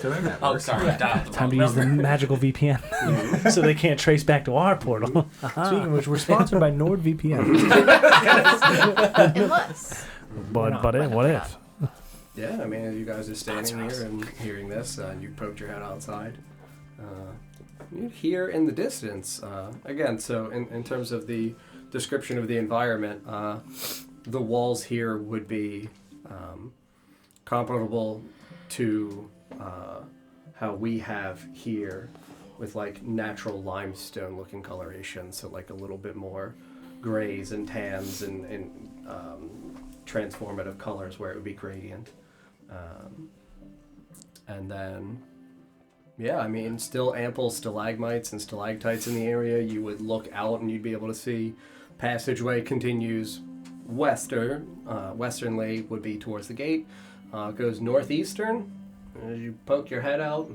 to their network. Oh, sorry. Time to use the magical VPN, so they can't trace back to our portal. Speaking of which, we're sponsored by NordVPN. Unless. But what if? Yeah, I mean, you guys are standing here and hearing this, and you poked your head outside. You hear in the distance, again, so in terms of the description of the environment, the walls here would be comparable to how we have here with like natural limestone looking coloration, so like a little bit more grays and tans and transformative colors where it would be gradient. And then, yeah, I mean, still ample stalagmites and stalactites in the area. You would look out and you'd be able to see passageway continues westernly would be towards the gate. Goes northeastern. As you poke your head out,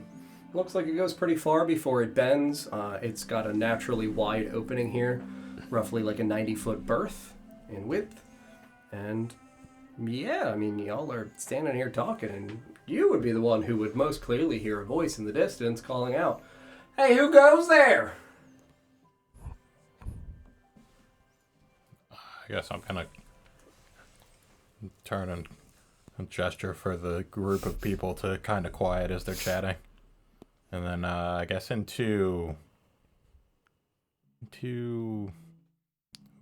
looks like it goes pretty far before it bends. It's got a naturally wide opening here, roughly like a 90-foot berth in width. And yeah, I mean, y'all are standing here talking, and you would be the one who would most clearly hear a voice in the distance calling out, "Hey, who goes there?" I guess I'm gonna turn and gesture for the group of people to kind of quiet as they're chatting, and then I guess into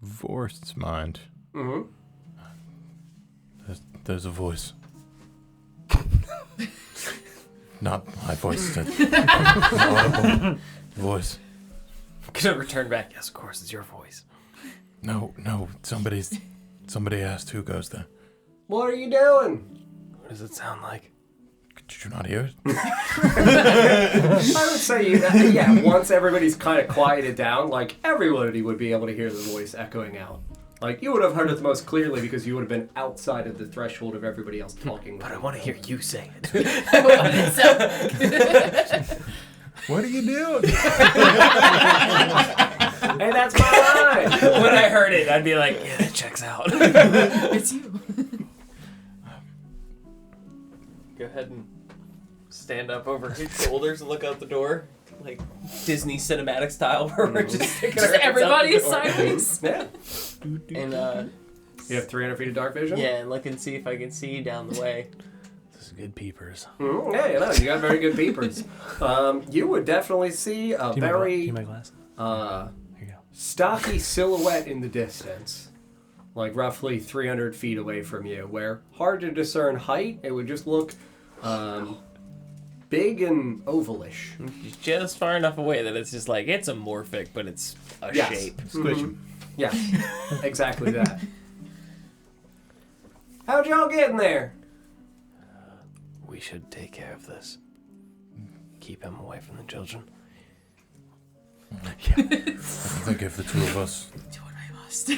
Vorst's mind. Mm-hmm. There's a voice. Not my voice. Audible voice. Gonna return back. Yes, of course, it's your voice. No. Somebody asked who goes there. What are you doing? What does it sound like? Did you not hear it? I would say, yeah, once everybody's kind of quieted down, like, everybody would be able to hear the voice echoing out. Like, you would have heard it the most clearly because you would have been outside of the threshold of everybody else talking. But I want to hear you say it. What are you doing? Hey, that's my line! When I heard it, I'd be like, yeah, that checks out. It's you. Go ahead and stand up over his shoulders and look out the door. Like Disney cinematic style where we're just sticking our heads Everybody out the door. sideways. Yeah. And You have 300 feet of dark vision? yeah, and look and see if I can see down the way. This is good peepers. Mm-hmm. Yeah, you got very good peepers. You would definitely see a Do very you my glass? Here you go. stocky silhouette in the distance, like roughly 300 feet away from you, where hard to discern height. It would just look big and ovalish. Just far enough away that it's just like, it's amorphic, but it's a Yes. shape. Squishy. Yeah, exactly that. How'd y'all get in there? We should take care of this. Keep him away from the children. I think if the two of us Do what I must.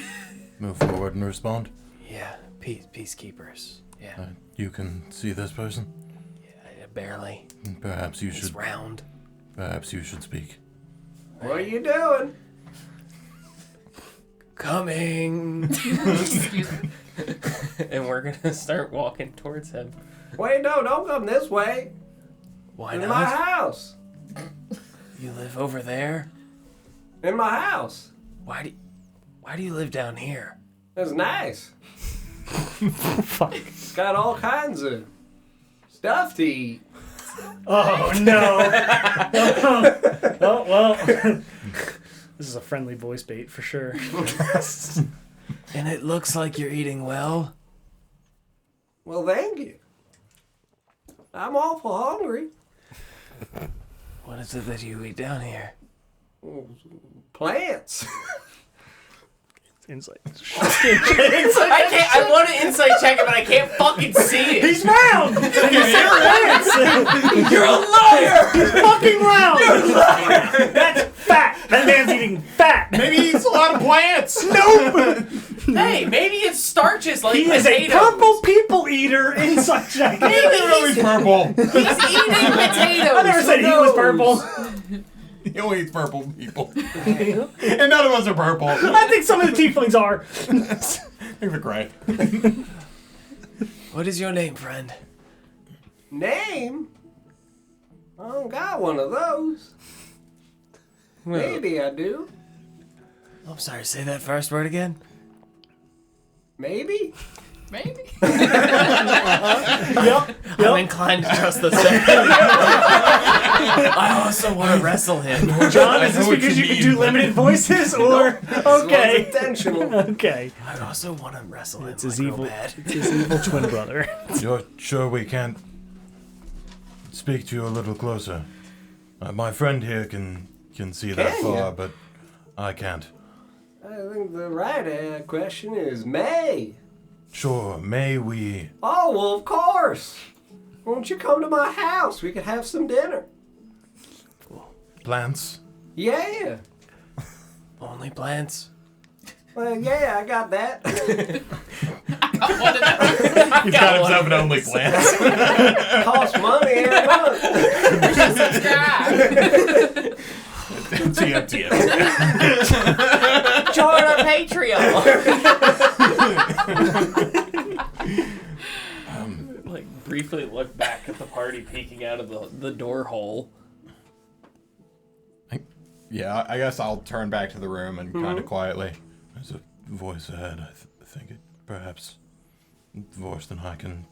move forward and respond, Yeah, peacekeepers. Yeah, you can see this person. yeah, barely. Perhaps you It's should. round. Perhaps you should speak. What are you doing? Coming! Excuse me. And we're gonna start walking towards him. Wait, no, don't come this way. Why In not? my house. You live over there? In my house. Why do you live down here? It's nice. Fuck. It's got all kinds of stuff to eat. Oh no! Oh well. This is a friendly voice bait for sure. And it looks like you're eating well. Well, thank you. I'm awful hungry. What is it that you eat down here? Plants. Insight. I can't. I want to insight check it, but I can't fucking see it. He's round! You're a liar. He's fucking round! You're a liar! That's fat! That man's eating fat! Maybe he eats a lot of plants. Nope! Hey, maybe it's starches like He is a potatoes. purple people eater inside check. Maybe he's purple. He's eating potatoes. I never said he was purple. He only eats purple people. And none of us are purple. I think some of the tieflings are. I think they're gray. What is your name, friend? Name? I don't got one of those. Maybe I do. I'm sorry, say that first word again. Maybe? Maybe. Yep. I'm inclined to trust the second. I also want to wrestle him. John, is I this know what because you you can mean. do limited voices, or This one's okay? intentional. Okay. I also want to wrestle him. It's his real evil. bad. It's his evil twin brother. You're sure we can't speak to you a little closer? My friend here can see that Can far, ya? but I can't. I think the right question is May. Sure, may we... Oh, well, of course. Won't you come to my house? We could have some dinner. Plants? Yeah. Only plants. Well, yeah, I got that. He's got himself an only plants. Costs money every month. Subscribe. TM. Join our Patreon. Like briefly look back at the party peeking out of the door hole. Yeah, I guess I'll turn back to the room and kind of quietly. There's a voice ahead. I think it perhaps voice than I can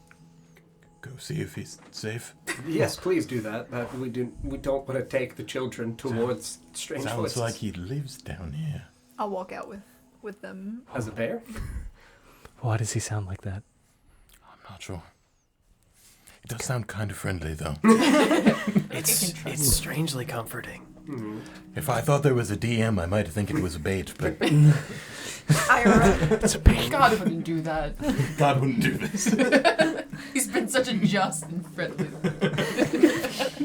go see if he's safe. Yes, please do that. We don't want to take the children towards strange Sounds voices. like he lives down here. I'll walk out with them. As a bear? Why does he sound like that? I'm not sure. He does sound kind of friendly, though. It's strangely comforting. If I thought there was a DM, I might think it was a bait, but IRL. God wouldn't do that. God wouldn't do this. He's been such a just and friendly.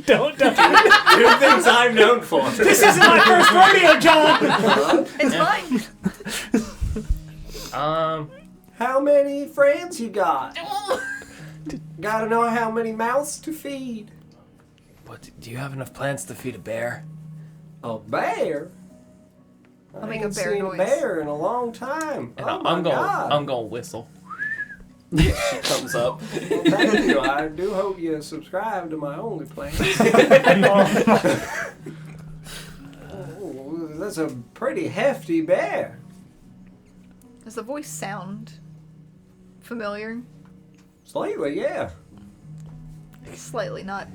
Don't. Two things I'm known for. This isn't my first rodeo, John. It's mine. How many friends you got? Gotta know how many mouths to feed. What? Do you have enough plants to feed a bear? A bear? I'll I make a ain't bear seen noise. a bear in a long time. And Oh my I'm God. gonna whistle. She comes up. Well, thank you. I do hope you subscribe to my OnlyPlan. Oh, that's a pretty hefty bear. Does the voice sound familiar? Slightly, yeah. Slightly, not.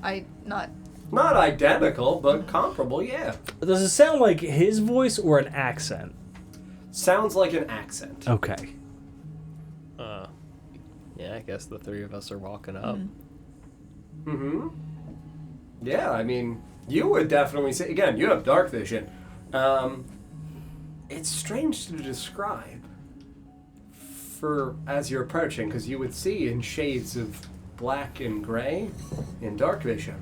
Not identical, but comparable, yeah. Does it sound like his voice or an accent? Sounds like an accent. Okay. Yeah, I guess the three of us are walking up. Mm-hmm. Yeah, I mean, you would definitely say, again, you have dark vision. It's strange to describe as you're approaching, because you would see in shades of black and gray in dark vision.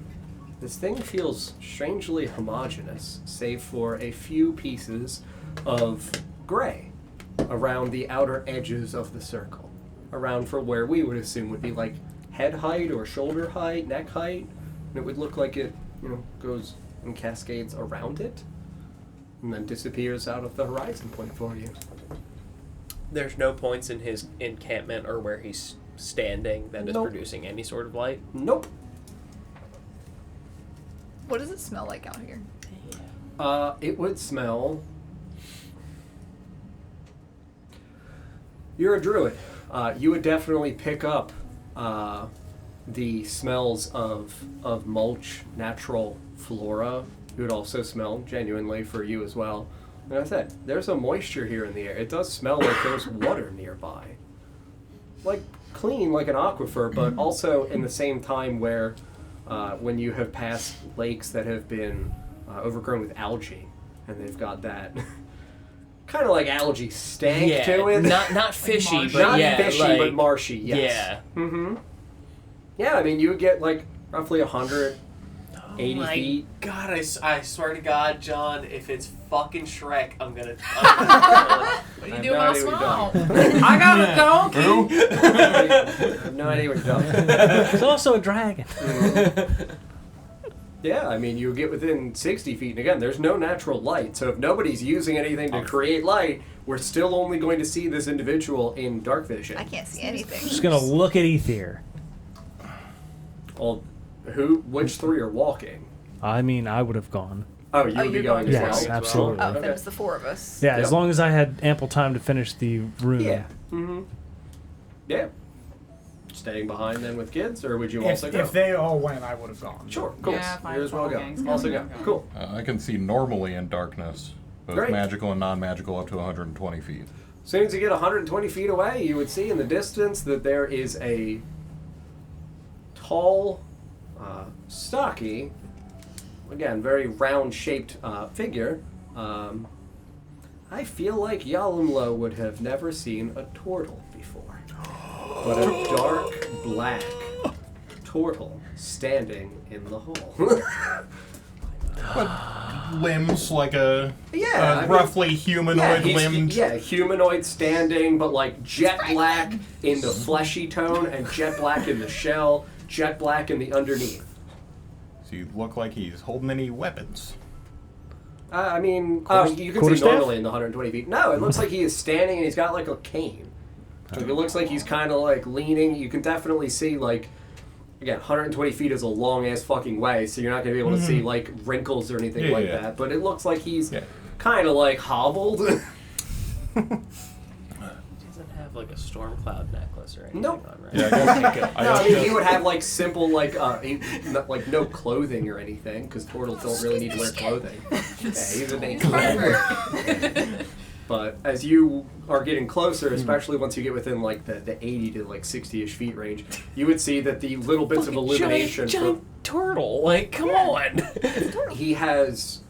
This thing feels strangely homogeneous, save for a few pieces of gray around the outer edges of the circle. Around for where we would assume would be like head height or shoulder height, neck height. And it would look like it, goes and cascades around it and then disappears out of the horizon point for you. There's no points in his encampment or where he's standing that is Nope. producing any sort of light. Nope. What does it smell like out here? It would smell... You're a druid. You would definitely pick up the smells of mulch, natural flora. It would also smell genuinely for you as well. Like I said, there's a moisture here in the air. It does smell like there's water nearby. Like clean like an aquifer, but also in the same time where when you have passed lakes that have been overgrown with algae, and they've got that kind of like algae stank to it. Not fishy, marshy. but Not yeah, fishy, like, but marshy, yes. Yeah. Mm-hmm. Yeah, I mean, you would get like roughly 180 feet. God, I swear to God, John, if it's fucking Shrek, I'm gonna. What are you doing no with idea what small? I got a donkey! I have no idea what you're talking about. It's also a dragon. Yeah, I mean, you get within 60 feet, and again, there's no natural light, so if nobody's using anything to create light, we're still only going to see this individual in dark vision. I can't see anything. Just gonna look at Ether. Well, which three are walking? I mean, I would have gone. Oh, you would be you're going going as Yes, well? absolutely. Oh, then Okay. it's the four of us. Yeah, as Yep. long as I had ample time to finish the room. Yeah. Mm-hmm. Yeah. Staying behind then with kids, or would you If, also go? if they all went, I would have gone. Sure, cool. Yeah, fine, You as well go. gangs. Also Yeah, go. yeah. Cool. I can see normally in darkness, both Great. magical and non-magical, up to 120 feet. As soon as you get 120 feet away, you would see in the distance that there is a tall, stocky, again, very round-shaped figure. I feel like Yalumlo would have never seen a turtle before. But a dark black turtle standing in the hole. Limbs like a Yeah, I mean- roughly humanoid limbed. Humanoid standing, but like jet black in the fleshy tone and jet black in the shell, jet black in the underneath. So you look like he's holding any weapons. I mean, you can see quarterstaff? normally in the 120 feet. No, it looks like he is standing and he's got like a cane. Like, it looks like he's kind of like leaning. You can definitely see like, again, 120 feet is a long ass fucking way, so you're not gonna be able to see like wrinkles or anything Yeah, like yeah. that. But it looks like he's Yeah. kind of like hobbled. Doesn't have like a storm cloud necklace or anything Nope. on, right? Yeah, I guess. No, I mean, he would have like simple like no clothing or anything because turtles don't really need to wear clothing. Yeah, he's a nature. But as you are getting closer, especially once you get within like the 80 to like 60-ish feet range, you would see that the little bits of illumination giant turtle. Like, come on. he has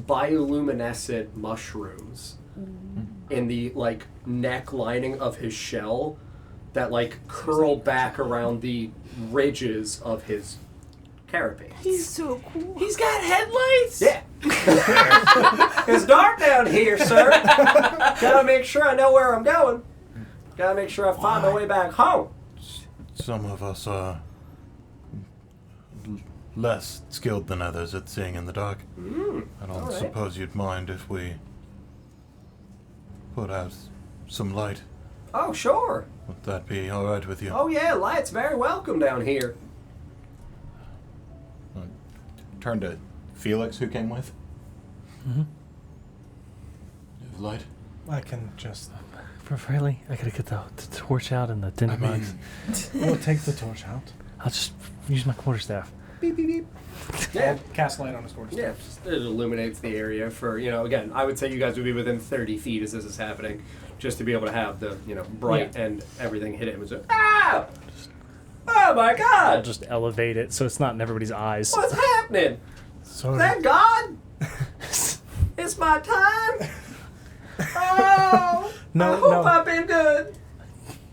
bioluminescent mushrooms in the like neck lining of his shell that like curl back around the ridges of his carapace. He's so cool. He's got headlights. Yeah. It's dark down here, sir. Gotta make sure I know where I'm going. Gotta make sure I find my way back home. Some of us are less skilled than others at seeing in the dark. I don't alright. suppose you'd mind if we put out some light. Oh, sure. Would that be alright with you? Oh, yeah, light's very welcome down here. Turn to Felix, who came with. You have light? I can just. Really? I gotta get the torch out and the tinder box. We'll take the torch out. I'll just use my quarterstaff. Yeah. Cast light on his torch. Yeah, it illuminates the area for, again, I would say you guys would be within 30 feet as this is happening, just to be able to have the, bright and everything hit it. It was like, ah! Oh my I'll god! just elevate it so it's not in everybody's eyes. What's happening? So Thank God! It's my time! Oh! No, I hope no. I've been good!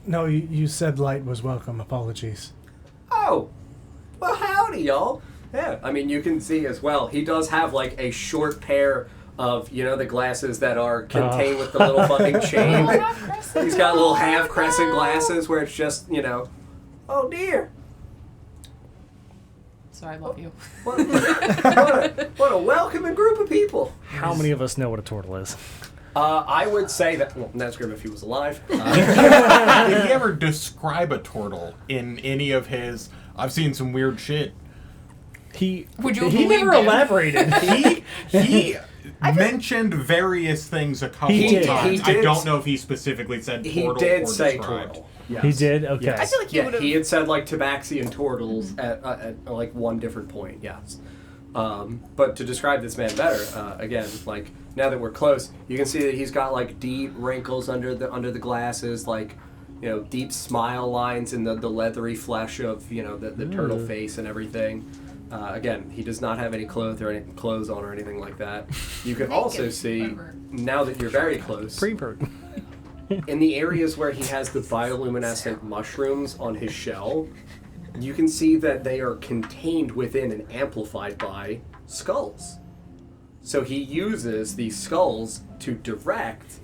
no, you said light was welcome. Apologies. Oh! Well, howdy, y'all. Yeah, I mean, you can see as well, he does have, like, a short pair of, the glasses that are contained with the little fucking chain. He's got little half-crescent glasses where it's just, oh dear. Sorry, I love you. What a welcoming group of people. How many of us know what a turtle is? I would say that, well, Nesgrim if he was alive. Did he ever describe a turtle in any of his? I've seen some weird shit. Would you have He never believed him? elaborated. He mentioned various things a couple He of did. times. He did. I don't know if he specifically said He turtle did or say described. turtle. Yes. He did? Okay. Yes. I feel like he would've- he had said like tabaxi turtles at like one different point. Yes. But to describe this man better, again, like now that we're close, you can see that he's got like deep wrinkles under the glasses, like deep smile lines in the leathery flesh of, the turtle face and everything. Again, he does not have any clothes on or anything like that. You can also see, now that you're very close, in the areas where he has the bioluminescent mushrooms on his shell, you can see that they are contained within and amplified by skulls. So he uses these skulls to direct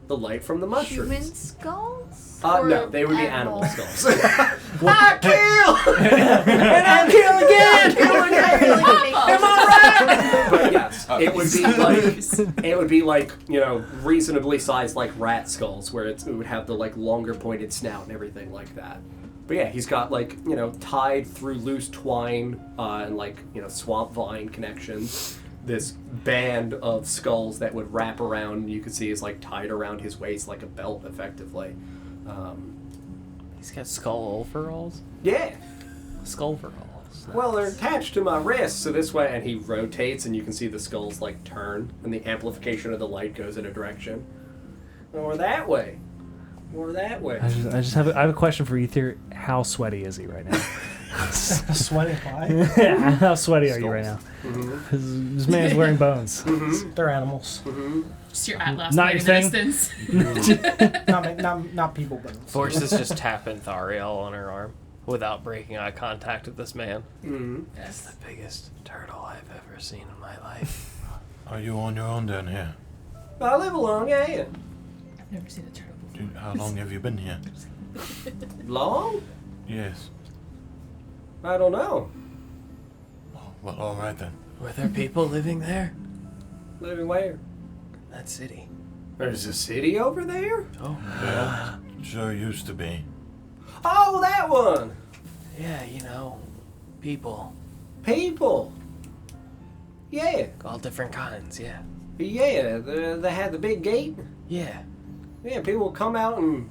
the light from the mushrooms. Human skulls? No, they would be animal skulls. I kill! And I kill again! Am I right? But yes, it would be like reasonably sized like rat skulls, where it would have the like longer pointed snout and everything like that. But yeah, he's got like tied through loose twine and swamp vine connections. This band of skulls that would wrap around, you could see, is like tied around his waist like a belt, effectively. He's got skull overalls? Yeah. Skull overalls. Well, they're attached to my wrists, so this way, and he rotates, and you can see the skulls like turn, and the amplification of the light goes in a direction. Or that way. Or that way. I have a question for Ether. How sweaty is he right now? Sweaty why? Yeah, how sweaty are you right now? Mm-hmm. This man's wearing bones. Mm-hmm. They're animals. Mm-hmm. Just your Atlas Not in the your distance. Not people bones. Force is just tapping Thariel on her arm without breaking eye contact with this man. Mm-hmm. That's the biggest turtle I've ever seen in my life. Are you on your own down here? I live along, yeah. I've never seen a turtle before. How long have you been here? Long? Yes. I don't know. Oh, well, all right then. Were there people living there? Living where? That city. There's a city over there? Oh, Yeah, sure used to be. Oh, that one! yeah, people. People. Yeah. All different kinds, yeah. Yeah, they had the big gate. Yeah. Yeah, people would come out and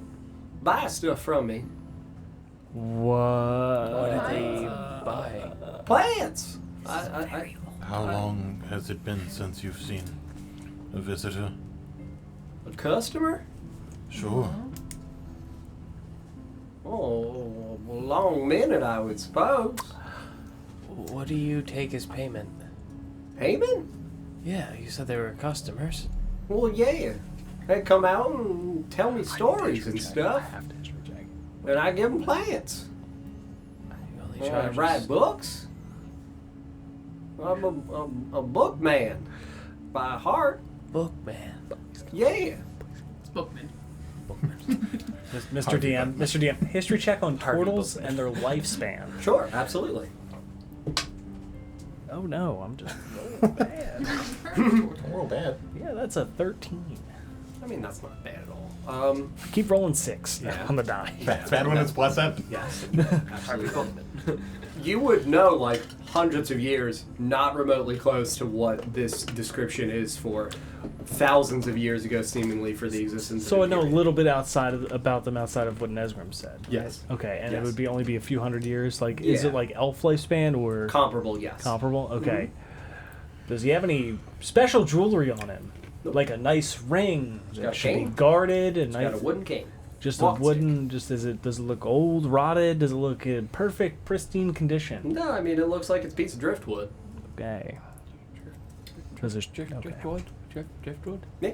buy stuff from me. What? What did they buy? Plants! How long has it been since you've seen a visitor? A customer? Sure. Oh, a long minute, I would suppose. What do you take as payment? Payment? Yeah, you said they were customers. Well, yeah. They come out and tell me stories and stuff. And I give them plants. You only I charge write us- books. I'm a book man by heart. Bookman. Yeah. It's Bookman. Mr. DM, history check on Harvey turtles Bookman. and their lifespan. Sure, absolutely. Oh no, I'm just rolling bad. Real bad. Yeah, that's a 13. I mean, that's not bad at all. Keep rolling 6 Yeah. on the die. Bad when it's pleasant. Yes, absolutely. You would know, like, hundreds of years, not remotely close to what this description is for thousands of years ago, seemingly, for the existence So I of know a human. little bit about them outside of what Nesgrim said. Yes. Okay, and it Yes. would be only be a few hundred years. Like, is it Yeah. like elf lifespan or Comparable, yes. comparable? Okay. Does he have any special jewelry on him? Nope. Like a nice ring got that a should be cane. guarded and It's got a wooden cane. just walk a wooden. Just does it look old, rotted? Does it look in perfect, pristine condition? No, I mean, it looks like it's a piece of driftwood. Okay. Does it, okay. Driftwood? Driftwood? Yeah.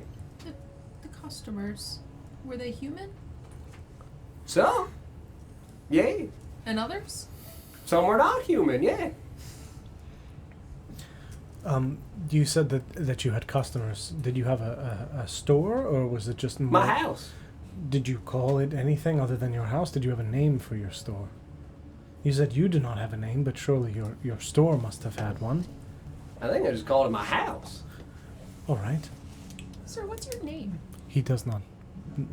The customers, were they human? Some. Yeah. And others? Some were not human, yeah. You said that you had customers. Did you have a store, or was it just My house. Did you call it anything other than your house? Did you have a name for your store? You said you do not have a name, but surely your store must have had one. I think I just called it my house. All right. Sir, what's your name? He does not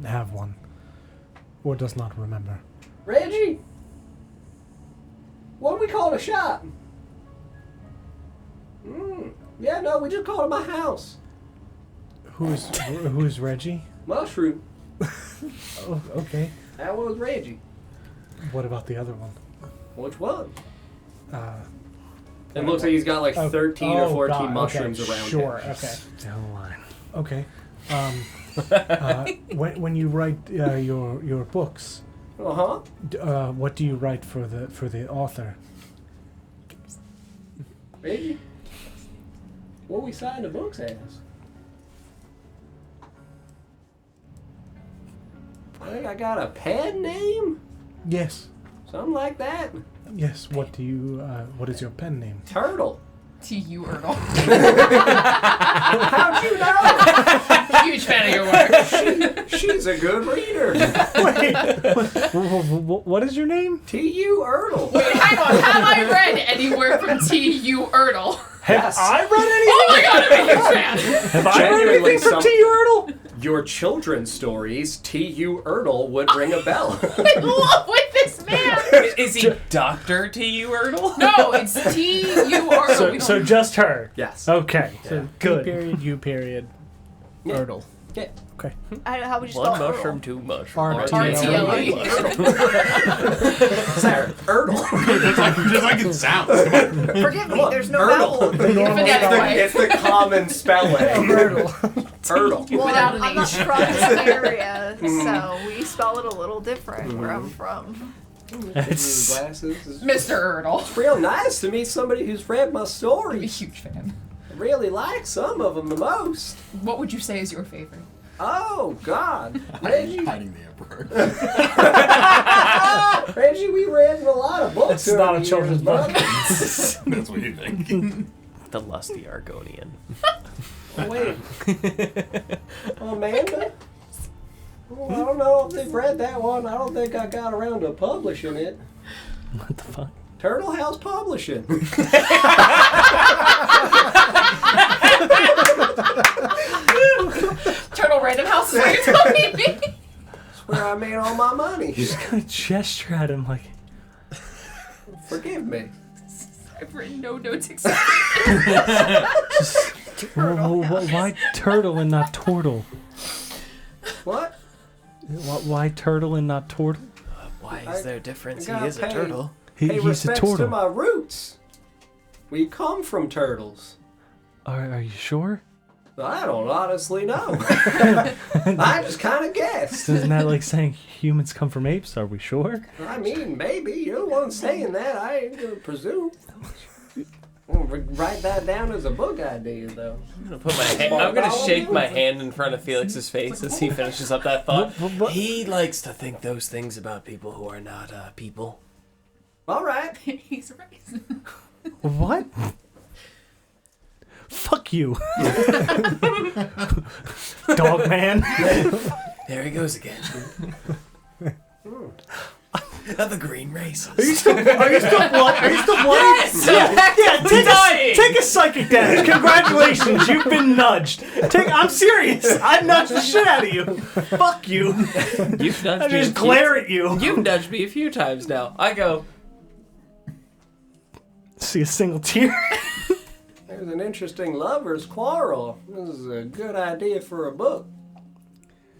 have one, or does not remember. Reggie? What do we call the shop? Yeah, no, we just called it my house. Who is Reggie? Mushroom. Oh, okay. That was Reggie. What about the other one? Which one? Uh, It looks like he's got like 13 or 14 mushrooms okay. around Sure. him. Okay. Down the line. Okay. When you write your books, what do you write for the author? Reggie? What we sign the books as? I think I got a pen name? Yes. Something like that? Yes. What is your pen name? Turtle. T.U. Erdl. How'd you know? Huge fan of your work. She's a good reader. What is your name? T.U. Erdl. Wait, hang on. Have I read anywhere from T.U. Erdl? Yes. I read anything? Oh my god, I'm a huge fan. Have I read Genuinely anything from some- T. Erdl? Your children's stories, T.U. Erdl would ring a bell. In love with this man. Is he Dr. T.U. Erdl? No, it's T.U. Erdl. We So don't- just her. Yes. Okay. So Yeah. good. Period. U period. Yeah. Erdl. Yeah. Okay. How would you One spell mushroom, Earl? two mushroom. RTLE. Sarah, Erdl. Just like it sounds. Come on. Forgive me, Come on, there's no Erdl. vowel. It's the common spelling. Erdl. Well, Without an I'm not H. from this area, so we spell it a little different where I'm from. Glasses. Mr. Erdl. It's real nice to meet somebody who's read my I'm a stories. huge fan. I really like some of them the most. What would you say is your favorite? Oh, God. Reggie, Hiding the Emperor. Reggie, we read a lot of books. It's not over a the children's years, book. bud. That's what you think. The lusty Argonian. Oh, wait. Amanda? Oh, I don't know if they've read that one. I don't think I got around to publishing it. What the fuck? Turtle House Publishing. Turtle Random House is what you're telling me. That's where I made all my money. Just kind of gesture at him like, Forgive me. I've written no notes except why turtle and not turtle? What? Why turtle and not turtle? Why is there a difference? He gotta is a pay- turtle. Pay He's a respects to turtle. my roots. We come from turtles. Are you sure? I don't honestly know. I just kind of guessed. Isn't that like saying humans come from apes? Are we sure? I mean, maybe. You're the one saying that. I ain't gonna presume. I'm gonna write that down as a book idea, though. I'm gonna shake my hand in front of Felix's face as he finishes up that thought. He likes to think those things about people who are not people. All right. he's right. What? Fuck you. Dog man. There he goes again. The green race. Are you still blood? Are you still blood? Yes! Yeah. Take a psychic damage. Congratulations, you've been nudged. I'm serious. I nudged the shit out of you. Fuck you. You've nudged I me. just glare at you. You've nudged me a few times now. I go. See a single tear. There's an interesting lover's quarrel. This is a good idea for a book.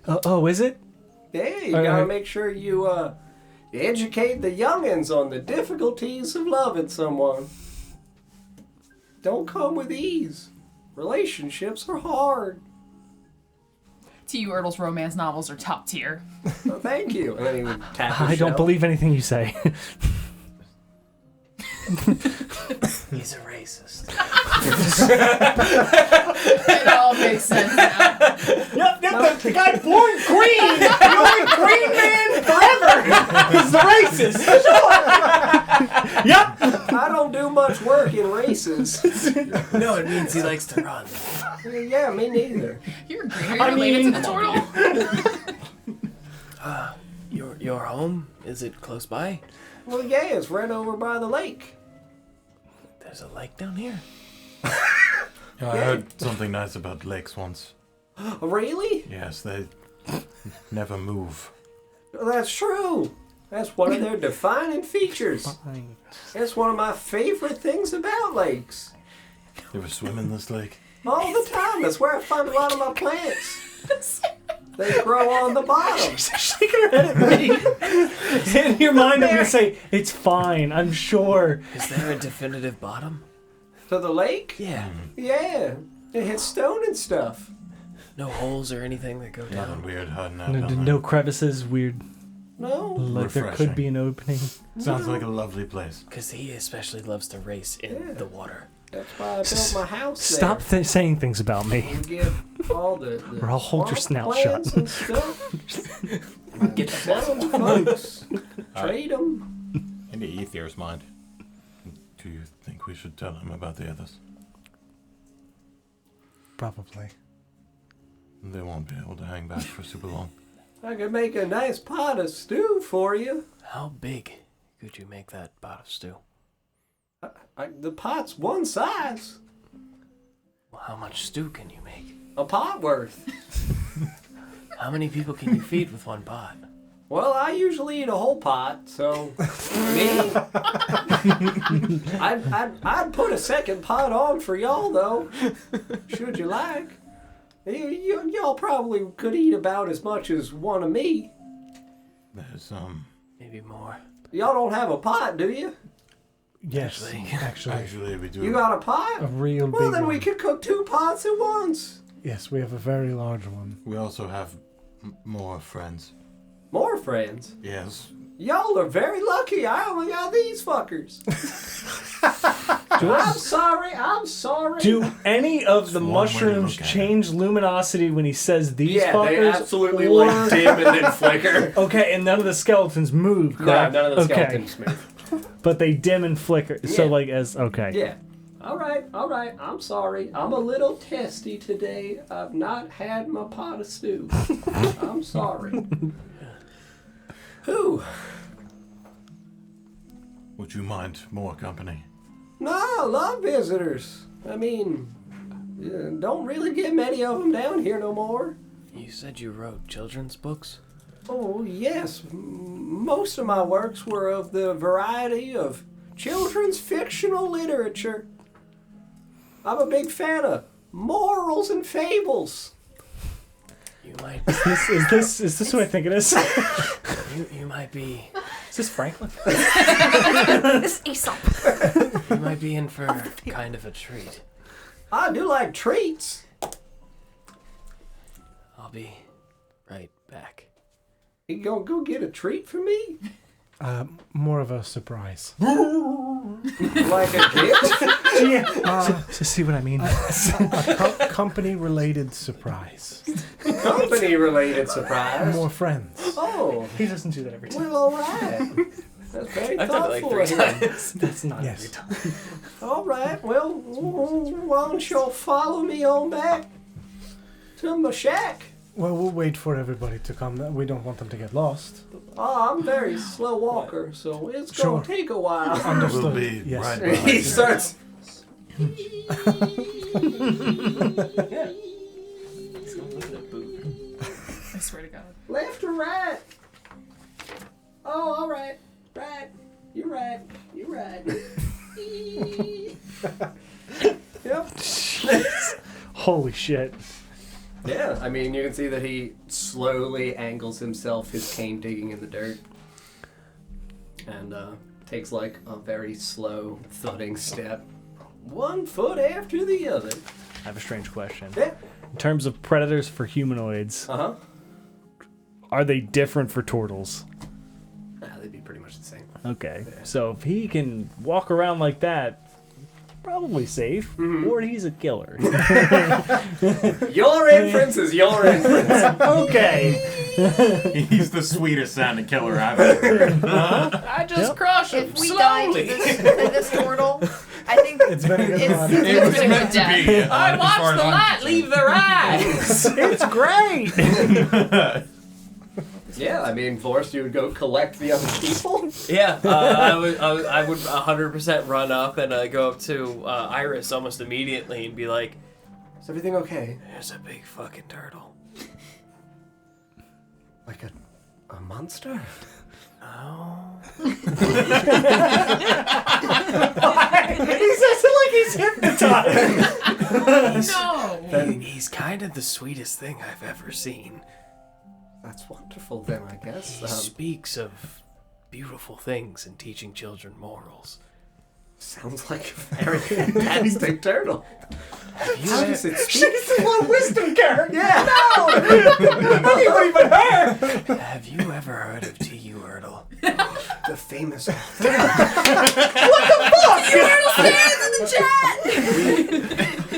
Oh, is it? Yeah, you All gotta right. make sure you educate the youngins on the difficulties of loving someone. Don't come with ease. Relationships are hard. T.U. Erdl's romance novels are top tier. So thank you. And then he would tap his I don't shelf. believe anything you say. He's a racist. It all makes sense now. Yep, the guy born green. The only green man forever is the racist. Yep. I don't do much work in races. No, it means he likes to run. Yeah, me neither. You're green. Are you related to the turtle? Your home? Is it close by? Well, yeah, it's right over by the lake. There's a lake down here. Yeah, I heard something nice about lakes once. Really? Yes, they never move. That's true. That's one of their defining features. That's one of my favorite things about lakes. You ever swim in this lake? All the time. That's where I find a lot of my plants. They grow on the bottom. She's shaking her head at me. In your mind, I'm gonna say it's fine. I'm sure. Is there a definitive bottom? To the lake? Yeah. Yeah. It hits stone and stuff. No holes or anything that go Nothing down. weird hiding out No, down there. no crevices, weird. No. Like there Refreshing. could be an opening. Sounds like a lovely place. Because he especially loves to race in the water. That's why I built my house Stop saying things about me. there. We give all the Or I'll hold your swamp snout plants shut. and stuff. Get Sell them to folks. Trade them. Into Aether's mind. Do you think we should tell him about the others? Probably. They won't be able to hang back for super long. I could make a nice pot of stew for you. How big could you make that pot of stew? The pot's one size. Well, how much stew can you make? A pot worth. How many people can you feed with one pot? Well, I usually eat a whole pot, so me, I'd put a second pot on for y'all though. Should you like? Y'all probably could eat about as much as one of me. There's Maybe more. Y'all don't have a pot, do you? Yes, actually. actually we do. You got a pot? A real Well, big then we one. could cook 2 pots at once. Yes, we have a very large one. We also have more friends. More friends. Yes. Y'all are very lucky. I only got these fuckers. I'm sorry. Do any of the It's one way to mushrooms look at it. change luminosity when he says these Yeah, fuckers? they absolutely or- like dim and then flicker. Okay, and none of the skeletons move, No, correct? none of the Okay, skeletons move. but they dim and flicker. So Yeah. like as okay. Yeah. All right. I'm sorry. I'm a little testy today. I've not had my pot of stew. I'm sorry. Who? Would you mind more company? No, I love visitors. I mean, don't really get many of them down here no more. You said you wrote children's books? Oh, yes. Most of my works were of the variety of children's fictional literature. I'm a big fan of morals and fables. You might. Is this who I think it is? You might be. Is this Franklin? This is Aesop. You might be in for kind of a treat. I do like treats. I'll be right back. You gonna go get a treat for me? More of a surprise. Like a gift? So see what I mean? Company-related surprise. Company-related surprise. More friends. Oh, He doesn't do that every time. well, all right. That's very I've done it thoughtful like 3 of him. times. That's not Yes. every time. All right, well, why don't y'all follow me on back to my shack? Well, we'll wait for everybody to come. We don't want them to get lost. Oh, I'm a very slow walker, so it's Sure. gonna take a while. Understood. We'll be Yes. right behind He you. starts. I swear to God. Left or right? Oh, all right. Right. You're right. You're right. Yep. Holy shit. Yeah, I mean, you can see that he slowly angles himself, his cane digging in the dirt. And takes like a very slow, thudding step. 1 foot after the other. I have a strange question. Yeah. In terms of predators for humanoids, Uh-huh. are they different for turtles? They'd be pretty much the same. Okay. So if he can walk around like that, probably safe. Or he's a killer. Your inference is your inference. Okay. He's the sweetest sounding killer I've ever heard. I just crush him If we die to this turtle, I think It's been a good It's- one. It was meant to be. I as watch far as the I'm light concerned. leave their eyes. It's great. Yeah, I mean, Forrest, you would go collect the other people? Yeah, I would 100% run up and go up to Iris almost immediately and be like, Is everything okay? "There's a big fucking turtle." Like a monster? Oh. He says it like he's hypnotized. No. He's kind of the sweetest thing I've ever seen. That's wonderful then, I guess. He speaks of beautiful things and teaching children morals. Sounds like a very fantastic turtle. How does it speak? She's the one wisdom character. Yeah. No. Anybody but her. Have you ever heard of T.U. Erdl? The famous author.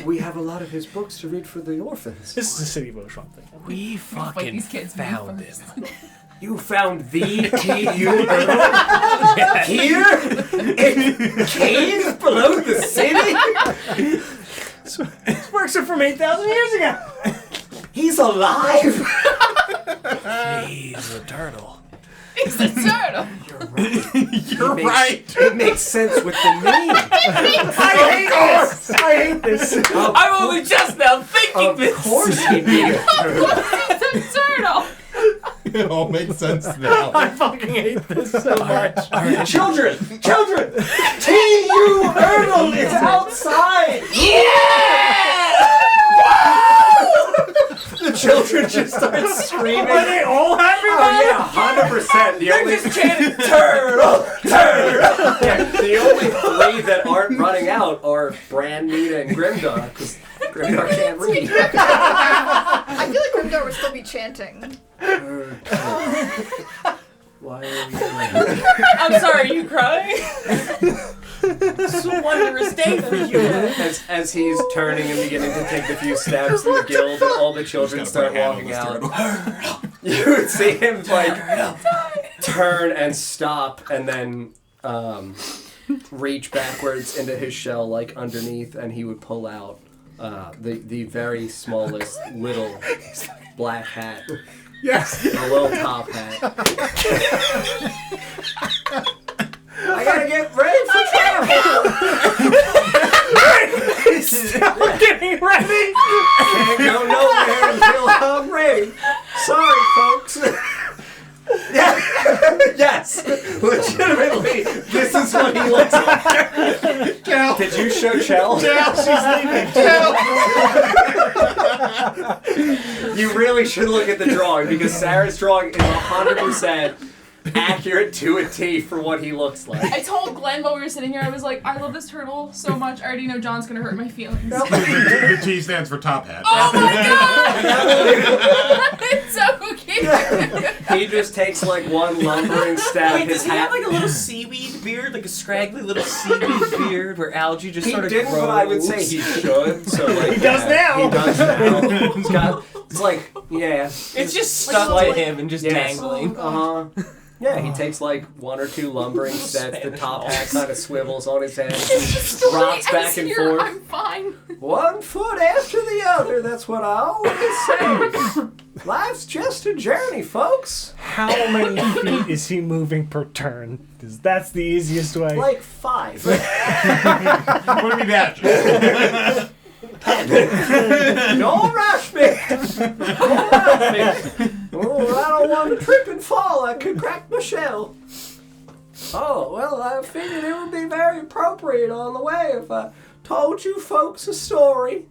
We have a lot of his books to read for the orphans. This is the City of Oshuamp thing. We fucking these kids found first. him. You found the T.U. here? In caves below the city? This works from 8,000 years ago. He's alive? He's a turtle. It's a turtle. You're right. It makes sense with the name. I hate this. I'm only just now thinking Of course he'd be a turtle. It's a turtle. It all makes sense now. I fucking hate this so much. Children! T.U. Erdl is outside! The children just start screaming. Are they all happy? Oh yeah, 100%. The only chanting turtle. Yeah, the only three that aren't running out are Bran, Nita, and Grimdar, because Grimdar can't read. I feel like Grimdar would still be chanting. Why are you I'm sorry, are you crying? It's a wondrous day for you. as he's turning and beginning to take the few steps in the guild, and all the children start walking out. You would see him like turn and stop, and then reach backwards into his shell, like underneath, and he would pull out the very smallest little black hat. Yes. A little top hat. I gotta get ready for travel. Stop getting ready. Can't go nowhere until I'm ready. Sorry, folks. Yeah. Yes. Legitimately, this is what he looks like. Cal. Did you show Chell? Cal, she's leaving. You really should look at the drawing, because Sarah's drawing is 100% accurate to a T for what he looks like. I told Glenn while we were sitting here, I was like, I love this turtle so much. I already know John's gonna hurt my feelings. The T stands for top hat. Oh my god! It's so cute. He just takes like one lumbering step. Wait, his does he hat. have like a little seaweed beard, like a scraggly little seaweed beard where algae just He sort of didn't, grows? but I would say he should. So like He does now. He does now. It's got. It's like It's just stuck to him and just dangling. Yeah, he takes like one or two lumbering steps. The top hat kind of swivels on his head. Story Rocks back ends and here, forth. I'm fine. 1 foot after the other. That's what I always say. Life's just a journey, folks. How many feet is he moving per turn? Because that's the easiest way. Like 5. What do you mean that? Don't rush me. Don't rush me. Oh, I don't want to trip and fall. I could crack my shell. Oh, well, I figured it would be very appropriate on the way if I told you folks a story.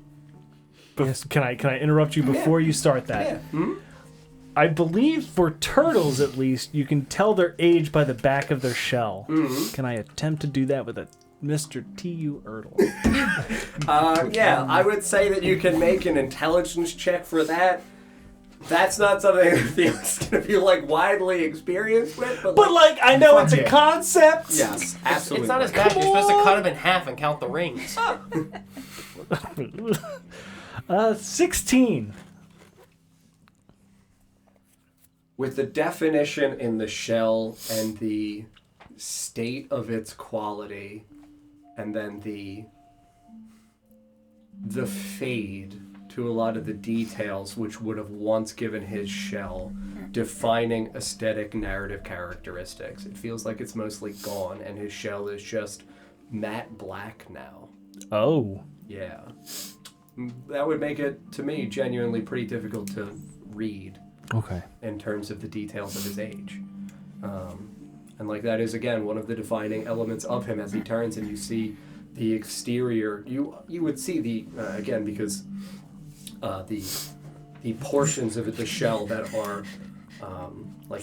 Can I interrupt you before you start that? Yeah. Hmm? I believe for turtles, at least, you can tell their age by the back of their shell. Mm-hmm. Can I attempt to do that with a Mr. T.U. Erdl? Yeah, I would say that you can make an intelligence check for that. That's not something I feel is going to be like widely experienced with, but But I know it's a Yeah. concept. yes, absolutely. It's not as bad. You're supposed to cut him in half and count the rings. 16. With the definition in the shell and the state of its quality, and then the fade to a lot of the details which would have once given his shell defining aesthetic narrative characteristics. It feels like it's mostly gone, and his shell is just matte black now. Oh. Yeah. That would make it, to me, genuinely pretty difficult to read Okay. in terms of the details of his age. And that is, again, one of the defining elements of him as he turns and you see the exterior. You would see the, again, because the portions of the shell that are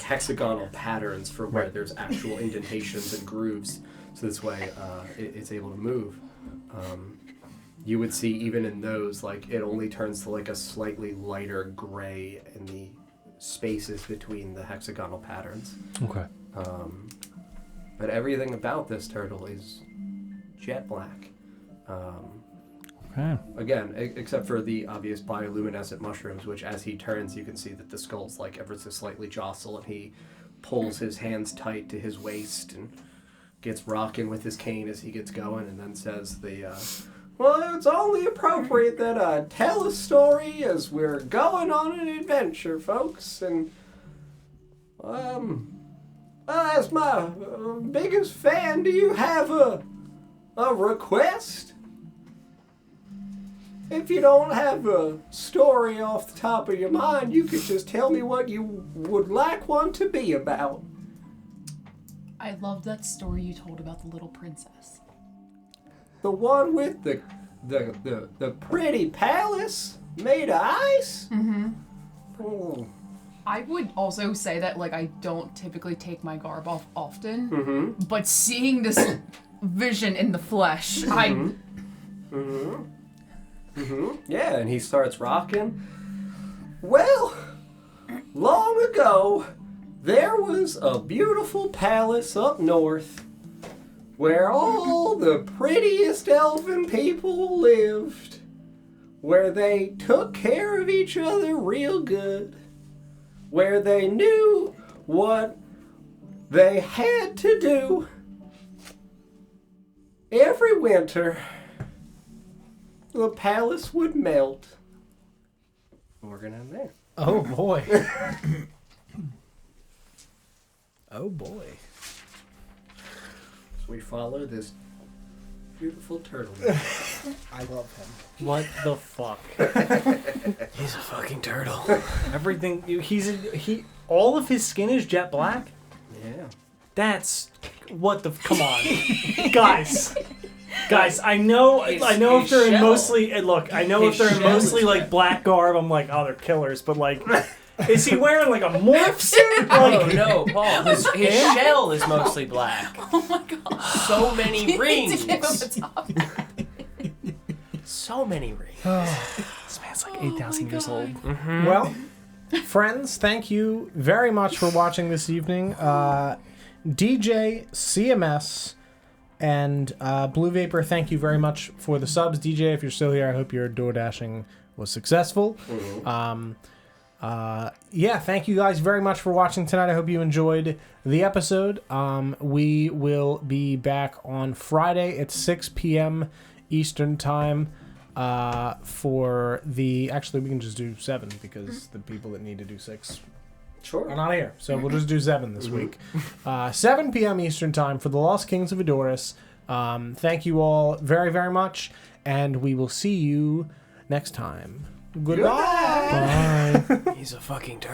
hexagonal patterns for where there's actual indentations and grooves, so this way it's able to move. you would see even in those, like, it only turns to like a slightly lighter gray in the spaces between the hexagonal patterns. Okay. But everything about this turtle is jet black. Okay. Again, except for the obvious bioluminescent mushrooms, which as he turns, you can see that the skull's like ever so slightly jostle, and he pulls his hands tight to his waist and gets rocking with his cane as he gets going, and then says well, it's only appropriate that I tell a story as we're going on an adventure, folks, and as my biggest fan, do you have a request? If you don't have a story off the top of your mind, you could just tell me what you would like one to be about. I love that story you told about the little princess. The one with the pretty palace made of ice? Mm-hmm. Oh. I would also say that, like, I don't typically take my garb off often, Mm-hmm. but seeing this vision in the flesh, Yeah, and he starts rocking. Well, long ago, there was a beautiful palace up north where all the prettiest elven people lived, where they took care of each other real good, where they knew what they had to do. Every winter, the palace would melt. We're gonna end there. Oh boy. Oh boy. So we follow this beautiful turtle. I love him. What the fuck? He's a fucking turtle. Everything all of his skin is jet black? Yeah. That's what the come on. Guys, I know if they're in shell. mostly look, I know if they're in mostly like black garb, I'm like, oh, they're killers, but like is he wearing like a morph suit? Oh no, Paul. His shell is mostly black. oh my god. So many rings. To give him a top. So many rings. This man's like 8,000 years old. Mm-hmm. Well, friends, thank you very much for watching this evening. DJ, CMS, and Blue Vapor, thank you very much for the subs. DJ, if you're still here, I hope your door dashing was successful. Mm-hmm. Yeah, thank you guys very much for watching tonight. I hope you enjoyed the episode. We will be back on Friday at 6 p.m. Eastern Time for the... Actually, we can just do 7 because the people that need to do 6 Sure. are not here. So we'll just do 7 this week. 7 p.m. Eastern Time for the Lost Kings of Edoras. Thank you all very, very much, and we will see you next time. Goodbye. Bye. He's a fucking turtle.